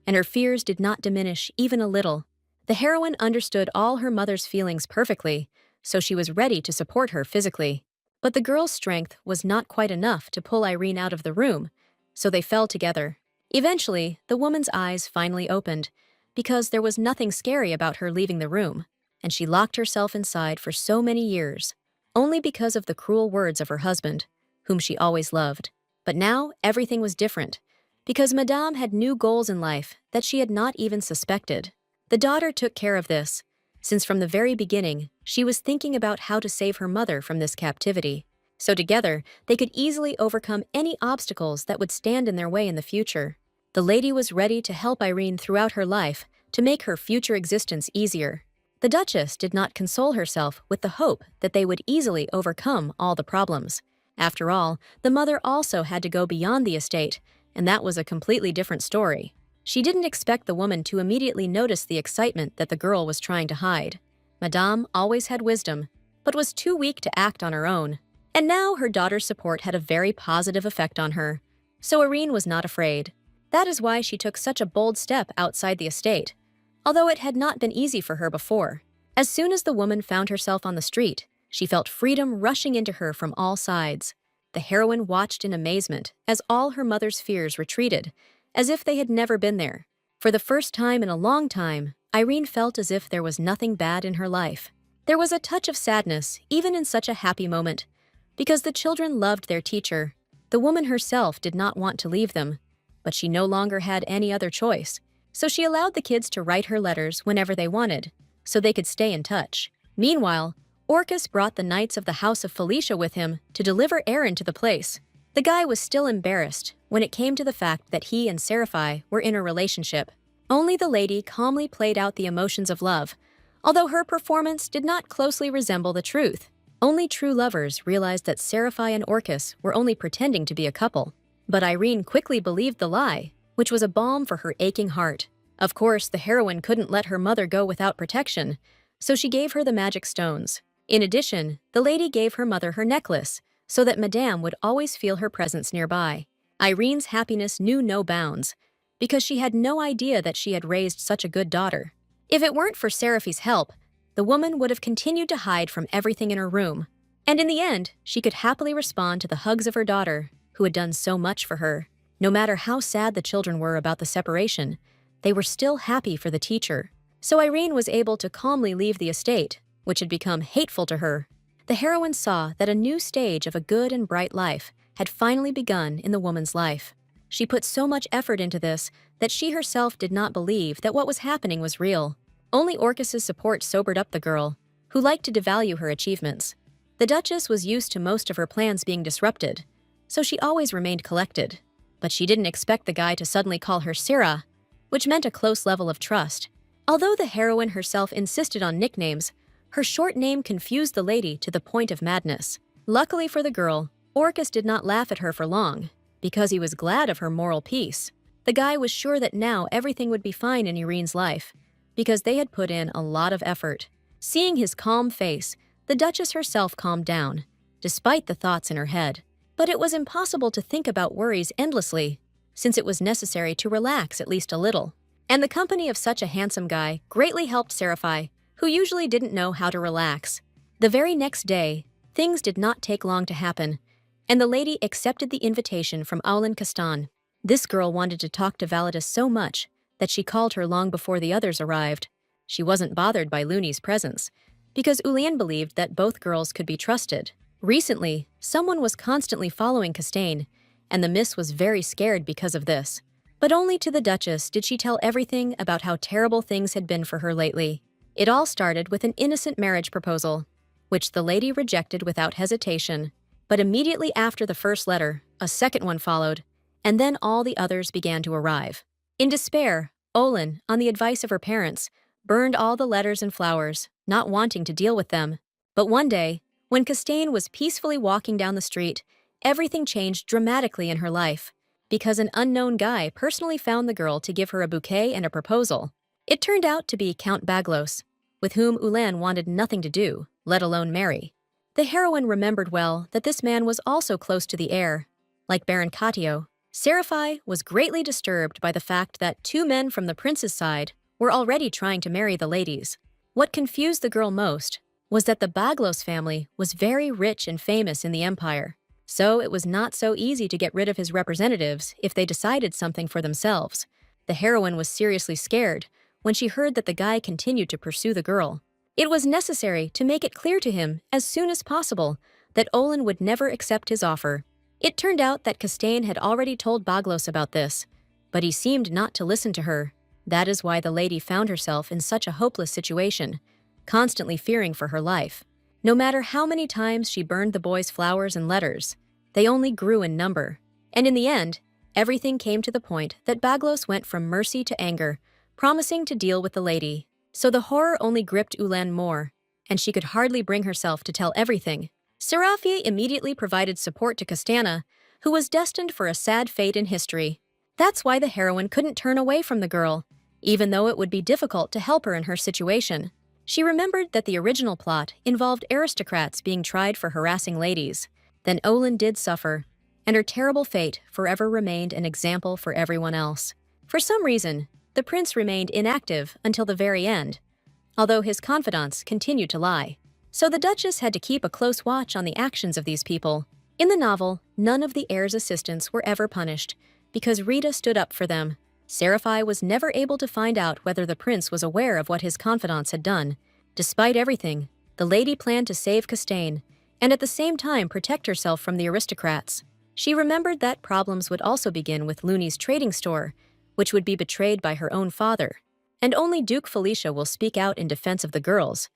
and her fears did not diminish even a little. The heroine understood all her mother's feelings perfectly, so she was ready to support her physically. But the girl's strength was not quite enough to pull Irene out of the room, so they fell together. Eventually, the woman's eyes finally opened, because there was nothing scary about her leaving the room, and she locked herself inside for so many years, only because of the cruel words of her husband, whom she always loved. But now, everything was different, because Madame had new goals in life that she had not even suspected. The daughter took care of this, since from the very beginning, she was thinking about how to save her mother from this captivity. So together, they could easily overcome any obstacles that would stand in their way in the future. The lady was ready to help Irene throughout her life to make her future existence easier. The Duchess did not console herself with the hope that they would easily overcome all the problems. After all, the mother also had to go beyond the estate, and that was a completely different story. She didn't expect the woman to immediately notice the excitement that the girl was trying to hide. Madame always had wisdom, but was too weak to act on her own. And now her daughter's support had a very positive effect on her. So Irene was not afraid. That is why she took such a bold step outside the estate, although it had not been easy for her before. As soon as the woman found herself on the street, she felt freedom rushing into her from all sides. The heroine watched in amazement as all her mother's fears retreated, as if they had never been there. For the first time in a long time, Irene felt as if there was nothing bad in her life. There was a touch of sadness, even in such a happy moment, because the children loved their teacher. The woman herself did not want to leave them, but she no longer had any other choice, so she allowed the kids to write her letters whenever they wanted, so they could stay in touch. Meanwhile, Orcus brought the Knights of the House of Felicia with him to deliver Aaron to the place. The guy was still embarrassed when it came to the fact that he and Seraphi were in a relationship. Only the lady calmly played out the emotions of love, although her performance did not closely resemble the truth. Only true lovers realized that Seraphi and Orcus were only pretending to be a couple. But Irene quickly believed the lie, which was a balm for her aching heart. Of course, the heroine couldn't let her mother go without protection, so she gave her the magic stones. In addition, the lady gave her mother her necklace, so that Madame would always feel her presence nearby. Irene's happiness knew no bounds, because she had no idea that she had raised such a good daughter. If it weren't for Seraphi's help, the woman would have continued to hide from everything in her room. And in the end, she could happily respond to the hugs of her daughter, who had done so much for her. No matter how sad the children were about the separation, they were still happy for the teacher. So Irene was able to calmly leave the estate, which had become hateful to her. The heroine saw that a new stage of a good and bright life had finally begun in the woman's life. She put so much effort into this that she herself did not believe that what was happening was real. Only Orcus's support sobered up the girl, who liked to devalue her achievements. The Duchess was used to most of her plans being disrupted, so she always remained collected. But she didn't expect the guy to suddenly call her Syrah, which meant a close level of trust. Although the heroine herself insisted on nicknames, her short name confused the lady to the point of madness. Luckily for the girl, Orcus did not laugh at her for long, because he was glad of her moral peace. The guy was sure that now everything would be fine in Irene's life, because they had put in a lot of effort. Seeing his calm face, the Duchess herself calmed down, despite the thoughts in her head. But it was impossible to think about worries endlessly, since it was necessary to relax at least a little. And the company of such a handsome guy greatly helped Seraphi, who usually didn't know how to relax. The very next day, things did not take long to happen, and the lady accepted the invitation from Aulin Castan. This girl wanted to talk to Validus so much that she called her long before the others arrived. She wasn't bothered by Looney's presence, because Ulian believed that both girls could be trusted. Recently, someone was constantly following Castaigne, and the miss was very scared because of this. But only to the Duchess did she tell everything about how terrible things had been for her lately. It all started with an innocent marriage proposal, which the lady rejected without hesitation. But immediately after the first letter, a second one followed, and then all the others began to arrive. In despair, Olin, on the advice of her parents, burned all the letters and flowers, not wanting to deal with them. But one day, when Castaigne was peacefully walking down the street, everything changed dramatically in her life, because an unknown guy personally found the girl to give her a bouquet and a proposal. It turned out to be Count Baglos, with whom Ulan wanted nothing to do, let alone marry. The heroine remembered well that this man was also close to the heir. Like Baron Catio, Seraphi was greatly disturbed by the fact that two men from the prince's side were already trying to marry the ladies. What confused the girl most was that the Baglos family was very rich and famous in the empire, so it was not so easy to get rid of his representatives if they decided something for themselves. The heroine was seriously scared when she heard that the guy continued to pursue the girl. It was necessary to make it clear to him as soon as possible that Olin would never accept his offer. It turned out that Castaigne had already told Baglos about this, but he seemed not to listen to her. That is why the lady found herself in such a hopeless situation, constantly fearing for her life. No matter how many times she burned the boy's flowers and letters, they only grew in number. And in the end, everything came to the point that Baglos went from mercy to anger, promising to deal with the lady. So the horror only gripped Ulan more, and she could hardly bring herself to tell everything. Seraphi immediately provided support to Castana, who was destined for a sad fate in history. That's why the heroine couldn't turn away from the girl, even though it would be difficult to help her in her situation. She remembered that the original plot involved aristocrats being tried for harassing ladies. Then Olin did suffer, and her terrible fate forever remained an example for everyone else. For some reason, the prince remained inactive until the very end, although his confidants continued to lie. So the Duchess had to keep a close watch on the actions of these people. In the novel, none of the heir's assistants were ever punished, because Rita stood up for them. Seraphi was never able to find out whether the prince was aware of what his confidants had done. Despite everything, the lady planned to save Castaigne, and at the same time protect herself from the aristocrats. She remembered that problems would also begin with Looney's trading store, which would be betrayed by her own father. And only Duke Felicia will speak out in defense of the girls,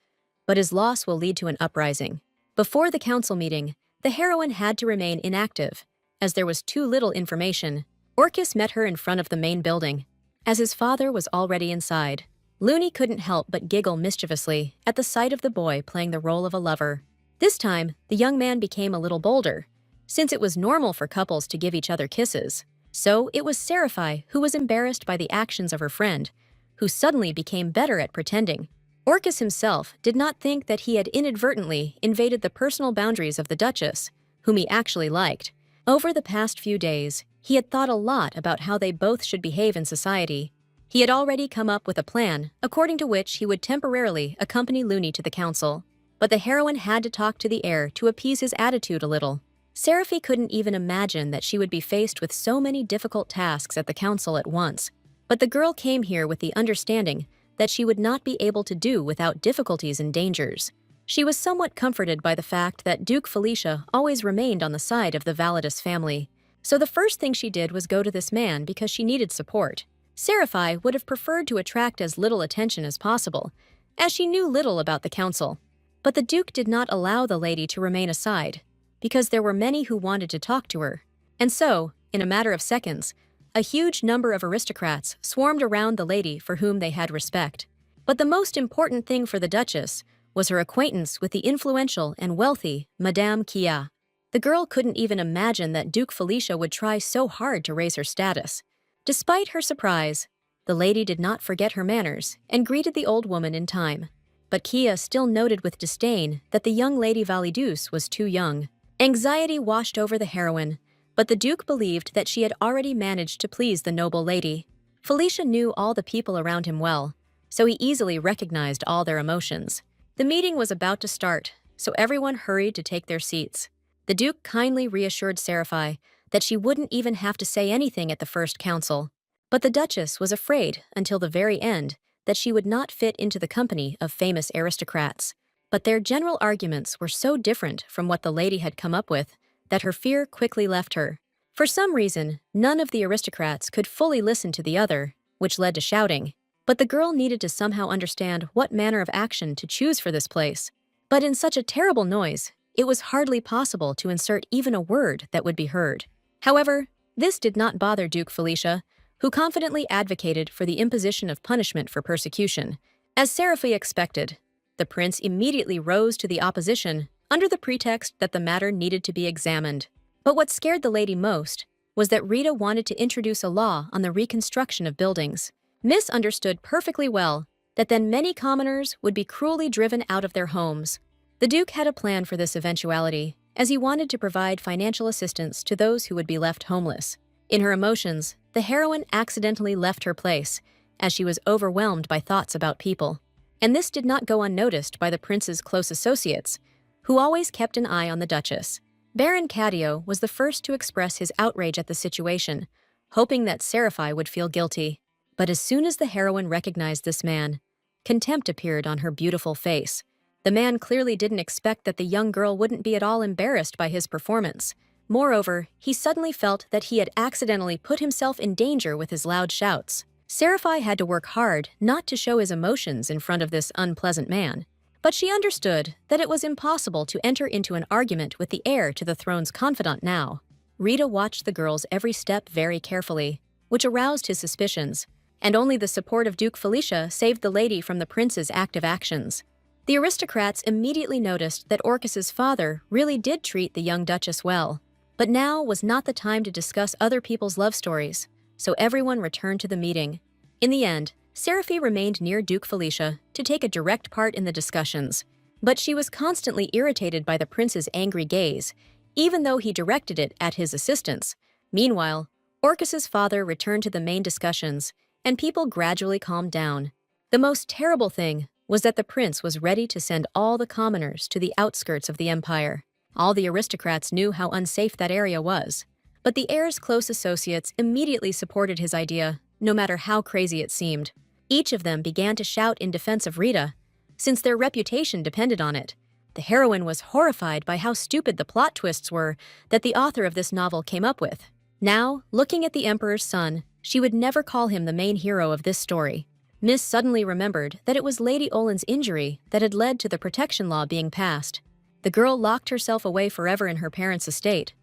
but his loss will lead to an uprising. Before the council meeting, the heroine had to remain inactive, as there was too little information. Orcus met her in front of the main building, as his father was already inside. Looney couldn't help but giggle mischievously at the sight of the boy playing the role of a lover. This time, the young man became a little bolder, since it was normal for couples to give each other kisses. So it was Seraphi who was embarrassed by the actions of her friend, who suddenly became better at pretending. Orcus himself did not think that he had inadvertently invaded the personal boundaries of the Duchess, whom he actually liked. Over the past few days, he had thought a lot about how they both should behave in society. He had already come up with a plan, according to which he would temporarily accompany Looney to the council. But the heroine had to talk to the heir to appease his attitude a little. Seraphi couldn't even imagine that she would be faced with so many difficult tasks at the council at once. But the girl came here with the understanding that she would not be able to do without difficulties and dangers. She was somewhat comforted by the fact that Duke Felicia always remained on the side of the Validus family. So the first thing she did was go to this man because she needed support. Seraphi would have preferred to attract as little attention as possible, as she knew little about the council. But the Duke did not allow the lady to remain aside, because there were many who wanted to talk to her. And so, in a matter of seconds, a huge number of aristocrats swarmed around the lady for whom they had respect. But the most important thing for the Duchess was her acquaintance with the influential and wealthy Madame Kia. The girl couldn't even imagine that Duke Felicia would try so hard to raise her status. Despite her surprise, the lady did not forget her manners and greeted the old woman in time. But Kia still noted with disdain that the young Lady Valideuse was too young. Anxiety washed over the heroine, but the Duke believed that she had already managed to please the noble lady. Felicia knew all the people around him well, so he easily recognized all their emotions. The meeting was about to start, so everyone hurried to take their seats. The Duke kindly reassured Seraphi that she wouldn't even have to say anything at the first council. But the Duchess was afraid until the very end that she would not fit into the company of famous aristocrats. But their general arguments were so different from what the lady had come up with that her fear quickly left her. For some reason, none of the aristocrats could fully listen to the other, which led to shouting. But the girl needed to somehow understand what manner of action to choose for this place. But in such a terrible noise, it was hardly possible to insert even a word that would be heard. However, this did not bother Duke Felicia, who confidently advocated for the imposition of punishment for persecution. As Seraphi expected, the prince immediately rose to the opposition under the pretext that the matter needed to be examined. But what scared the lady most was that Rita wanted to introduce a law on the reconstruction of buildings. Miss understood perfectly well that then many commoners would be cruelly driven out of their homes. The Duke had a plan for this eventuality, as he wanted to provide financial assistance to those who would be left homeless. In her emotions, the heroine accidentally left her place, as she was overwhelmed by thoughts about people. And this did not go unnoticed by the prince's close associates, who always kept an eye on the Duchess. Baron Cadio was the first to express his outrage at the situation, hoping that Seraphi would feel guilty. But as soon as the heroine recognized this man, contempt appeared on her beautiful face. The man clearly didn't expect that the young girl wouldn't be at all embarrassed by his performance. Moreover, he suddenly felt that he had accidentally put himself in danger with his loud shouts. Seraphi had to work hard not to show his emotions in front of this unpleasant man. But she understood that it was impossible to enter into an argument with the heir to the throne's confidant now. Rita watched the girl's every step very carefully, which aroused his suspicions, and only the support of Duke Felicia saved the lady from the prince's active actions. The aristocrats immediately noticed that Orcus's father really did treat the young duchess well. But now was not the time to discuss other people's love stories, so everyone returned to the meeting. In the end, Seraphi remained near Duke Felicia to take a direct part in the discussions, but she was constantly irritated by the prince's angry gaze, even though he directed it at his assistants. Meanwhile, Orcus's father returned to the main discussions, and people gradually calmed down. The most terrible thing was that the prince was ready to send all the commoners to the outskirts of the empire. All the aristocrats knew how unsafe that area was, but the heir's close associates immediately supported his idea, no matter how crazy it seemed. Each of them began to shout in defense of Rita, since their reputation depended on it. The heroine was horrified by how stupid the plot twists were that the author of this novel came up with. Now, looking at the emperor's son, she would never call him the main hero of this story. Miss suddenly remembered that it was Lady Olen's injury that had led to the protection law being passed. The girl locked herself away forever in her parents' estate.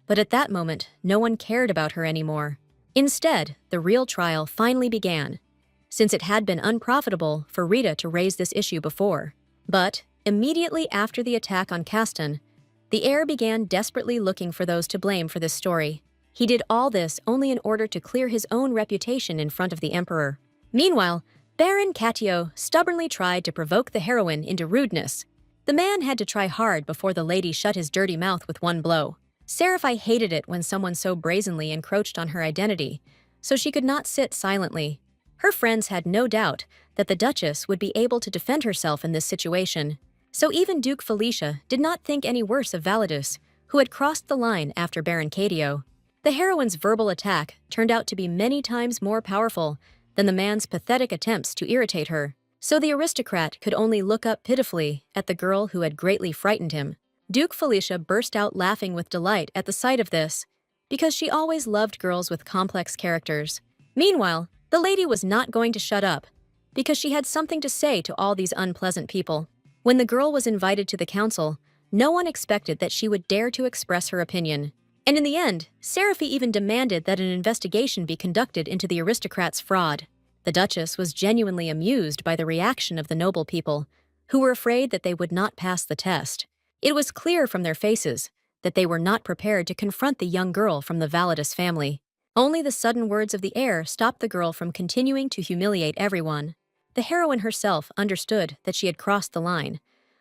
But at that moment, no one cared about her anymore. Instead, the real trial finally began, since it had been unprofitable for Rita to raise this issue before. But, immediately after the attack on Caston, the heir began desperately looking for those to blame for this story. He did all this only in order to clear his own reputation in front of the emperor. Meanwhile, Baron Cadio stubbornly tried to provoke the heroine into rudeness. The man had to try hard before the lady shut his dirty mouth with one blow. Seraphi hated it when someone so brazenly encroached on her identity, so she could not sit silently. Her friends had no doubt that the Duchess would be able to defend herself in this situation, so even Duke Felicia did not think any worse of Valideuse, who had crossed the line after Baron Cadio. The heroine's verbal attack turned out to be many times more powerful than the man's pathetic attempts to irritate her, so the aristocrat could only look up pitifully at the girl who had greatly frightened him. Duke Felicia burst out laughing with delight at the sight of this, because she always loved girls with complex characters. Meanwhile, the lady was not going to shut up, because she had something to say to all these unpleasant people. When the girl was invited to the council, no one expected that she would dare to express her opinion. And in the end, Seraphi even demanded that an investigation be conducted into the aristocrats' fraud. The Duchess was genuinely amused by the reaction of the noble people, who were afraid that they would not pass the test. It was clear from their faces that they were not prepared to confront the young girl from the Valideuse family. Only the sudden words of the heir stopped the girl from continuing to humiliate everyone. The heroine herself understood that she had crossed the line,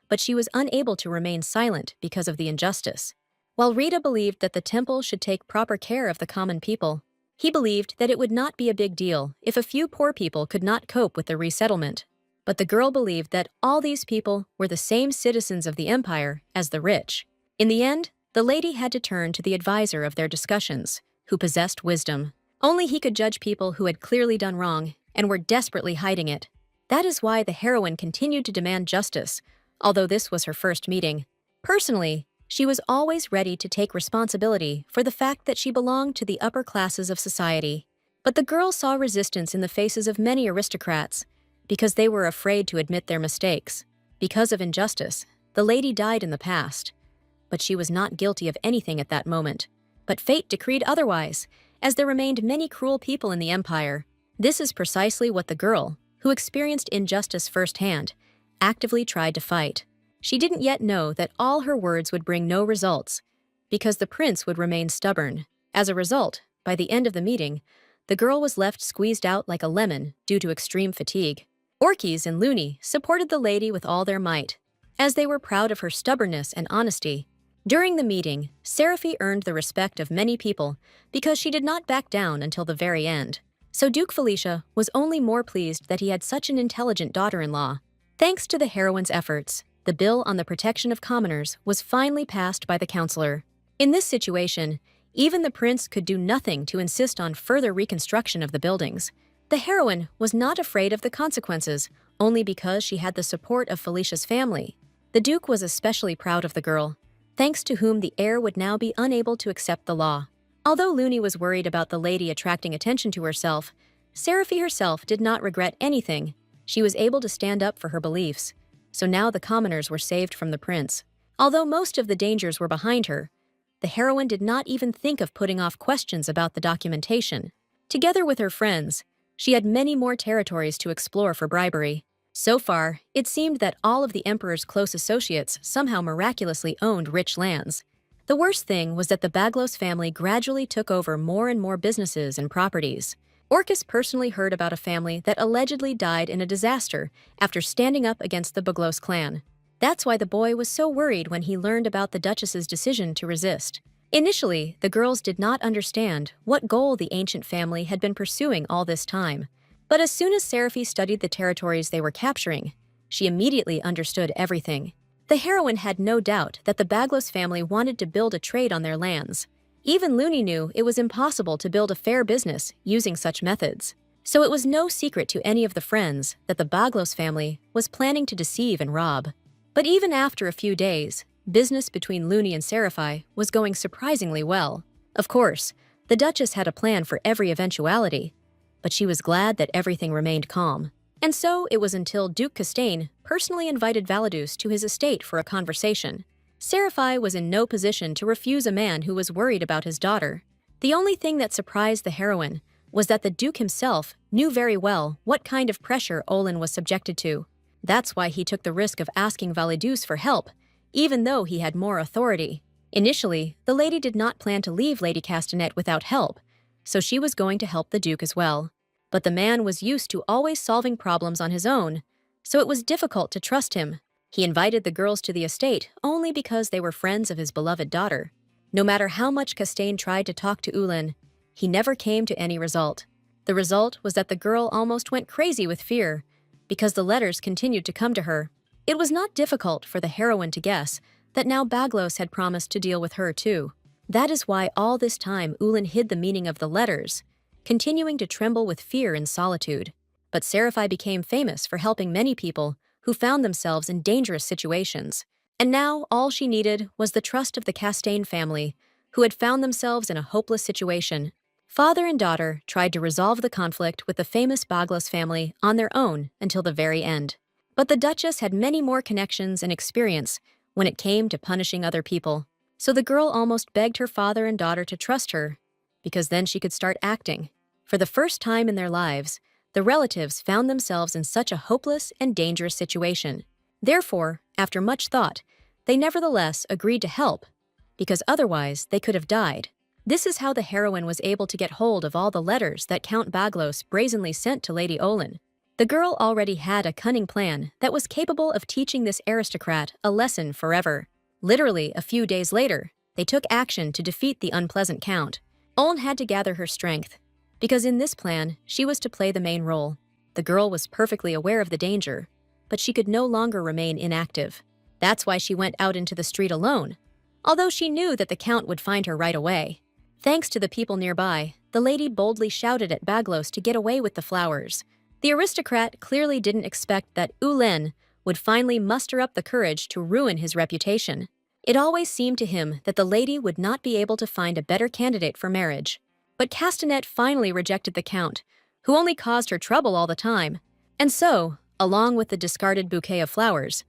but she was unable to remain silent because of the injustice. While Rita believed that the temple should take proper care of the common people, he believed that it would not be a big deal if a few poor people could not cope with the resettlement. But the girl believed that all these people were the same citizens of the empire as the rich. In the end, the lady had to turn to the advisor of their discussions, who possessed wisdom. Only he could judge people who had clearly done wrong and were desperately hiding it. That is why the heroine continued to demand justice, although this was her first meeting. Personally, she was always ready to take responsibility for the fact that she belonged to the upper classes of society. But the girl saw resistance in the faces of many aristocrats because they were afraid to admit their mistakes. Because of injustice, the lady died in the past, but she was not guilty of anything at that moment. But fate decreed otherwise, as there remained many cruel people in the empire. This is precisely what the girl, who experienced injustice firsthand, actively tried to fight. She didn't yet know that all her words would bring no results, because the prince would remain stubborn. As a result, by the end of the meeting, the girl was left squeezed out like a lemon due to extreme fatigue. Orkies and Looney supported the lady with all their might, as they were proud of her stubbornness and honesty. During the meeting, Seraphi earned the respect of many people because she did not back down until the very end. So Duke Felicia was only more pleased that he had such an intelligent daughter-in-law. Thanks to the heroine's efforts, the bill on the protection of commoners was finally passed by the councillor. In this situation, even the prince could do nothing to insist on further reconstruction of the buildings. The heroine was not afraid of the consequences, only because she had the support of Felicia's family. The duke was especially proud of the girl, thanks to whom the heir would now be unable to accept the law. Although Looney was worried about the lady attracting attention to herself, Seraphi herself did not regret anything. She was able to stand up for her beliefs, so now the commoners were saved from the prince. Although most of the dangers were behind her, the heroine did not even think of putting off questions about the documentation. Together with her friends, she had many more territories to explore for bribery. So far, it seemed that all of the emperor's close associates somehow miraculously owned rich lands. The worst thing was that the Baglos family gradually took over more and more businesses and properties. Orcus personally heard about a family that allegedly died in a disaster after standing up against the Baglos clan. That's why the boy was so worried when he learned about the Duchess's decision to resist. Initially, the girls did not understand what goal the ancient family had been pursuing all this time. But as soon as Seraphi studied the territories they were capturing, she immediately understood everything. The heroine had no doubt that the Baglos family wanted to build a trade on their lands. Even Looney knew it was impossible to build a fair business using such methods. So it was no secret to any of the friends that the Baglos family was planning to deceive and rob. But even after a few days, business between Looney and Seraphi was going surprisingly well. Of course, the Duchess had a plan for every eventuality, but she was glad that everything remained calm. And so it was until Duke Castaigne personally invited Valadus to his estate for a conversation. Seraphi was in no position to refuse a man who was worried about his daughter. The only thing that surprised the heroine was that the Duke himself knew very well what kind of pressure Olin was subjected to. That's why he took the risk of asking Valadus for help, even though he had more authority. Initially, the lady did not plan to leave Lady Castanet without help, so she was going to help the Duke as well. But the man was used to always solving problems on his own, so it was difficult to trust him. He invited the girls to the estate only because they were friends of his beloved daughter. No matter how much Castaigne tried to talk to Ulin, he never came to any result. The result was that the girl almost went crazy with fear, because the letters continued to come to her. It was not difficult for the heroine to guess that now Baglos had promised to deal with her too. That is why all this time Ulin hid the meaning of the letters, continuing to tremble with fear and solitude. But Seraphi became famous for helping many people who found themselves in dangerous situations. And now all she needed was the trust of the Castaigne family, who had found themselves in a hopeless situation. Father and daughter tried to resolve the conflict with the famous Baglos family on their own until the very end. But the Duchess had many more connections and experience when it came to punishing other people. So the girl almost begged her father and daughter to trust her, because then she could start acting. For the first time in their lives, the relatives found themselves in such a hopeless and dangerous situation. Therefore, after much thought, they nevertheless agreed to help, because otherwise they could have died. This is how the heroine was able to get hold of all the letters that Count Baglos brazenly sent to Lady Olin. The girl already had a cunning plan that was capable of teaching this aristocrat a lesson forever. Literally, a few days later, they took action to defeat the unpleasant count. Olin had to gather her strength, because in this plan, she was to play the main role. The girl was perfectly aware of the danger, but she could no longer remain inactive. That's why she went out into the street alone, although she knew that the count would find her right away. Thanks to the people nearby, the lady boldly shouted at Baglos to get away with the flowers. The aristocrat clearly didn't expect that Ulen would finally muster up the courage to ruin his reputation. It always seemed to him that the lady would not be able to find a better candidate for marriage. But Castanet finally rejected the count, who only caused her trouble all the time. And so, along with the discarded bouquet of flowers,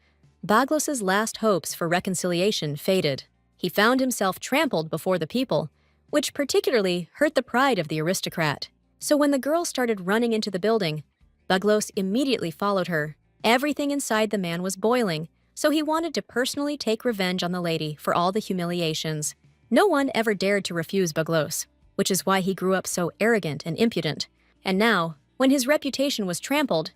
Baglos's last hopes for reconciliation faded. He found himself trampled before the people, which particularly hurt the pride of the aristocrat. So when the girl started running into the building, Baglos immediately followed her. Everything inside the man was boiling, so he wanted to personally take revenge on the lady for all the humiliations. No one ever dared to refuse Baglos, which is why he grew up so arrogant and impudent. And now, when his reputation was trampled,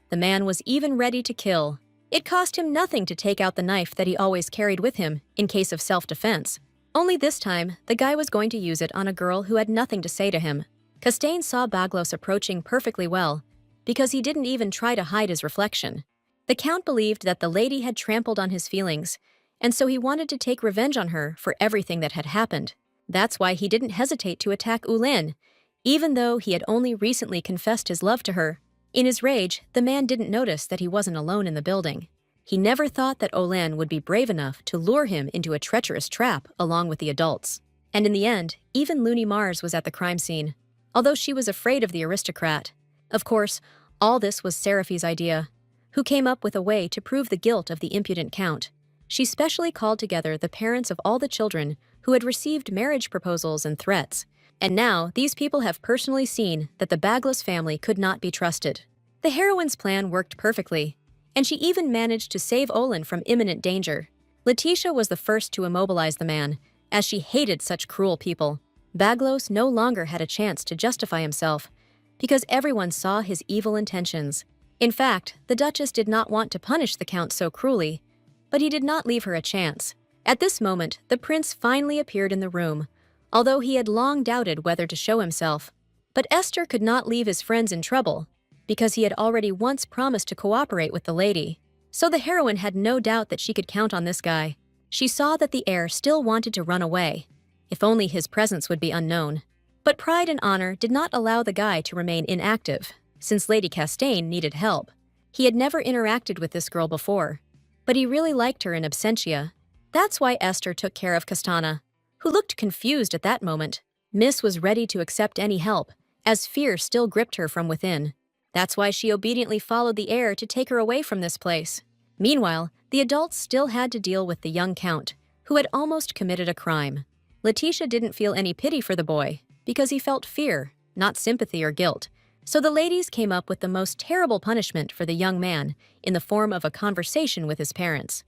the man was even ready to kill. It cost him nothing to take out the knife that he always carried with him in case of self-defense. Only this time, the guy was going to use it on a girl who had nothing to say to him. Castaigne saw Baglos approaching perfectly well, because he didn't even try to hide his reflection. The count believed that the lady had trampled on his feelings, and so he wanted to take revenge on her for everything that had happened. That's why he didn't hesitate to attack Ulen, even though he had only recently confessed his love to her. In his rage, the man didn't notice that he wasn't alone in the building. He never thought that Olen would be brave enough to lure him into a treacherous trap along with the adults. And in the end, even Looney Mars was at the crime scene, although she was afraid of the aristocrat. Of course, all this was Seraphi's idea, who came up with a way to prove the guilt of the impudent count. She specially called together the parents of all the children who had received marriage proposals and threats. And now, these people have personally seen that the Baglos family could not be trusted. The heroine's plan worked perfectly, and she even managed to save Olin from imminent danger. Letitia was the first to immobilize the man, as she hated such cruel people. Baglos no longer had a chance to justify himself, because everyone saw his evil intentions. In fact, the Duchess did not want to punish the Count so cruelly, but he did not leave her a chance. At this moment, the prince finally appeared in the room, although he had long doubted whether to show himself. But Esther could not leave his friends in trouble, because he had already once promised to cooperate with the lady. So the heroine had no doubt that she could count on this guy. She saw that the heir still wanted to run away, if only his presence would be unknown. But pride and honor did not allow the guy to remain inactive, since Lady Castaigne needed help. He had never interacted with this girl before, but he really liked her in absentia. That's why Esther took care of Castana, who looked confused at that moment. Miss was ready to accept any help, as fear still gripped her from within. That's why she obediently followed the heir to take her away from this place. Meanwhile, the adults still had to deal with the young count, who had almost committed a crime. Letitia didn't feel any pity for the boy, because he felt fear, not sympathy or guilt. So the ladies came up with the most terrible punishment for the young man in the form of a conversation with his parents.